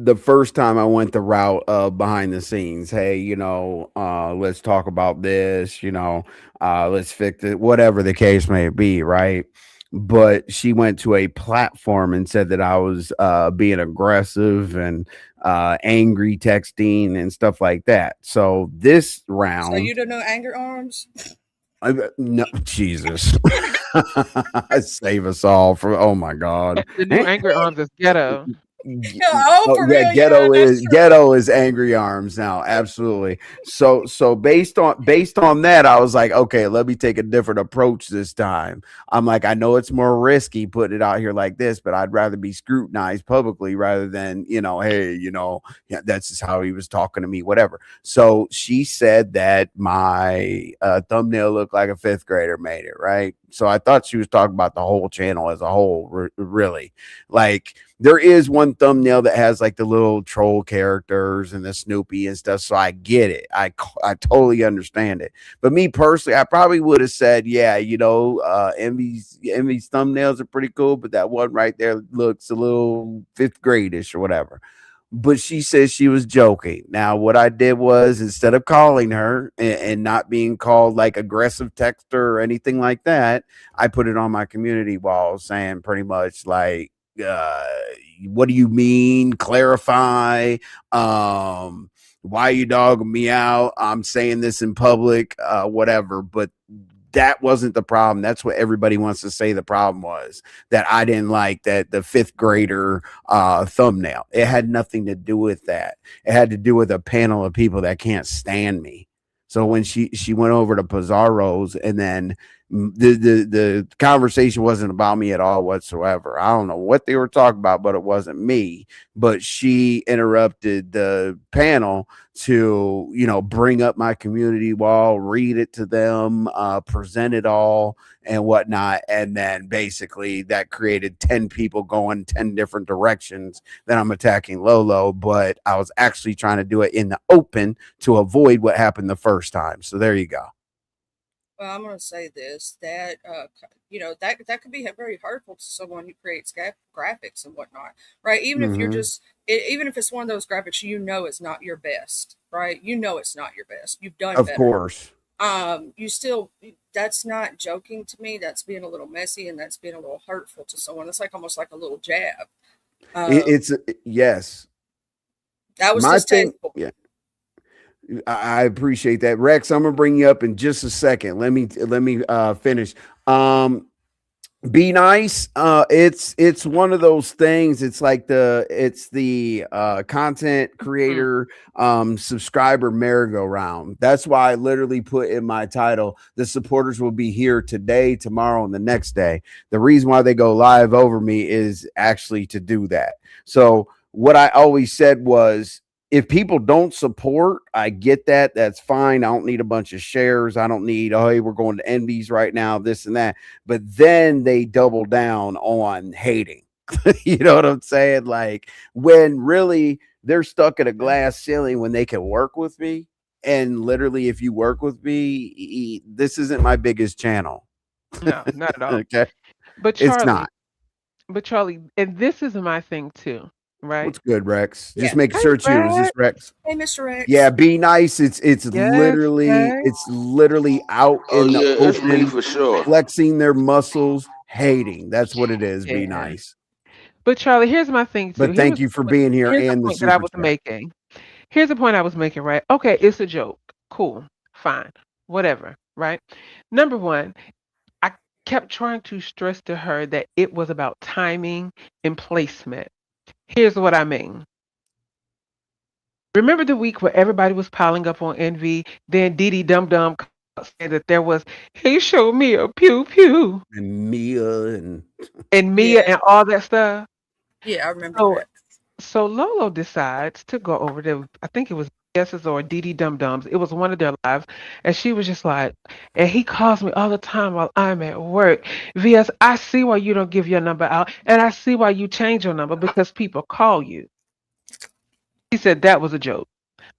the first time I went the route of behind the scenes, hey, let's talk about this, let's fix it, whatever the case may be, right? But she went to a platform and said that I was being aggressive and angry texting and stuff like that. So this So you round, don't know anger arms? no, Jesus. Save us all from, oh my God. The new Angry Arms is Ghetto. Oh, Oh for yeah, real? Yeah, that's true. Ghetto is Angry Arms now. Absolutely. So based on that, I was like, okay, let me take a different approach this time. I'm like, I know it's more risky putting it out here like this, but I'd rather be scrutinized publicly rather than hey, yeah, that's just how he was talking to me, whatever. So she said that my thumbnail looked like a fifth grader made it, right? So I thought she was talking about the whole channel as a whole, really. Like there is one thumbnail that has like the little troll characters and the Snoopy and stuff. So I get it. I totally understand it. But me personally, I probably would have said, yeah, Envy's thumbnails are pretty cool, but that one right there looks a little fifth gradish or whatever. But she says she was joking. Now, what I did was instead of calling her and not being called like aggressive texter or anything like that, I put it on my community wall saying pretty much like, uh, what do you mean? Clarify. Why are you dogging me out? I'm saying this in public, whatever. But that wasn't the problem. That's what everybody wants to say the problem was, that I didn't like that the fifth grader thumbnail. It had nothing to do with that. It had to do with a panel of people that can't stand me. So when she went over to Pizarro's, and then the conversation wasn't about me at all whatsoever. I don't know what they were talking about, but it wasn't me. But she interrupted the panel to bring up my community wall, read it to them, present it all and whatnot, and then basically that created 10 people going 10 different directions. Then I'm attacking Lolo, but I was actually trying to do it in the open to avoid what happened the first time. So there you go. Well, I'm going to say this that that could be very hurtful to someone who creates graphics and whatnot, right? Even if you're Mm-hmm. just even if it's one of those graphics it's not your best, right? It's not your best. You've done Of better. course. You still that's not joking to me. That's being a little messy and that's being a little hurtful to someone. It's like almost like a little jab. It's yes. That was My thing, distasteful. yeah. I appreciate that, Rex. I'm gonna bring you up in just a second. Let me finish. Be nice. It's one of those things. It's like the content Mm. creator subscriber merry-go-round. That's why I literally put in my title, the supporters will be here today, tomorrow, and the next day. The reason why they go live over me is actually to do that. So what I always said was, if people don't support, I get that. That's fine. I don't need a bunch of shares. I don't need, oh, hey, we're going to Envy's right now, this and that. But then they double down on hating. You know what I'm saying? Like, when really they're stuck at a glass ceiling when they can work with me. And literally, if you work with me, this isn't my biggest channel. No, not at all. Okay. But It's Charlie, not. and this is my thing too, right? What's good, Rex? Yeah. Just making Hey, sure it's you. Is this Rex. Rex? Hey, Mr. Rex. Yeah, be nice. It's Yes, literally Rex. it's literally out Oh in the yeah, it's me open, for sure. flexing their muscles, hating. That's what it is. Be Yeah. nice. But Charlie, here's my thing too. But thank you for being here Here's the and the point that I super was chat. making. Here's the point I was making, right? Okay, it's a joke. Cool. Fine. Whatever, right? Number one, I kept trying to stress to her that it was about timing and placement. Here's what I mean. Remember the week where everybody was piling up on Envy, then Dee Dee Dum Dum said that there was, he showed me a pew pew. And Mia and Mia and all that stuff. Yeah, I remember So, that. so Lolo decides to go over there. I think it was Guesses or Dee Dee Dum Dums. It was one of their lives. And she was just like, and he calls me all the time while I'm at work. VS, I see why you don't give your number out. And I see why you change your number because people call you. He said that was a joke.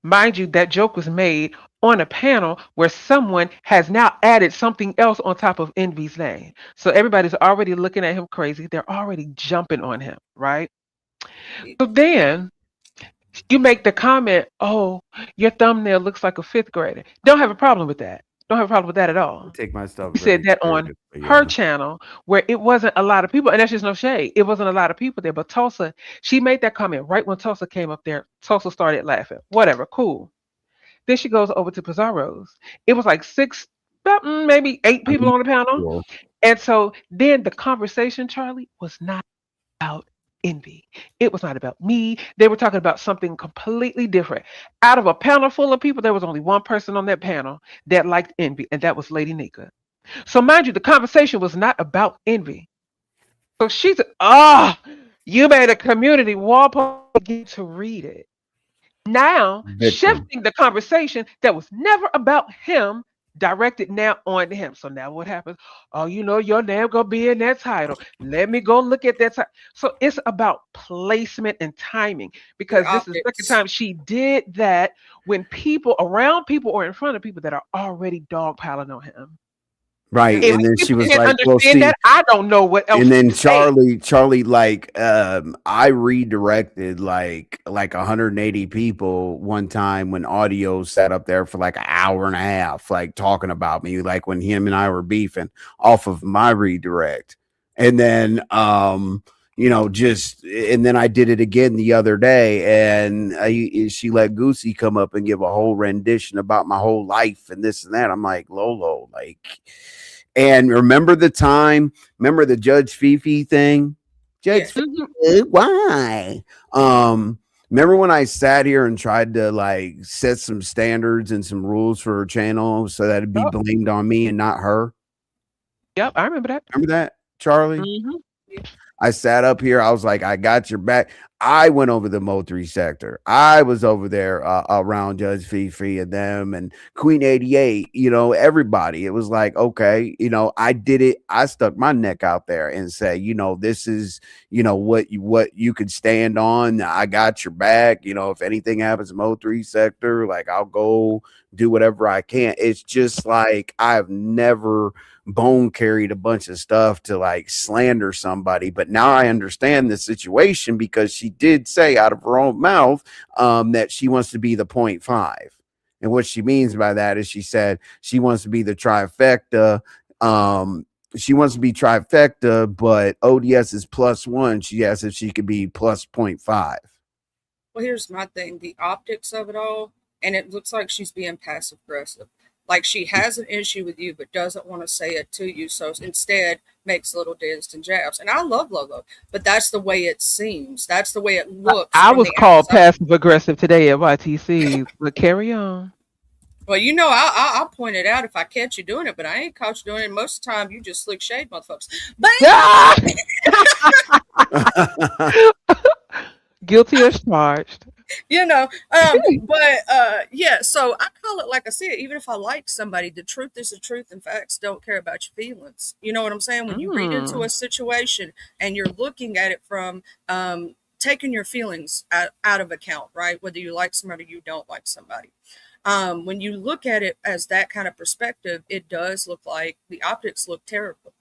Mind you, that joke was made on a panel where someone has now added something else on top of Envy's name. So everybody's already looking at him crazy. They're already jumping on him, right? So then you make the comment, oh, your thumbnail looks like a fifth grader. Don't have a problem with that. Don't have a problem with that at all. take my stuff. You said that on her channel where it wasn't a lot of people, and that's just no shade. It wasn't a lot of people there, but Tulsa, she made that comment right when Tulsa came up there. Tulsa started laughing. Whatever, cool. Then she goes over to Pizarro's. It was like about maybe 8 people on the panel. And so then the conversation, Charlie, was not about Envy. It was not about me. They were talking about something completely different. Out of a panel full of people, there was only one person on that panel that liked Envy, and that was Lady Nika. So mind you, the conversation was not about Envy. So she said, you made a community wall post to read it. Now shifting the conversation that was never about him, directed now on him. So now what happens? Oh, your name gonna be in that title. Let me go look at that. So it's about placement and timing, because this is the second time she did that when people around people or in front of people that are already dogpiling on him. Right. If and then she was like, understand well, see, that, I don't know what else. And then to say. Charlie, like, I redirected like 180 people one time when audio sat up there for like an hour and a half, like talking about me, like when him and I were beefing off of my redirect. And then, and then I did it again the other day, and she let Goosey come up and give a whole rendition about my whole life and this and that. I'm like, Lolo, like. And remember the Judge Fifi thing? Judge Fifi, why? Remember when I sat here and tried to like set some standards and some rules for her channel so that it'd be blamed on me and not her? Yep, I remember that. Remember that, Charlie? Mm-hmm. I sat up here. I was like, I got your back. I went over the Mo3 sector. I was over there around Judge Fifi and them and Queen 88, everybody. It was like, okay, I did it. I stuck my neck out there and said, this is, what you could stand on. I got your back. If anything happens in Mo3 sector, like I'll go do whatever I can. It's just like I've never bone carried a bunch of stuff to like slander somebody, but now I understand the situation because she did say out of her own mouth that she wants to be the 0.5, and what she means by that is she said she wants to be the trifecta. She wants to be trifecta, but ODS is +1. She asked if she could be plus 0.5. Well, here's my thing: the optics of it all, and it looks like she's being passive aggressive. Like she has an issue with you, but doesn't want to say it to you. So instead makes little distant jabs. And I love Lolo, but that's the way it seems. That's the way it looks. I was called passive aggressive today at YTC, but carry on. Well, I'll point it out if I catch you doing it, but I ain't caught you doing it. Most of the time, you just slick shade, motherfuckers. But Guilty as charged. Yeah, so I call it, like I said, even if I like somebody, the truth is the truth, and facts don't care about your feelings. You know what I'm saying? When you read into a situation and you're looking at it from taking your feelings out of account, right? Whether you like somebody or you don't like somebody. When you look at it as that kind of perspective, it does look like the optics look terrible.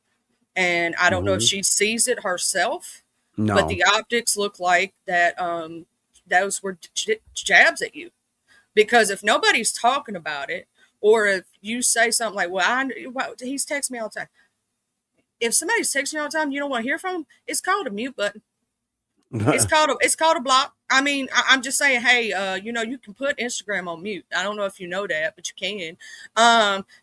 And I don't know if she sees it herself, but No. the optics look like that those were jabs at you. Because if nobody's talking about it, or if you say something like, well, he's texting me all the time. If somebody's texting you all the time, you don't want to hear from them, it's called a mute button. It's called a block. I mean, I'm just saying, hey, you can put Instagram on mute. I don't know if you know that, but you can.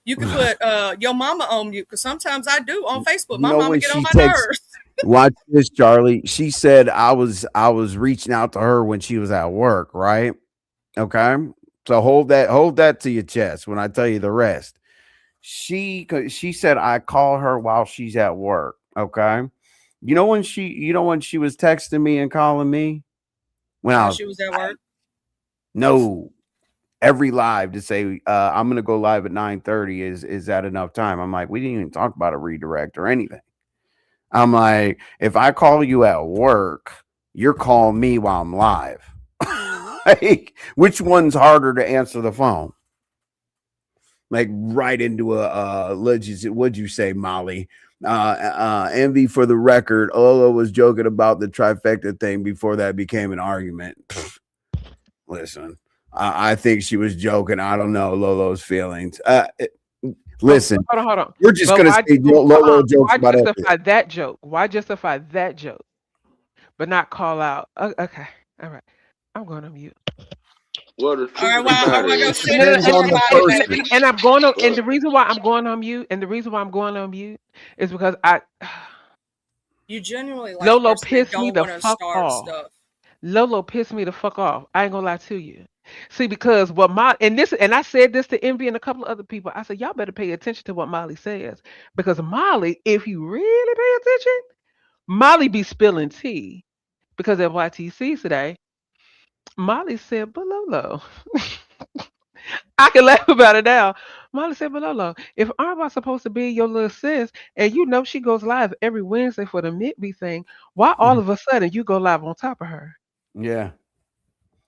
You can put your mama on mute, because sometimes I do on Facebook. You My know mama when get on she my texts, nerves. watch this, Charlie. She said I was reaching out to her when she was at work, right? Okay. So hold that to your chest when I tell you the rest. She said I call her while she's at work. Okay. You know when she was texting me and calling me when I While was she was at work. no every live to say I'm gonna go live at 9:30. Is that enough time? I'm like, we didn't even talk about a redirect or anything. I'm like, if I call you at work, you're calling me while I'm live. Like, which one's harder to answer the phone? Like right into what'd you say, Molly? Envy for the record. Olo was joking about the trifecta thing before that became an argument. Listen, I think she was joking. I don't know Lolo's feelings. Listen, Hold on. we're just But gonna say Lolo jokes why about everything. justify that joke? Why justify that joke, but not call out? Okay, all right. I'm going on mute. Well, the All truth right, of the well, I'm matter gonna go is, sit in the Depends on car the by you, person. baby. And I'm going on. And well, the reason why I'm going on mute, and the reason why I'm going on mute, is because You genuinely like the Lolo person that pissed me don't the want to fuck start off. stuff. Lolo pissed me the fuck off. I ain't gonna lie to you. See, because what and I said this to Envy and a couple of other people. I said, y'all better pay attention to what Molly says. Because Molly, if you really pay attention, Molly be spilling tea. Because at YTC today, Molly said, but Lolo. I can laugh about it now. Molly said, but Lolo, if Arba supposed to be your little sis, and you know she goes live every Wednesday for the Midby thing, why all of a sudden you go live on top of her? Yeah,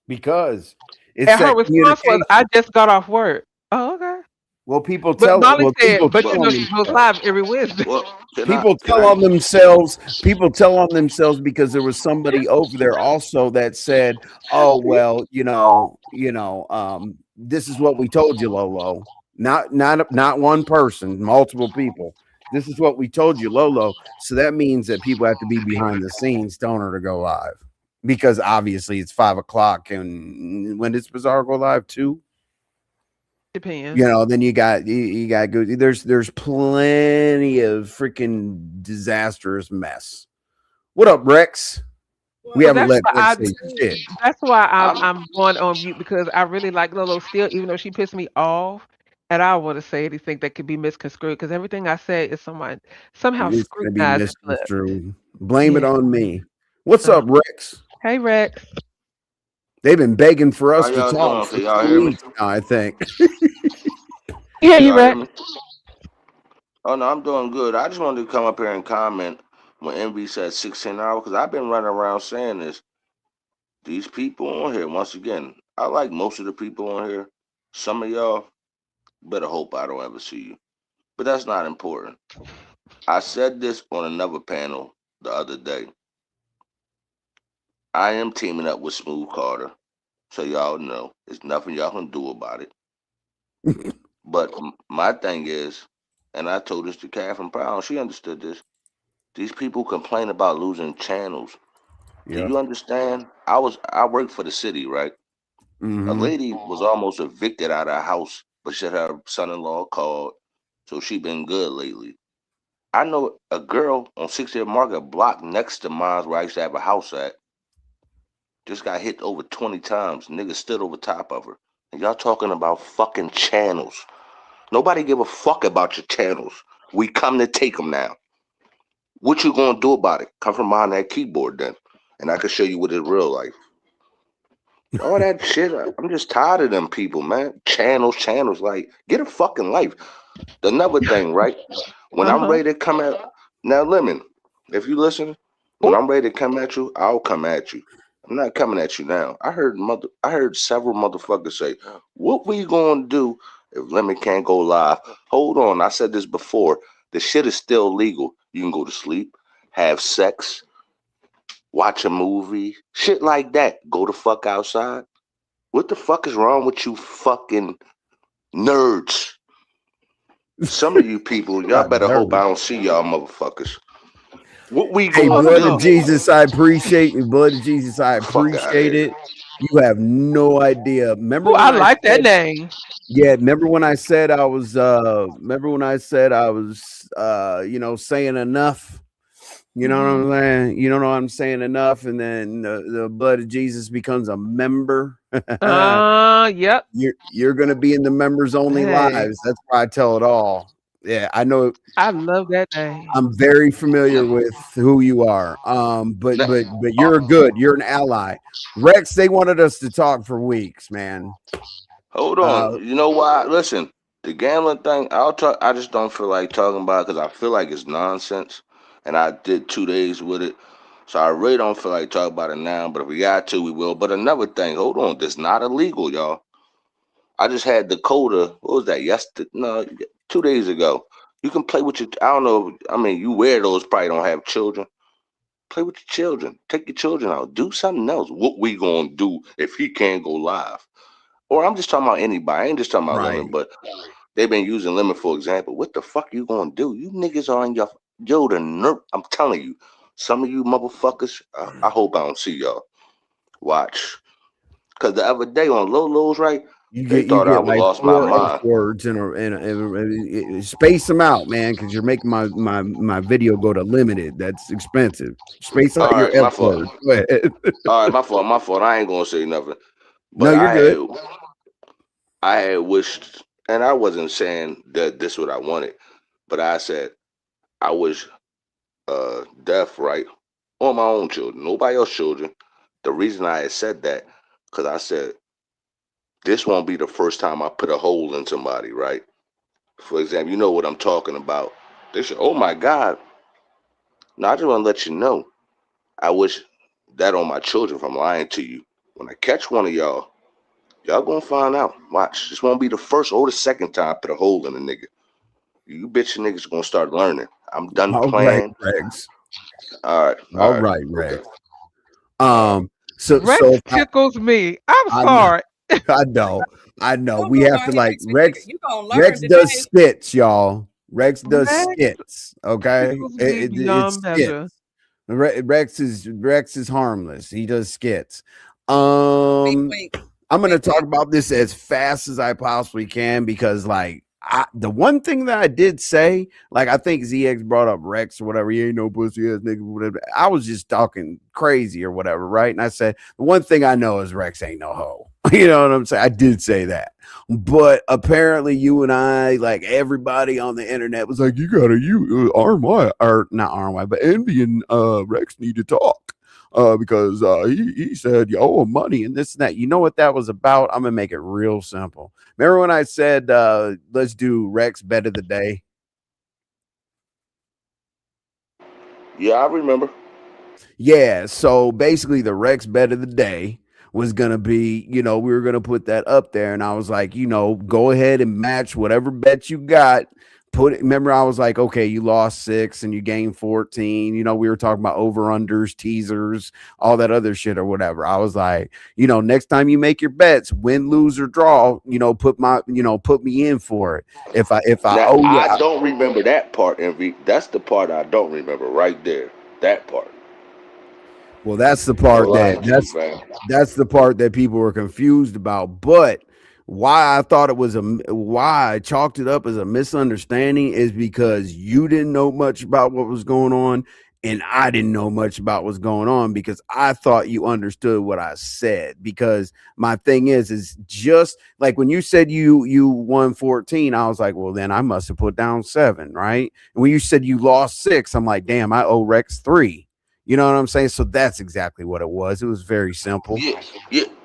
because it's And her that response was, I communication. just got off work. Oh, okay. Well, But Molly said, people but well, you tell know on she goes themselves. live every Wednesday. well, People can tell I? on themselves. People tell on themselves because there was somebody over there also that said, "Oh well, this is what we told you, Lolo." Not one person, multiple people. This is what we told you, Lolo. So that means that people have to be behind the scenes telling her to go live because obviously it's 5 o'clock, and when does Bizarre go live? 2. Depends. Then you got go. There's plenty of freaking disastrous mess. What up, Rex? We Well, But haven't that's let why Rex say shit. I'm I'm going on mute, because I really like Lolo still, even though she pissed me off. And I don't want to say anything that could be misconstrued, because everything I say is somehow It's gonna be scrutinized and flipped. misconstrued. Blame it Yeah. on me. What's Uh, up, Rex? hey Rex. They've been begging for how us to y'all talk doing? for Can y'all 2 hear me? weeks now. I think. Yeah, Can you y'all hear Rex. me? Oh no, I'm doing good. I just wanted to come up here and comment when MV said 16 hours because I've been running around saying this. These people on here, once again, I like most of the people on here. Some of y'all better hope I don't ever see you, but that's not important. I said this on another panel the other day. I am teaming up with Smooth Carter, so y'all know there's nothing y'all can do about it. But my thing is, and I told this to Catherine Brown, she understood this. These people complain about losing channels. Do Yeah. you understand? I worked for the city, right? A Mm-hmm. lady was almost evicted out of her house, but she had her son-in-law called, so she been good lately. I know a girl on 60th Market block next to mine where I used to have a house at. Just got hit over 20 times. Nigga stood over top of her. And y'all talking about fucking channels. Nobody give a fuck about your channels. We come to take them now. What you gonna do about it? Come from behind that keyboard then, and I can show you what it's real life. All that shit. I'm just tired of them people, man. Channels. Like, get a fucking life. Another thing, right? When I'm Uh-huh. ready to come at now, Lemon, if you listen, when Oh, I'm ready to come at you, I'll come at you. I'm not coming at you now. I heard several motherfuckers say, "What we gonna do if Lemon can't go live?" Hold on, I said this before. The shit is still legal. You can go to sleep, have sex, watch a movie, shit like that. Go the fuck outside. What the fuck is wrong with you fucking nerds? Some of you people, y'all Not better hope I nerds. don't see y'all motherfuckers. What we Hey, oh gonna blood of no. do? Jesus, I appreciate you. Blood of Jesus, I Fuck out of appreciate here. it. You have no idea. Remember Oh, when I I like that said, name. yeah, remember when I said I was saying enough? You know what Hmm. I'm saying? You don't know what I'm saying enough, and then the blood of Jesus becomes a member. Yep. You're gonna be in the members only Hey, lives. That's why I tell it all. Yeah, I know. I love that name. I'm very familiar with who you are. But Now, but uh, you're good. You're an ally. Rex, they wanted us to talk for weeks, man. hold on. Uh, You know why? Listen, the gambling thing. I'll talk. I just don't feel like talking about it because I feel like it's nonsense, and I did 2 days with it. So I really don't feel like talking about it now. But if we got to, we will. But another thing. Hold on. That's not illegal, y'all. I just had Dakota. What was that? Yesterday? No, 2 days ago. You can play with your. I don't know. I mean, you wear those probably don't have children. Play with your children. Take your children out. Do something else. What we gonna do if he can't go live? Or I'm just talking about anybody. I ain't just talking about Lemon, right. but they've been using Lemon for example. What the fuck you gonna do? You niggas are on your yo the nerve. I'm telling you, some of you motherfuckers. I hope I don't see y'all. Watch, cause the other day on Lolo's right, they You thought I get was like lost my 4 F mind. words space them out, man, because you're making my video go to limited. That's expensive. Space out All your right, F my fault. words. Go ahead. All right, my fault. I ain't gonna say nothing. No, But you're good. I had wished, and I wasn't saying that this what I wanted, but I said I wish death right on my own children, nobody else children. The reason I had said that, because I said this won't be the first time I put a hole in somebody, right? For example, you know what I'm talking about. They said, "Oh my God!" Now I just want to let you know. I wish that on my children from lying to you. When I catch one of y'all, y'all gonna find out. Watch. This won't be the first or the second time I put a hole in a nigga. You bitch niggas gonna start learning. I'm done All right, playing. Rex. All right, All all right, right, okay, Rex. all right. So Rex if tickles me. I'm I know, sorry. I know, I know. Don't We go have to behind like Rex. Rex. You gonna learn Rex does today. skits, y'all. Rex does Rex skits. Okay, tickles me it's beyond measure. skits. Rex is harmless. He does skits. Wink, Um, wink, I'm gonna wink, talk wink. about this as fast as I possibly can because, like, the one thing that I did say, like, I think ZX brought up Rex or whatever. He ain't no pussy ass nigga. Whatever. I was just talking crazy or whatever, right? And I said the one thing I know is Rex ain't no hoe. You know what I'm saying? I did say that, but apparently you and I, like everybody on the internet, was like, you RMY or not RMY, but Envy and Rex need to talk because he said you owe him money and this and that. You know what that was about? I'm gonna make it real simple. Remember when I said let's do Rex bet of the day? Yeah, I remember. Yeah, so basically the Rex bet of the day was gonna be, we were gonna put that up there, and I was like, go ahead and match whatever bet you got. Remember, I was like, okay, you lost 6 and you gained 14. We were talking about over unders, teasers, all that other shit or whatever. I was like, next time you make your bets, win, lose, or draw, put me in for it. If I Now owe you, I don't remember that part, Envy. That's the part I don't remember right there. That part. well, that's the No part that lying to you, that's fam. That's the part that people were confused about. But why I thought it was why I chalked it up as a misunderstanding is because you didn't know much about what was going on, and I didn't know much about what's going on because I thought you understood what I said. Because my thing is just like when you said you won 14, I was like, well, then I must have put down 7, right? And when you said you lost 6, I'm like, damn, I owe Rex 3. You know what I'm saying? So that's exactly what it was. It was very simple.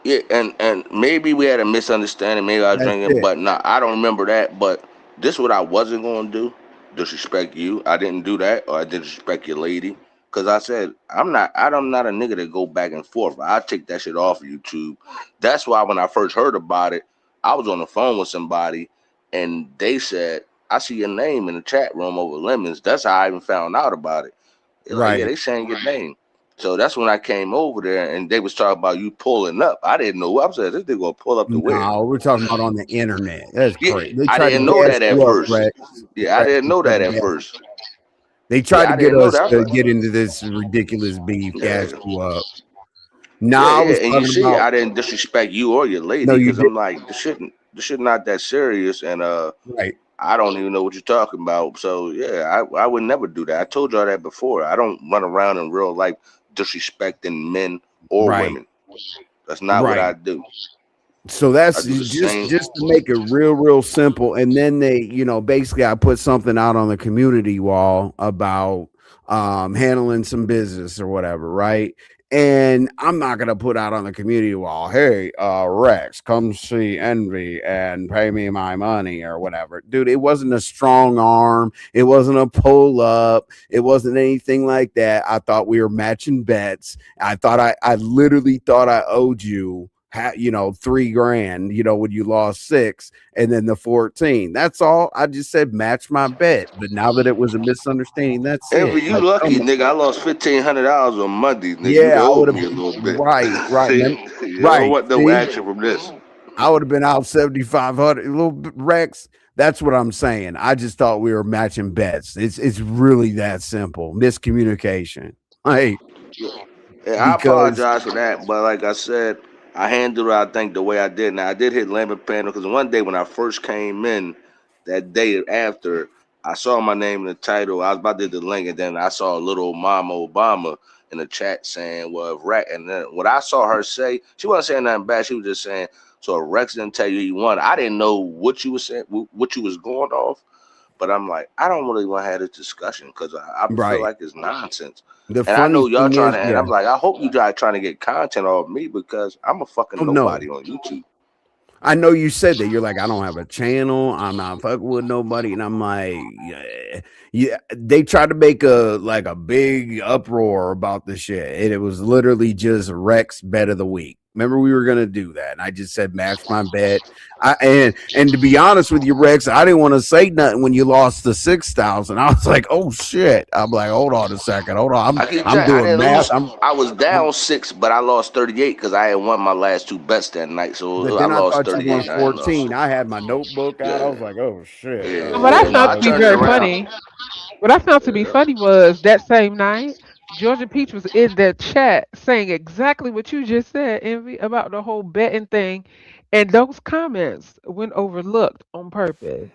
Yeah, and maybe we had a misunderstanding. Maybe I was That's drinking, it. but no, I don't remember that. But this is what I wasn't going to do: disrespect you. I didn't do that, or I didn't disrespect your lady, because I said I'm not a nigga that go back and forth. I take that shit off of YouTube. That's why when I first heard about it, I was on the phone with somebody, and they said, "I see your name in the chat room over lemons." That's how I even found out about it. They're like, yeah, Right. they saying your name. So that's when I came over there and they was talking about you pulling up. I didn't know. I said, this nigga gonna pull up to where? No, we're talking about on the internet. That's Yeah, crazy. They I tried to didn't know gas that at you up, first. Rex. Yeah, I Rex, didn't they know tried that to at gas. first. They tried Yeah, to I get didn't know us that. I was to like, get into this ridiculous beef, gas yeah, you up. yeah, Nah, I yeah. was And you talking see, about. I didn't disrespect you or your No, lady you because did I'm like, the shit not that serious, and right. I don't even know what you're talking about. So yeah, I would never do that. I told y'all that before. I don't run around in real life disrespecting men or Right. women. That's not what I Right. do. So I that's do the same. just to make it real simple. And then they, basically I put something out on the community wall about handling some business or whatever, right? And I'm not gonna put out on the community wall, hey, Rex, come see Envy and pay me my money or whatever. Dude, it wasn't a strong arm, it wasn't a pull up, it wasn't anything like that. I thought we were matching bets. I literally thought I owed you, $3,000, when you lost six, and then the 14. That's all. I just said match my bet. But now that it was a misunderstanding, that's it. Envy, you Like, come lucky, on. nigga. I lost $1,500 on Monday, nigga. You'd Yeah, have I would owed have. me a little bit. Right, See, man. you don't Right. want no See, action from this. I would have been out 7,500. Little Rex. That's what I'm saying. I just thought we were matching bets. It's really that simple. Miscommunication. Like, And I because apologize for that, but like I said, I handled it, I think, the way I did. Now, I did hit Lemon Panel because one day when I first came in, that day after, I saw my name in the title. I was about to do the link, and then I saw a little Mama Obama in the chat saying, well, if Rex, and then what I saw her say, she wasn't saying nothing bad. She was just saying, so if Rex didn't tell you he won, I didn't know what you was saying, what you was going off. But I'm like, I don't really want to have this discussion because I feel right. like it's nonsense. The And I funny know y'all thing trying is, to, and yeah. I'm like, I hope you guys trying to get content off me because I'm a Oh fucking no. nobody on YouTube. I know you said that. You're like, I don't have a channel. I'm not fucking with nobody. And I'm like, yeah, yeah. They tried to make a big uproar about the shit. And it was literally just Rex bet of the week. Remember, we were gonna do that. And I just said match my bet. And to be honest with you, Rex, I didn't want to say nothing when you lost the 6,000. I was like, oh shit. I'm like, hold on a second. Hold on. I keep I'm saying I doing didn't math. lose. I was I'm down 6, but I lost 38 because I had won my last two bets that night. But So I then I lost thought you 38 won and I lost. 14. I had my notebook out. I was Yeah, like, oh shit. yeah, What I yeah. No, found I to be turned it very around. funny, what I found to be Yeah. funny was that same night, Georgia Peach was in the chat saying exactly what you just said, Envy, about the whole betting thing, and those comments went overlooked on purpose.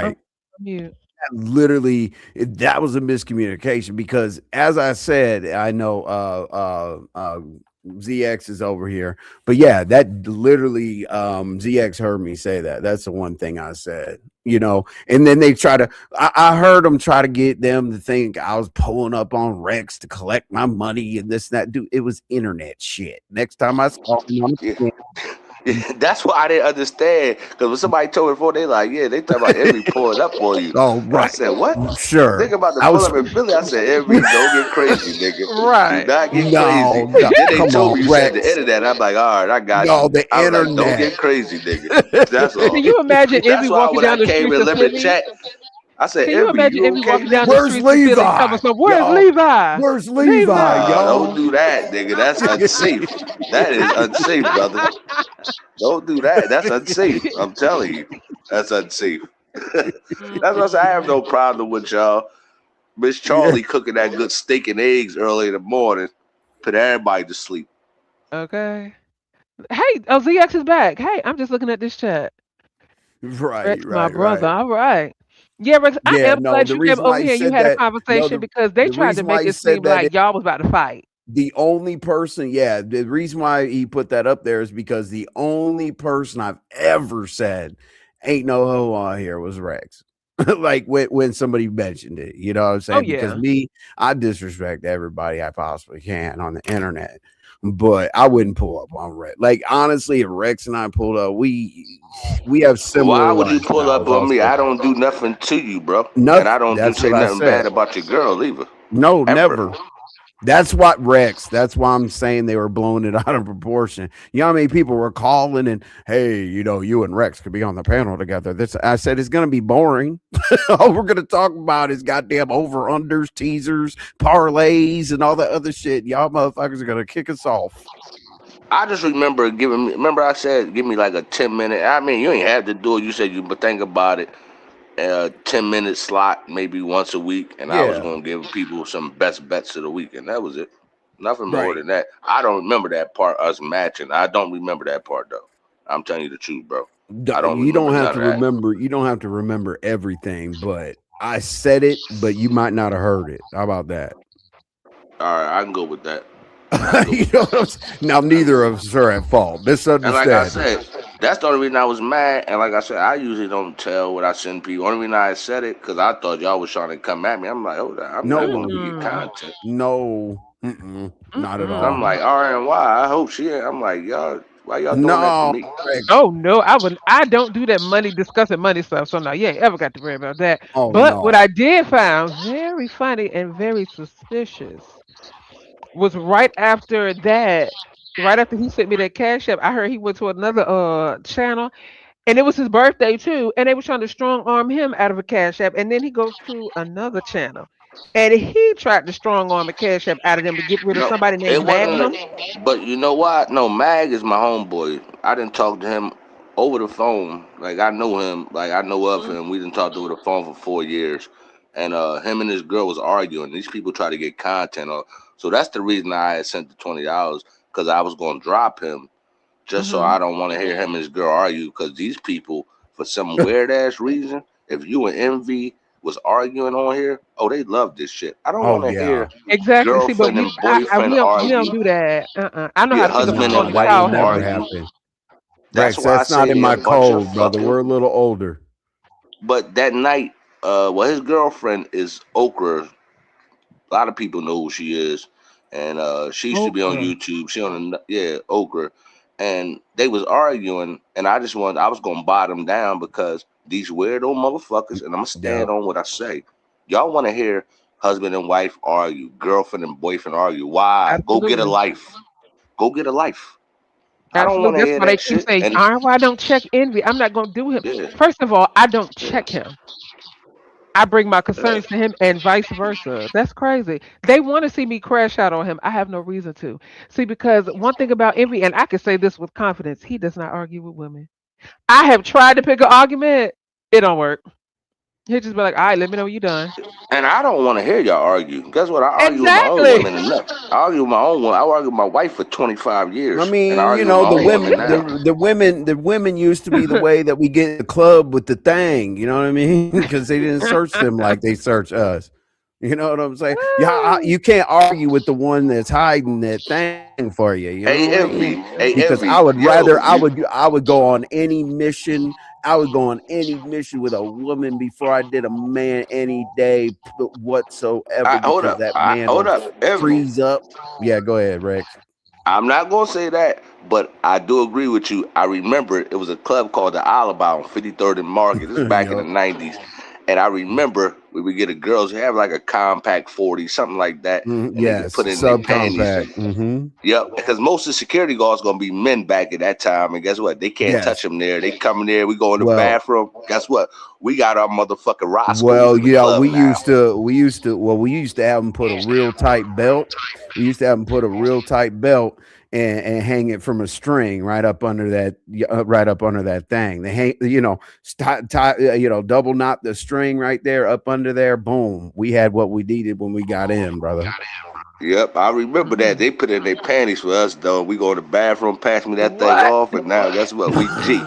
I'm Right. mute. Literally, that was a miscommunication because, as I said, I know ZX is over here, but yeah, that literally ZX heard me say that. That's the one thing I said, and then they try to. I heard them try to get them to think I was pulling up on Rex to collect my money and this and that. Dude, it was internet shit. Next time I saw him on Yeah. the That's what I didn't understand. Because when somebody told me before, they like, yeah, they talk about Envy pulling up on you. oh, And I right, said, what? sure. Think about the I pull was up in Philly. I said, Envy, don't get crazy, nigga. Do Right. not get crazy. no, no, Then they come told on, me you said the Rex. internet. I'm like, all right, I got No, you. the I was like, don't internet. get crazy, nigga. That's Can all. you imagine Envy That's why walking when I down the came streets in of Lemon Philly? Chat, I said, Can you Envy, imagine you Envy okay? walking down the Where's streets of Philly Levi? talking some, where's Y'all, Levi? where's Levi, Levi. Don't y'all? do that, nigga. That's unsafe. That is unsafe, brother. Don't do that. That's unsafe. I'm telling you. That's unsafe. That's what I say. I have no problem with y'all. Miss Yeah, Charlie cooking that good steak and eggs early in the morning. Put everybody to sleep. Okay. Hey, oh, ZX is back. Hey, I'm just looking at this chat. right, Rex, my brother. right. All right. Yeah, Rex, I Yeah, am no, glad the you came reason why over he here and you said had a that, no, conversation because they the tried to reason why make he it seem said that like y'all was about to fight. the only person, yeah, the reason why he put that up there is because the only person I've ever said ain't no hoe on here was Rex. like when somebody mentioned it, you know what I'm Oh saying? Because yeah. me, I disrespect everybody I possibly can on the internet, but I wouldn't pull up on Rex. Like honestly, if Rex and I pulled up, we have Why similar would you pull up lifestyles. on me? Also, I don't do nothing to you, bro, and I nothing. don't do That's say what I nothing bad said. about your girl either, No, ever. never. That's what Rex. That's why I'm saying they were blowing it out of proportion. You know how many people were calling and, hey, you know, you and Rex could be on the panel together. This I said it's going to be boring. All we're going to talk about is goddamn over unders, teasers, parlays, and all that other shit. Y'all motherfuckers are going to kick us off. I just remember giving me. Remember, I said give me like a 10 minute. I mean, you ain't had to do it. You said you, but think about it. 10 minute slot, maybe once a week, and I was Yeah, gonna give people some best bets of the week, and that was it. Nothing more right. than that. I don't remember that part, us matching. I don't remember that part though. I'm telling you the truth, bro. I don't You remember don't have none to of that. remember. You don't have to remember everything, but I said it, but you might not have heard it. How about that? All right, I can go with that. I can go You with know that. what I'm saying? Now, neither of us are at fault. And like I Misunderstanding. said, that's the only reason I was mad. And like I said, I usually don't tell what I send people. Only reason I said it because I thought y'all was trying to come at me. I'm like, hold on, I'm not gonna No, give you Mm-mm. content. no, not at Mm-mm. I'm all. like, all right, and why? I hope she. I'm like, y'all, why y'all doing that to No, me? Rex. Oh no, I wouldn't. I don't do that money discussing money stuff. So no, you ain't ever got to worry about that. Oh But what no. I did find very funny and very suspicious was right after that, right after he sent me that cash app, I heard he went to another channel and it was his birthday too, and they were trying to strong arm him out of a cash app, and then he goes to another channel and he tried to strong arm a cash app out of them to get rid of No, somebody named it Magnum. wasn't. But you know what? No, Mag is my homeboy. I didn't talk to him over the phone. Like I know him. Like I know of him. We didn't talk over the phone for 4 years. And him and his girl was arguing. These people try to get content on. So that's the reason I had sent the $20 because I was gonna drop him just so Mm-hmm. I don't want to hear him and his girl argue. Because these people, for some weird ass reason, if you and Envy was arguing on here, oh, they love this shit. I don't Oh want to yeah. hear Exactly. See, but girlfriend and we boyfriend don't argue, do that. I know how yeah, to pick up the husband phone No, and and that wife call would him. never argue. happen. That's Rex, why I that's not say in they're my a bunch of code, brother. fucking. We're a little older. But that night, well, his girlfriend is Okra. A lot of people know who she is, and she used to be on Okra. YouTube. She on the yeah Okra, and they was arguing, and I was gonna bottom down because these weirdo motherfuckers, and I'm gonna stand Yep. on what I say. Y'all want to hear husband and wife argue, girlfriend and boyfriend argue? Why? Go get a Absolutely. life. Go get a life. I don't want Absolutely. to That's hear why they that keep shit. saying, And "Iron, why I don't check envy? I'm not going to do him." yeah, First of all, I don't check yeah, him. I bring my yeah. concerns to him and vice versa. That's crazy. They want to see me crash out on him. I have no reason to. See, because one thing about envy, and I can say this with confidence, he does not argue with women. I have tried to pick an argument. It don't work. He'll just be like, all right, let me know when you're done. And I don't want to hear y'all argue. Guess what? I argue with my own Exactly. women enough. I argue with my own woman. I argue with my wife for 25 I years, and I mean, you argue with know, my own women now. the women used to be the way that we get in the club with the thing. You know what I mean? Because they didn't search them like they search us. You know what I'm saying? Yeah, you can't argue with the one that's hiding that thing for you. You know what I Hey, mean? Envy. Hey, Because I Envy. would rather Yo, you. I would go on any mission. I would go on any mission with a woman before I did a man any day whatsoever Hold because up. that man Hold will up. Envy. freeze up. Yeah, go ahead, Rex. I'm not gonna say that, but I do agree with you. I remember it was a club called the Alibi on 53rd and Market. This is back in the Yup. '90s, and I remember we would get a girls who have like a compact 40, something like that, and they could Yes, put in their panties. subcompact. Yep, because most of the security guards gonna be men back at that time, and guess what? They can't touch Yes. them there. They come in there. We go in the Well, bathroom. Guess what? We got our motherfucking Roscoe's well, in the yeah, club now. we used to have them put a real tight belt. We used to have them put a real tight belt and hang it from a string right up under that thing. They hang, double knot the string right there up under there. Boom, we had what we needed when we got in, brother. Yep, I remember that. Mm. They put in their panties for us, though. We go to the bathroom, pass me that thing What? off, and now guess what? We G.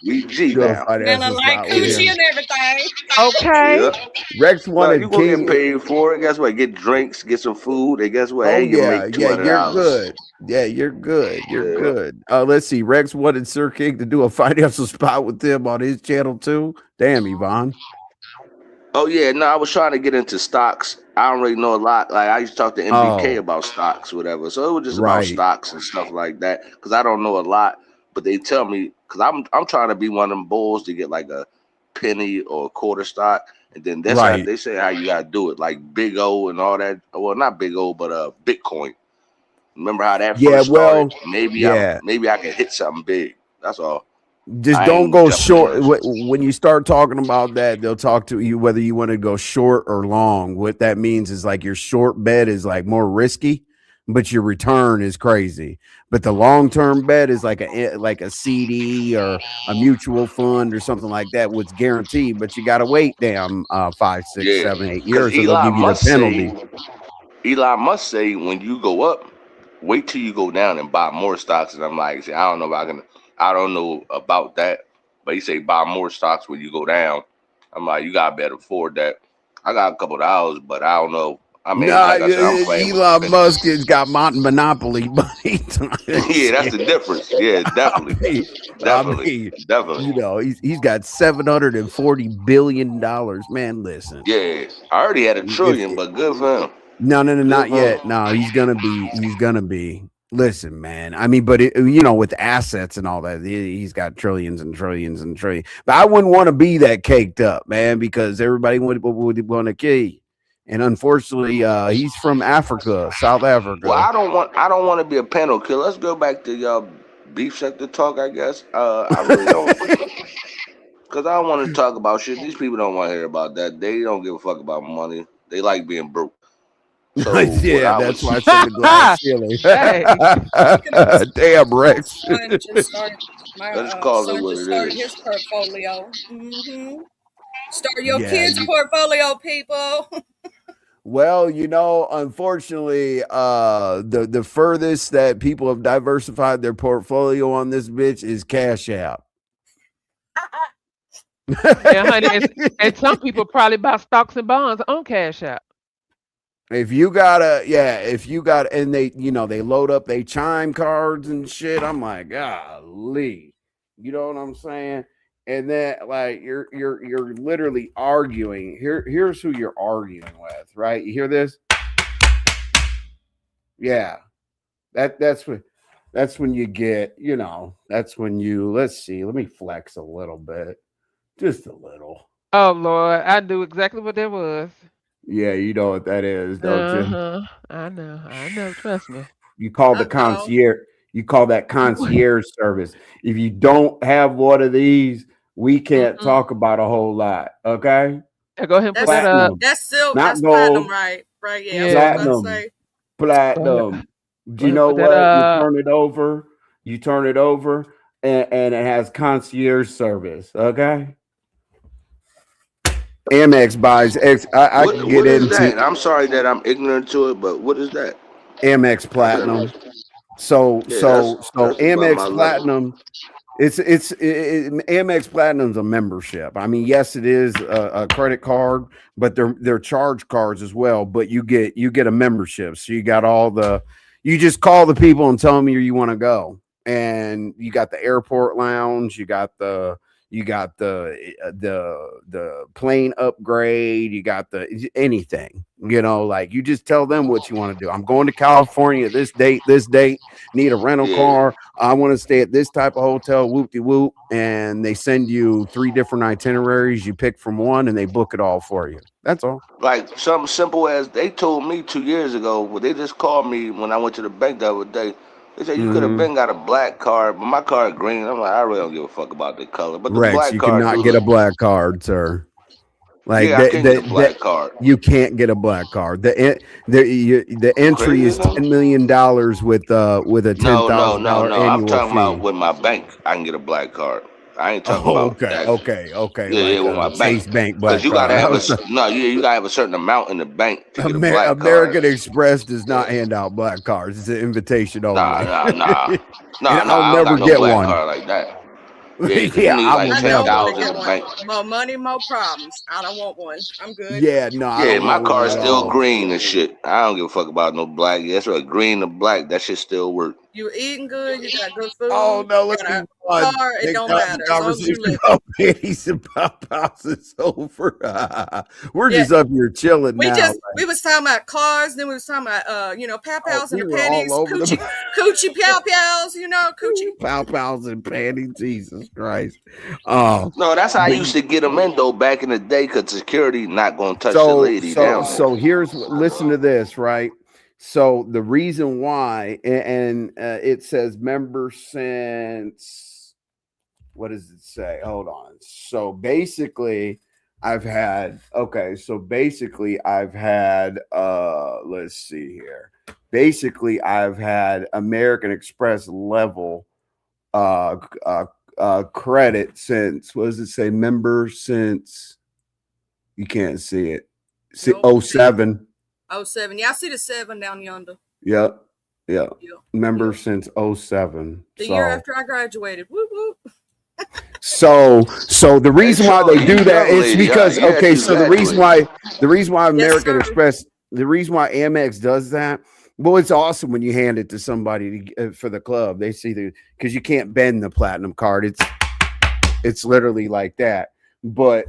We G Sure, now. financial Smelling like spot with Yeah. coochie him. and everything. Okay. Yep. Rex No, you wanted gonna get King. paid for it. Guess what? Get drinks, get some food, and guess what? Oh And you yeah, make two yeah, hundred you're dollars. good. Yeah, you're good. You're Yeah. good. Let's see. Rex wanted Sir King to do a financial spot with him on his channel too. Damn, Yvonne. Oh yeah, no, I was trying to get into stocks. I don't really know a lot. Like I used to talk to MBK Oh, about stocks, whatever. So it was just about right, stocks and stuff like that. Because I don't know a lot, but they tell me because I'm trying to be one of them bulls to get like a penny or a quarter stock, and then that's how right. they say how you gotta do it, like Big O and all that. Well, not Big O, but Bitcoin. Remember how that Yeah, first started? well, Maybe yeah. I can hit something big. That's all. Just I don't ain't go jumping in short. this. When you start talking about that, they'll talk to you whether you want to go short or long. What that means is like your short bet is like more risky, but your return is crazy. But the long term bet is like a CD or a mutual fund or something like that, what's guaranteed. But you got to wait damn 5, 6, Yeah, 7, 8 years, because or they'll give you the penalty. Elon must say when you go up, wait till you go down and buy more stocks. And I'm like, see, I don't know if I can, I don't know about that, but he say buy more stocks when you go down. I'm like, you gotta better afford that. I got a couple of dollars, but I don't know. I mean, Nah, like I said, I'm playing with the Elon penny. Musk has got monopoly money. Yeah, that's the difference. Yeah, I definitely, mean, I definitely, mean, definitely. he's got $740 billion. Man, listen, Yeah, I already had a if trillion, but good for him. no, Good not for him. yet. No, he's gonna be. Listen, man. I mean, but with assets and all that, he's got trillions and trillions and trillions. But I wouldn't want to be that caked up, man, because everybody would want to kill you. And unfortunately, he's from Africa, South Well, Africa. I don't want to be a panel killer. Let's go back to y'all beef sector talk. I guess. I really don't, because I don't want to talk about shit. These people don't want to hear about that. They don't give a fuck about money. They like being broke. So what Yeah, I that's why I was, said the glass ceiling. Hey, Speaking of which, Damn, my Rex. son just started. My let's call it son what just it started is. his portfolio. Start your Yeah, kids' portfolio, people. well, unfortunately, the furthest that people have diversified their portfolio on this bitch is Cash App. yeah, honey, and some people probably buy stocks and bonds on Cash App. If you got, and they load up they chime cards and shit. I'm like, golly, you know what I'm saying? And then like you're literally arguing. Here's who you're arguing with, right? You hear this? Yeah, that's when you get, that's when you, let's see, let me flex a little bit, just a little. Oh Lord, I knew exactly what that was. Yeah, you know what that is, don't you? Uh-huh. I know, trust me. You call the Uh-oh. concierge, you call that concierge service. If you don't have one of these, we can't Mm-mm. talk about a whole lot. Okay. Go ahead and pull that That's up. Platinum, that's not platinum, gold, right? Right. Yeah, that's what I was Yeah. about to platinum, say. Go ahead. platinum. Do Go you ahead and know put that what? up. You turn it over, and it has concierge service. Okay. Amex buys X. I can get What is into that? I'm sorry that I'm ignorant to it, but what is that? Amex Platinum. So Yeah, about my Amex level. Platinum. Amex Platinum's a membership. I mean, yes, it is a credit card, but they're charge cards as well. But you get a membership, so you got you just call the people and tell them where you want to go, and you got the airport lounge, you got the plane upgrade, you got the anything. Like you just tell them what you want to do. I'm going to California this date, need a rental Yeah, car. I want to stay at this type of hotel, whoop de whoop. And they send you 3 different itineraries. You pick from one and they book it all for you. That's all. like something simple as they told me 2 years ago. Well, they just called me when I went to the bank the other day. They said you could have Mm-hmm. been got a black card, but my card green. I'm like, I really don't give a fuck about the color, but the Rex, black you card cannot do get a look. black card, sir. Like Yeah, I can get a black card. you can't get a black card. The You entry crazy or is $10 million with a ten No, no, thousand no, dollar no. I'm annual talking about fee. with my bank. I can get a black card. I ain't talking Oh, about okay, that. okay. Yeah, yeah, Like with a my bank. Chase Bank Cause black you gotta card. have no, yeah, you gotta have a certain amount in the bank to get a black card. American Express does not Yeah. hand out black cards. It's an invitation Nah, only. nah, nah, And nah, nah. I'll I don't never got no get black one. card like that. Yeah, cause you Yeah, need I like will I ten don't never. want to thousand get in the one. bank. More money, more problems. I don't want one. I'm good. Yeah, no, I Yeah, don't my want one car's at still all. green and shit. I don't give a fuck about no black. Yeah, that's right, green and black. That shit still work. You eating good, you got good Oh food, no, you let's got move a on. car, it Thank don't God the matter as long as you conversation living. about panties and pop outs is over. We're Yeah, just up here chilling now. we was talking about cars, then we was talking about pow Oh, pows and we the were all panties, over the coochie pow pows, coochie. pow pows and panties. Jesus Christ. Um, No, that's how I but used to get them in though back in the day, cause security not gonna touch the so lady so down there. so here's listen to this, right? So the reason why, and it says member since, what does it say? Hold on. So basically, I've had let's see here. Basically, I've had American Express level uh uh credit since, what does it say? Member since, you can't see it. See, Nope. 07. 07. Yeah, I see the 7 down yonder. Yep. Yeah. Yeah. Member Yeah. since 07. The year So after I graduated. Whoop whoop. so the Hey, reason why they Charles, you do that young is lady, huh? because, You okay, actually so the graduated. reason why Yes, American sir. Express, the reason why Amex does that, well, it's awesome when you hand it to somebody for the club. They see because you can't bend the platinum card. It's literally like that. But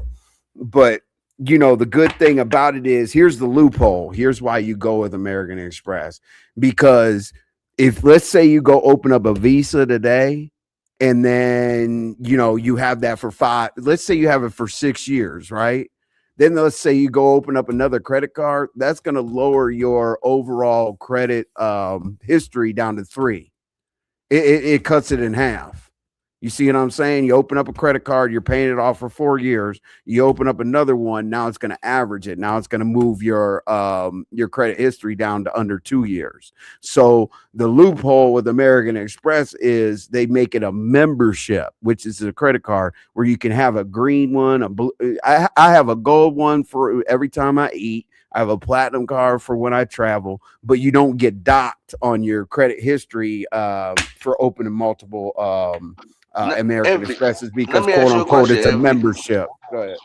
the good thing about it is, here's the loophole. Here's why you go with American Express. Because if, let's say, you go open up a Visa today, and then you have that for let's say you have it for 6 years, right? Then let's say you go open up another credit card, that's going to lower your overall credit history down to 3. It cuts it in half. You see what I'm saying? You open up a credit card, you're paying it off for 4 years. You open up another one, now it's going to average it. Now it's going to move your credit history down to under 2 years. So the loophole with American Express is they make it a membership, which is a credit card where you can have a green one, a blue. I have a gold one for every time I eat. I have a platinum card for when I travel, but you don't get docked on your credit history for opening multiple American Envy, Expresses, let because me quote ask you a unquote question, it's a Envy. membership. Go ahead.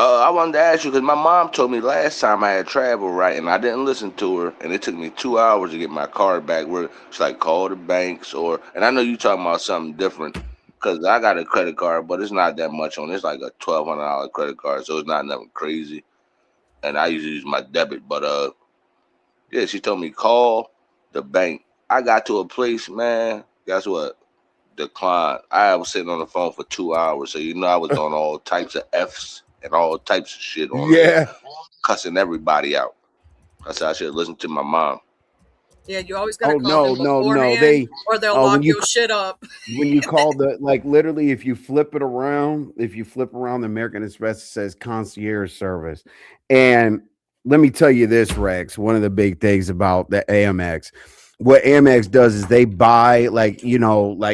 I wanted to ask you because my mom told me last time I had traveled, right, and I didn't listen to her, and it took me 2 hours to get my card back. Where she's like, call the banks, and I know you talking about something different, because I got a credit card, but it's not that much on it. It's like a $1,200 credit card, so it's not nothing crazy. And I usually use my debit, but yeah, she told me call the bank. I got to a place, man. Guess what? Decline. I was sitting on the phone for 2 hours, so I was on all types of Fs and all types of shit on there, Yeah. cussing everybody out. I said I should listen to my mom. Yeah, you always got to Oh call them no. beforehand or they'll When lock you your shit up. call like literally, if you flip around the American Express, it says concierge service. And let me tell you this, Rex, one of the big things about the Amex, what Amex does is they buy, like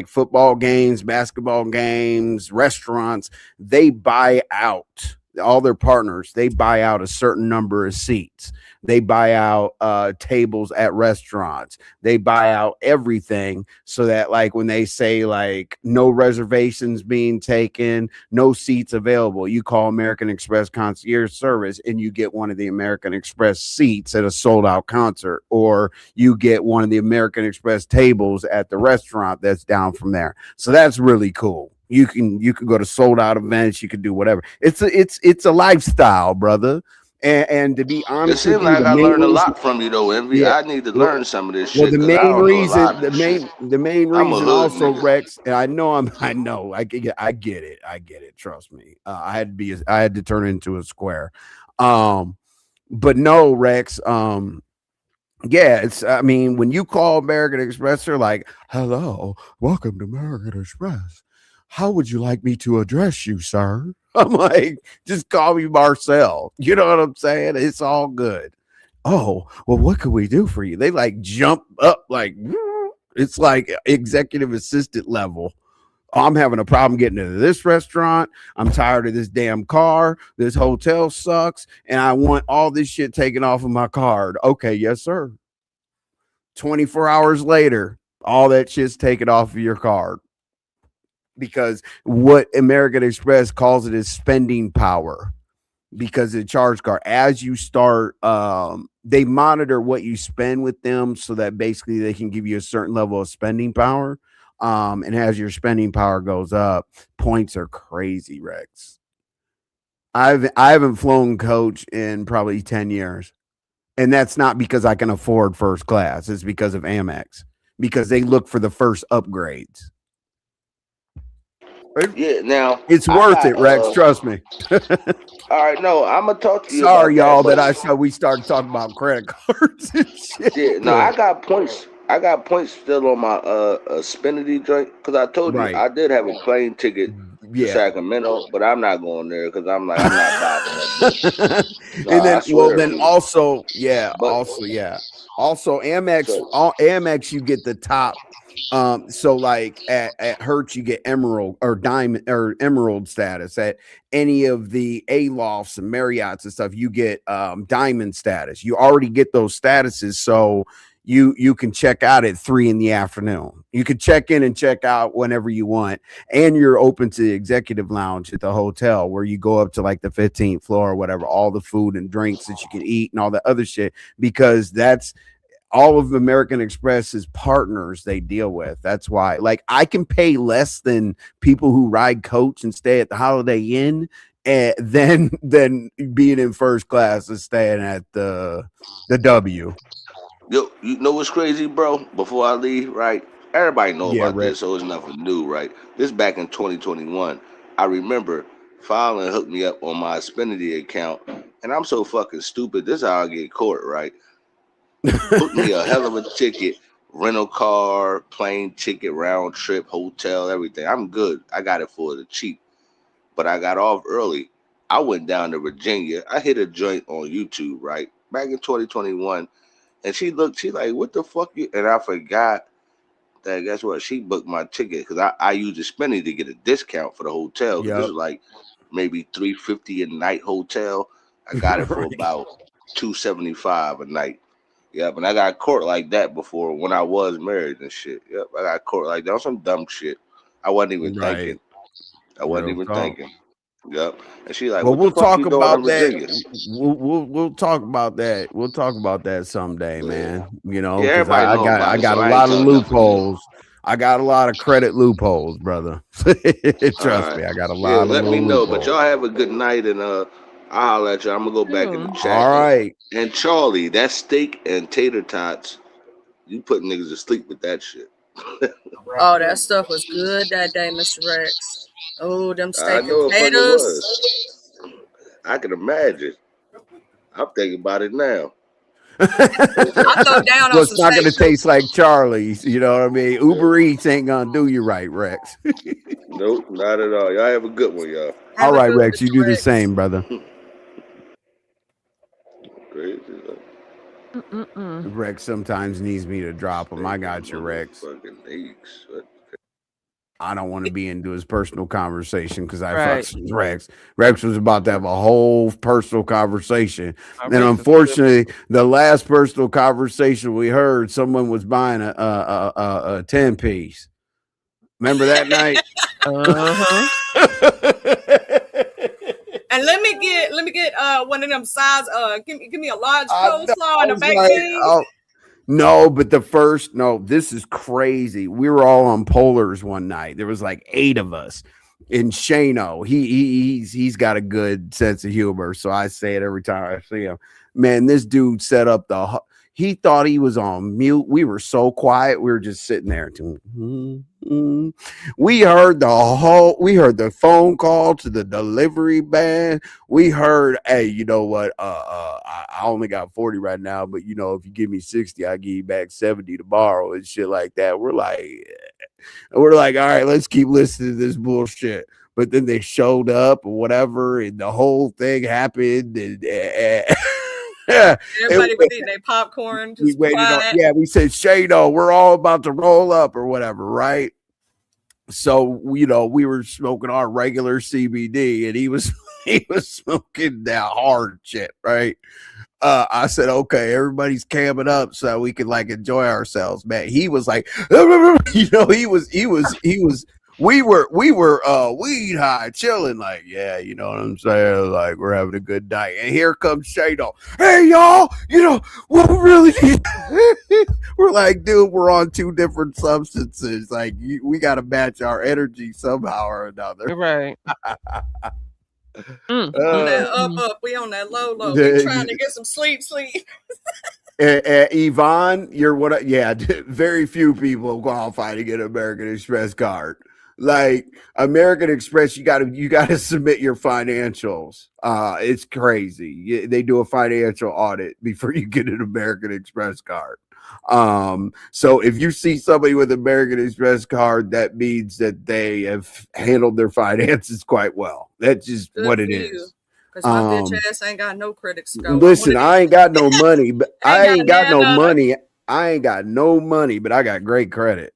football games, basketball games, restaurants. They buy out all their partners. They buy out a certain number of seats. They buy out tables at restaurants. They buy out everything, so that, like, when they say, like, no reservations being taken, no seats available, you call American Express concierge service and you get one of the American Express seats at a sold out concert, or you get one of the American Express tables at the restaurant that's down from there. So that's really cool. You can go to sold out events. You can do whatever. It's a lifestyle, brother. And to be It honest with seems you, like the I main learned a reason, lot from you though, Envy. yeah, I need to well, learn some of this well, shit because I don't know a lot of this shit. the main I'm a reason hood also, nigga. Rex, and I know, I get it. Trust me, I had to turn into a square. But no, Rex, yeah, I mean, when you call American Express, they're like, hello, welcome to American Express. How would you like me to address you, sir? I'm like, just call me Marcel. You know what I'm saying? It's all good. Oh, well, what can we do for you? They like jump up, like, it's like executive assistant level. I'm having a problem getting into this restaurant. I'm tired of this damn car. This hotel sucks. And I want all this shit taken off of my card. Okay, yes, sir. 24 hours later, all that shit's taken off of your card. Because what American Express calls it is spending power. because the charge card, as you start, they monitor what you spend with them so that basically they can give you a certain level of spending power. And as your spending power goes up, points are crazy, Rex. I haven't flown coach in probably 10 years. And that's not because I can afford first class. It's because of Amex. Because they look for the first upgrades. Yeah, now It's I worth got it, Rex. Trust me. all right, no, I'm gonna talk to you Sorry, about y'all, that. that I said we started talking about credit cards and shit. Yeah, no, I got points. I got points still on my Spinity joint because I told you Right. I did have a plane ticket to Yeah. Sacramento, but I'm not going there because I'm like I'm not dodging that bitch. No, And I then, well, swear. then also, yeah, But also Amex, so Amex, you get the top. So like at Hertz, you get emerald or diamond or emerald status. At any of the Alofts and Marriotts and stuff, you get diamond status. You already get those statuses, so you can check out at 3 p.m. You can check in and check out whenever you want, and you're open to the executive lounge at the hotel where you go up to like the 15th floor or whatever, all the food and drinks that you can eat and all the other shit, because that's all of American Express's partners they deal with. That's why, like, I can pay less than people who ride coach and stay at the Holiday Inn, than being in first class and staying at the W. yo, you know what's crazy, bro? Before I leave, right? Everybody know Yeah, about Rick. this, so it's nothing new, right? This back in 2021. I remember Fallon hooked me up on my Xfinity account, and I'm so fucking stupid. This is how I get caught, right? Booked me a hell of a ticket, rental car, plane ticket, round trip, hotel, everything. I'm good. I got it for the cheap, but I got off early. I went down to Virginia. I hit a joint on YouTube, right? Back in 2021. And she looked, she like, what the fuck you? And I forgot that, guess what? She booked my ticket because I used the spending to get a discount for the hotel because this Yep. was like maybe $350 a night hotel. I got it for Right. about $275 a night. Yep, and I got caught like that before when I was married and shit. Yep, I got caught like that on some dumb shit. I wasn't even thinking. Right. I wasn't Real even talk. thinking. Yep. And she like, Well, what the we'll fuck talk you doing in about that. Virginia? We'll talk about that. We'll talk about that someday, Yeah. man. You know, Yeah, because everybody I know got about I it, got so a I ain't lot of telling nothing new. loopholes. I got a lot of credit loopholes, brother. All Trust right. me, I got a Yeah, lot of let me little know. But loopholes. y'all have a good night, and I'll holler at you. I'm gonna go back in the Too. chat. All right. And Charlie, that steak and tater tots, you put niggas to sleep with that shit. Oh, that stuff was good that day, Mr. Rex. Oh, them I steak and know it fucking potatoes. was. I can imagine. I'm thinking about it now. What's that? I throw down Well, on it's some not going steak to too. taste like Charlie's. You know what I mean? Uber Eats ain't going to do you right, Rex. Nope, not at all. Y'all have a good one, y'all. All Have a right, good Rex, you Mr. do the Rex. same, brother. Crazy. Mm-mm-mm. Rex sometimes needs me to drop him. I Steak got and you, Rex. motherfucking eggs. What? I don't want to be into his personal conversation because I Right. fucks with Rex. Rex was about to have a whole personal conversation. My And Rex is good. unfortunately, the last personal conversation we heard, someone was buying a 10 piece. Remember that night? Uh-huh. And let me get one of them sides. Give me a large I know. coleslaw I and a was baked like, beans. oh, no, but this is crazy. We were all on Polars one night. There was like 8 of us. And Shano, he's got a good sense of humor. So I say it every time I see him. Man, this dude set up he thought he was on mute. We were so quiet. We were just sitting there. We heard we heard the phone call to the delivery man. We heard, hey, you know what? I only got 40 right now, but you know, if you give me 60, I give you back 70 tomorrow and shit like that. We're like, all right, let's keep listening to this bullshit. But then they showed up or whatever, and the whole thing happened. Everybody was eating their popcorn, We just waited on, quiet. yeah, we said, Shano, we're all about to roll up or whatever, right? So, you know, we were smoking our regular CBD and he was smoking that hard shit, right? I said, okay, everybody's camming up so that we can like enjoy ourselves, man. He was like, you know, he was we were weed high, chilling, like, yeah, you know what I'm saying? Like, we're having a good night. And here comes Shado. Hey y'all, you know, what really we're like, dude, we're on two different substances. Like, we gotta match our energy somehow or another. Right. On that up, we on that low. We trying to get some sleep. Yvonne, you're what? Yeah, very few people qualify to get an American Express card. Like American Express, you gotta submit your financials. It's crazy. They do a financial audit before you get an American Express card. So if you see somebody with an American Express card, that means that they have handled their finances quite well. That's just Good what for it you. is. Cause my bitch ass ain't got no credit score. Listen, I ain't got no money, but I ain't got no none. money. I ain't got no money, but I got great credit.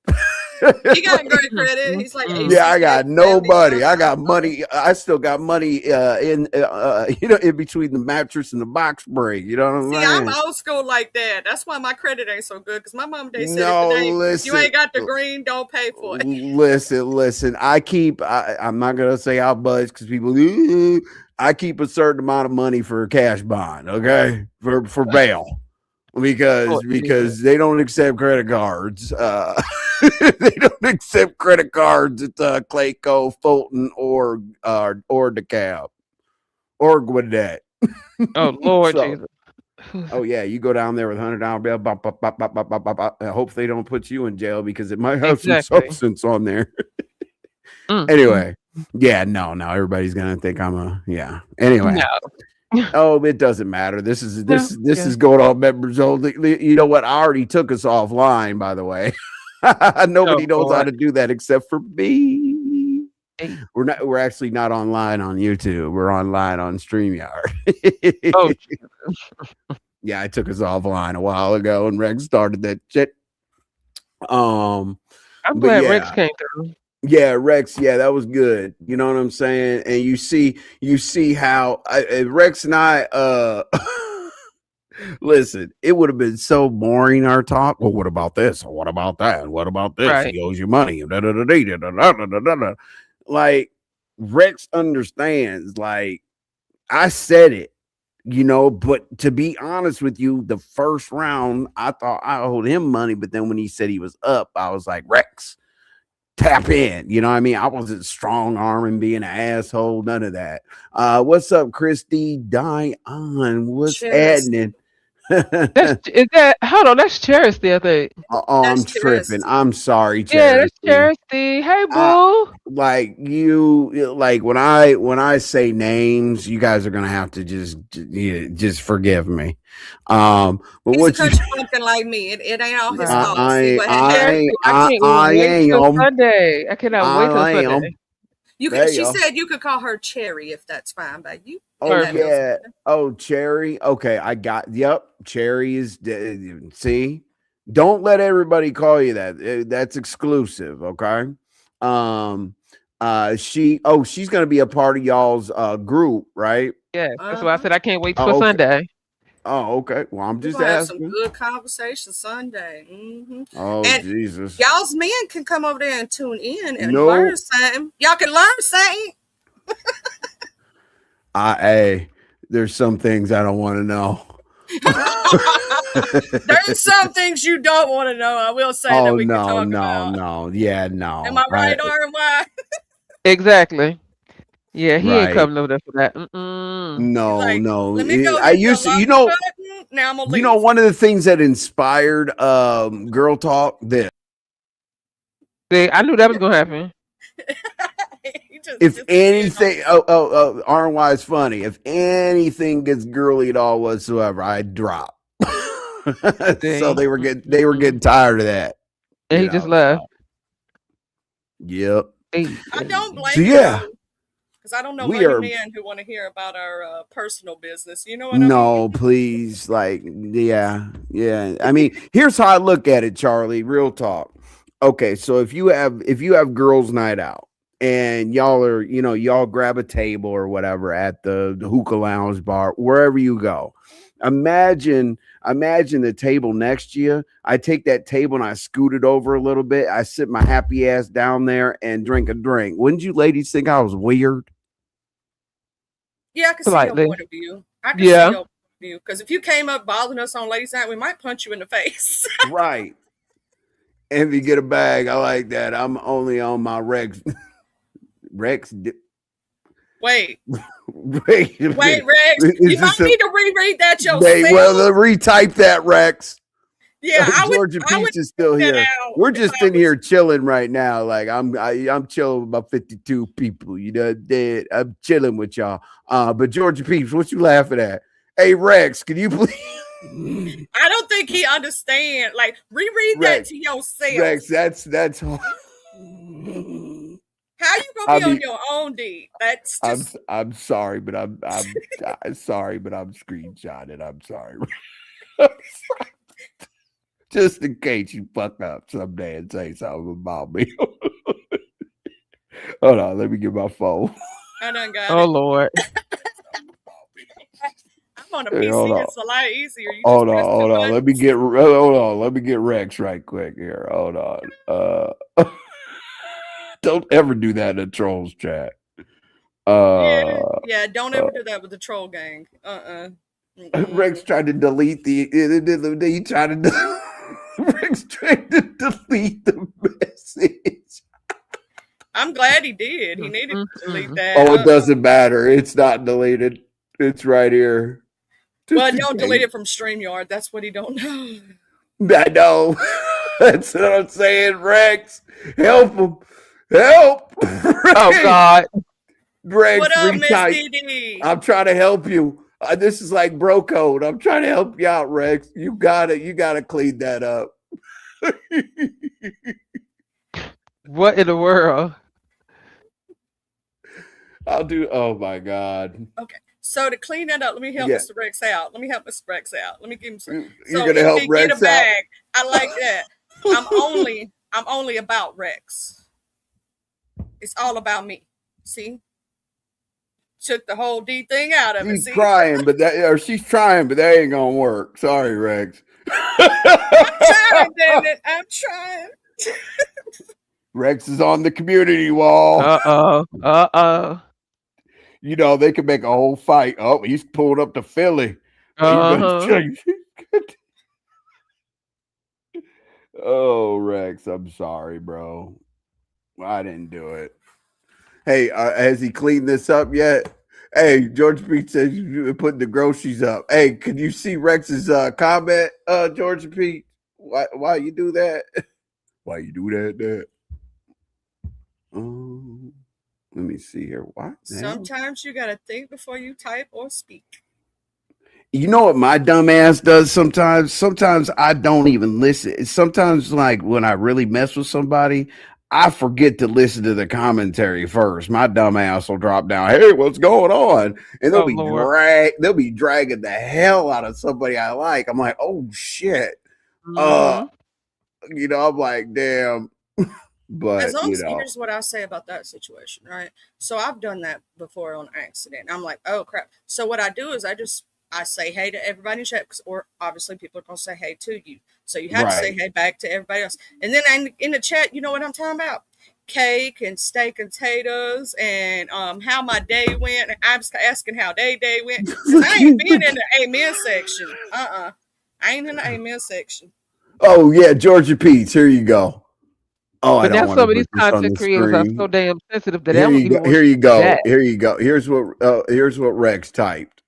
He got great credit. He's like, yeah, I got no money. I got money. I still got money in you know, in between the mattress and the box spring. You know what I'm saying? I'm old school like that. That's why my credit ain't so good. Cause my mom and dad said, No, if listen, you ain't got the green, don't pay for it. Listen. I'm not gonna say how much because people. I keep a certain amount of money for a cash bond, okay, for bail. Because they don't accept credit cards. They don't accept credit cards at Clayco, Fulton, or DeKalb or Gwinnett. Oh Lord Jesus. Oh yeah, you go down there with $100 bill. Bop, bop, bop, bop, bop, bop, bop, bop. I hope they don't put you in jail because it might have some substance on there. Anyway, yeah, no, everybody's gonna think I'm a Anyway. No. Oh, it doesn't matter. This is going on members only. You know what? I already took us offline, by the way. Nobody knows how to do that except for me. Hey. We're actually not online on YouTube. We're online on StreamYard. Oh, yeah, I took us offline a while ago, and Rex started that shit. I'm glad Rex came through. Yeah, Rex. Yeah, that was good. You know what I'm saying? And you see how Rex and I. Listen, it would have been so boring our talk. Well, what about this? What about that? What about this? Right. He owes you money. Like Rex understands. Like I said it, you know. But to be honest with you, the first round, I thought I owed him money, but then when he said he was up, I was like, Rex, tap in, you know what I mean? I wasn't strong arming, being an asshole, none of that. What's up, Christy? Diane, what's happening? Is that hold on? That's Charity, I think. I'm tripping. I'm sorry, Charity. Yeah, that's Charity. Hey, boo. Like when I say names, you guys are gonna have to just forgive me. But what you fucking like me? It ain't all his fault. I can't wait till Sunday. I cannot wait till Sunday. She said you could call her Cherry if that's fine by you. Oh yeah. Oh, Cherry. Okay, I got. Yep, Cherry is. See, don't let everybody call you that. That's exclusive. Okay. She's gonna be a part of y'all's group, right? Yeah, that's why I said I can't wait till Sunday. Oh, okay. Well, I'm just asking. Have some good conversation Sunday. Mm-hmm. Oh, and Jesus. Y'all's men can come over there and tune in and learn something. Y'all can learn something. There's some things I don't want to know. There's some things you don't want to know. I will say that we can talk about. No. Yeah, no. Am I right, RMY? Exactly. Yeah, he ain't coming over there for that. No. Let me go I used to, now I'm gonna leave. One of the things that inspired Girl Talk this. I knew that was gonna happen. If anything, RY is funny. If anything gets girly at all whatsoever, I drop. So they were getting tired of that. And he just left. Yep. I don't blame you. Because I don't know many men who want to hear about our personal business. You know what I mean? No, please. Like, yeah. I mean, here's how I look at it, Charlie. Real talk. Okay, so if you have girls' night out, and y'all are, y'all grab a table or whatever at the hookah lounge bar, wherever you go. Imagine the table next to you. I take that table and I scoot it over a little bit. I sit my happy ass down there and drink a drink. Wouldn't you ladies think I was weird? Yeah, I can see your Slightly. point of view. I can see Yeah. your point of view. Because if you came up bothering us on ladies' night, we might punch you in the face. Right. And if you get a bag, I like that. I'm only on my Rex. Wait, Rex. Rex. You might need to reread that yourself. Well, retype that, Rex. Yeah, Georgia Peach is still here. We're just in here chilling right now. Like I'm chilling with about 52 people. Dead. I'm chilling with y'all. But Georgia Peeps, what you laughing at? Hey Rex, can you please? I don't think he understand. Like reread Rex, that to yourself. Rex, that's hard. How you gonna be on your own, D? That's just... I'm sorry, but I'm sorry, but I'm screenshotting. I'm sorry. Just in case you fuck up someday and say something about me. Hold on, let me get my phone. I done got Oh it. Lord. I'm on a PC. It's a lot easier. You Hold just on. press Let me get Rex right quick here. Hold on. Don't ever do that in a trolls chat. Yeah, don't ever do that with the troll gang. Rex tried to delete he tried to Rex tried to delete the message. I'm glad he did. He needed to delete that. Oh, it doesn't matter. It's not deleted. It's right here. Well, don't delete it from StreamYard. That's what he don't know. I know. That's what I'm saying, Rex. Help him. Help. Oh God. Rex, what up, Miss Dee? I'm trying to help you. This is like bro code. I'm trying to help you out, Rex. You gotta clean that up. What in the world? Oh my God. Okay. So to clean that up, let me help Mr. Rex out. Let me help Mr. Rex out. Let me give him some. You're gonna help Rex get a bag. I like that. I'm only about Rex. It's all about me. See? Took the whole D thing out of it. She's trying, but that ain't gonna work. Sorry, Rex. I'm trying, I'm trying. Rex is on the community wall. Uh-oh. They can make a whole fight. Oh, he's pulled up to Philly. Oh, Rex, I'm sorry, bro. I didn't do it. Hey, has he cleaned this up yet? Hey, George Pete says you're putting the groceries up. Hey, can you see Rex's comment, George Pete? Why you do that? Why you do that, Dad? Let me see here. What? Sometimes you gotta think before you type or speak. You know what my dumb ass does sometimes? Sometimes I don't even listen. Sometimes, like when I really mess with somebody, I forget to listen to the commentary first. My dumb ass will drop down, hey, what's going on? And they'll be dragging the hell out of somebody I like. I'm like, oh shit. I'm like, damn. But as long as here's what I say about that situation, right? So I've done that before on accident. I'm like, oh crap. So what I do is I say hey to everybody in chat, or obviously people are gonna say hey to you. So you have to say hey back to everybody else. And then in the chat, you know what I'm talking about? Cake and steak and potatoes and how my day went. I'm asking how their day went. I ain't been in the amen section. I ain't in the amen section. Oh yeah, Georgia Pete's. Here you go. Oh, but I don't now some of these content creators are screen. so damn sensitive that Here you go. Here you go. Here's what Rex typed.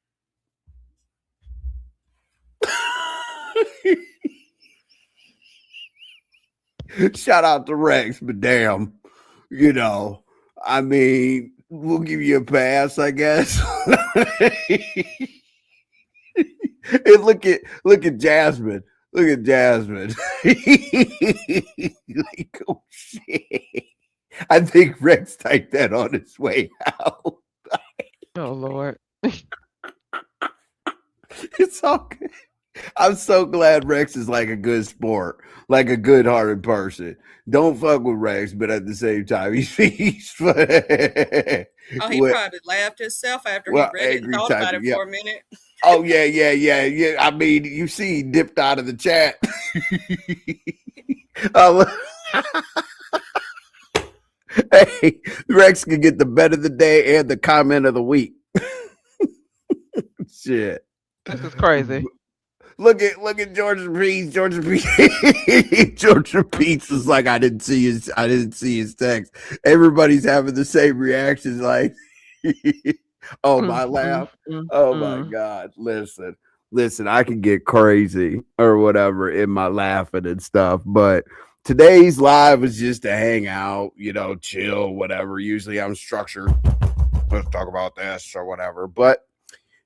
Shout out to Rex, but damn, I mean, we'll give you a pass, I guess. Hey, look at Jasmine. Look at Jasmine. Like, oh shit. I think Rex typed that on his way out. Oh Lord. It's all good. I'm so glad Rex is like a good sport, like a good hearted person. Don't fuck with Rex, but at the same time, he's Oh, he well, probably laughed himself after he well, read it and angry thought type about of it yeah. for a minute. Oh yeah. I mean, you see, he dipped out of the chat. Oh, hey, Rex can get the bet of the day and the comment of the week. Shit. This is crazy. Look at Georgia Pete's. Georgia Pete's was like, I didn't see his text. Everybody's having the same reactions, like, oh, my laugh. Oh my God. Listen, I can get crazy or whatever in my laughing and stuff, but today's live is just to hang out, chill, whatever. Usually I'm structured. Let's talk about this or whatever. But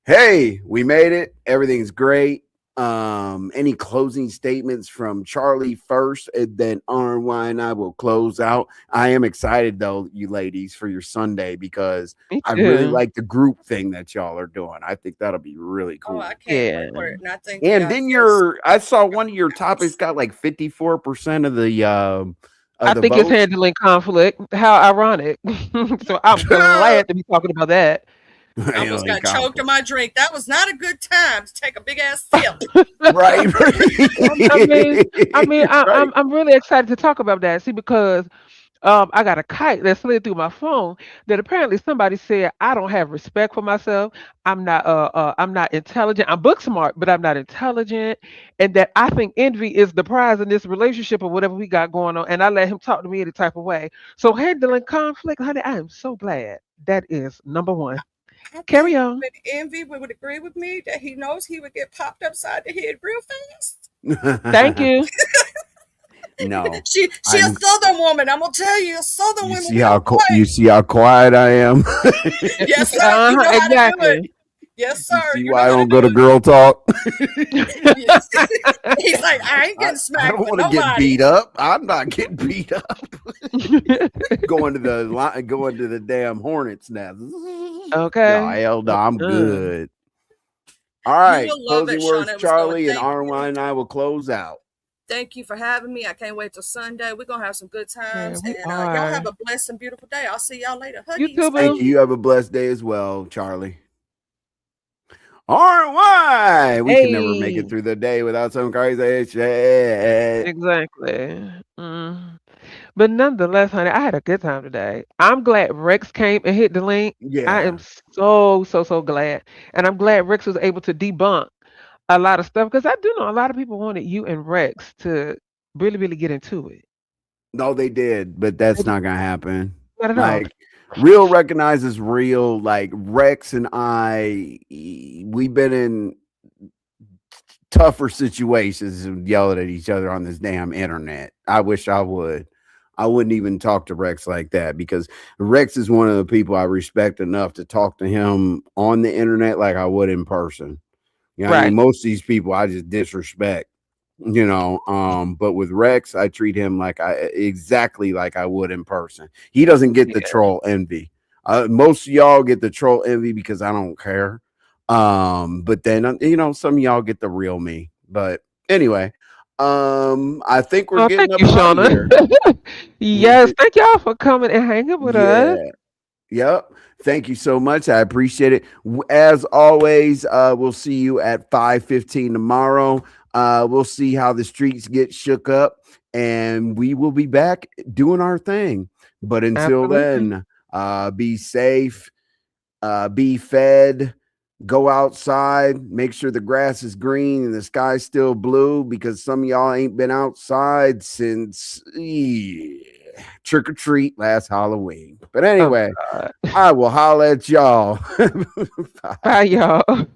hey, we made it. Everything's great. Any closing statements from Charlie first, and then RY and I will close out. I am excited though, you ladies, for your Sunday because Me I really too. like the group thing that y'all are doing. I think that'll be really Oh, cool. I can't wait Yeah. for it. And I think the And then ideas. I saw one of your topics got like 54% of I the think it's votes. handling conflict. How ironic. So I'm glad to be talking about that. I almost Handling got choked on conflict. my drink. That was not a good time to take a big ass sip. Right. I mean, Right. I'm really excited to talk about that. See, because I got a kite that slid through my phone that apparently somebody said I don't have respect for myself. I'm not intelligent. I'm book smart, but I'm not intelligent, and that I think envy is the prize in this relationship or whatever we got going on. And I let him talk to me any type of way. So handling conflict, honey, I am so glad. That is number one. I Carry think on. with envy would agree with me that he knows he would get popped upside the head real fast. Thank you. No. She a southern woman. I'm gonna tell you, southern women we don't You play. see how quiet I am? Yes, sir. You know how to do it. Exactly. Yes, You sir. see You know why I how to don't go do to it. girl talk? Yes. He's like, I ain't I, getting I smacked don't with want to get nobody. beat up. I'm not getting beat up. going to the damn Hornets nest. No, Okay. hell no, I'm Uh, good. All You right. will love it, Closing Shauna. words, It was going. Charlie, and Thank you. RY and I will close out. Thank you for having me. I can't wait till Sunday. We're gonna have some good yeah, times. we And y'all have are. a blessed and beautiful day. I'll see y'all later. You Huggies. too, Thank boo. you. You have a blessed day as well, Charlie. RY. We can never make it Hey. through the day without some crazy shit. Exactly. But nonetheless, honey, I had a good time today. I'm glad Rex came and hit the link. I am Yeah. so glad. And I'm glad Rex was able to debunk a lot of stuff because I do know a lot of people wanted you and Rex to really get into it. No, they did, but They that's did not gonna happen. not at all. Like real recognizes real. Like Rex and I, we've been in tougher situations and yelling at each other on this damn internet. I wish I would. I wouldn't even talk to Rex like that because Rex is one of the people I respect enough to talk to him on the internet like I would in person. I mean, Right. most of these people I just disrespect, but with Rex, I treat him exactly like I would in person. He doesn't get the Yeah. troll envy. Most of y'all get the troll envy because I don't care. But then some of y'all get the real me. But anyway, I think we're Oh, thank getting up you, out of Shauna. here. Yes, thank y'all for coming and hanging with us. Yeah. Yep. Thank you so much. I appreciate it. As always, we'll see you at 5:15 tomorrow. We'll see how the streets get shook up, and we will be back doing our thing. But until Absolutely. then, be safe, be fed, go outside, make sure the grass is green and the sky's still blue because some of y'all ain't been outside since trick or treat last Halloween. But Oh anyway, God. I will holler at y'all. Bye. Bye, y'all.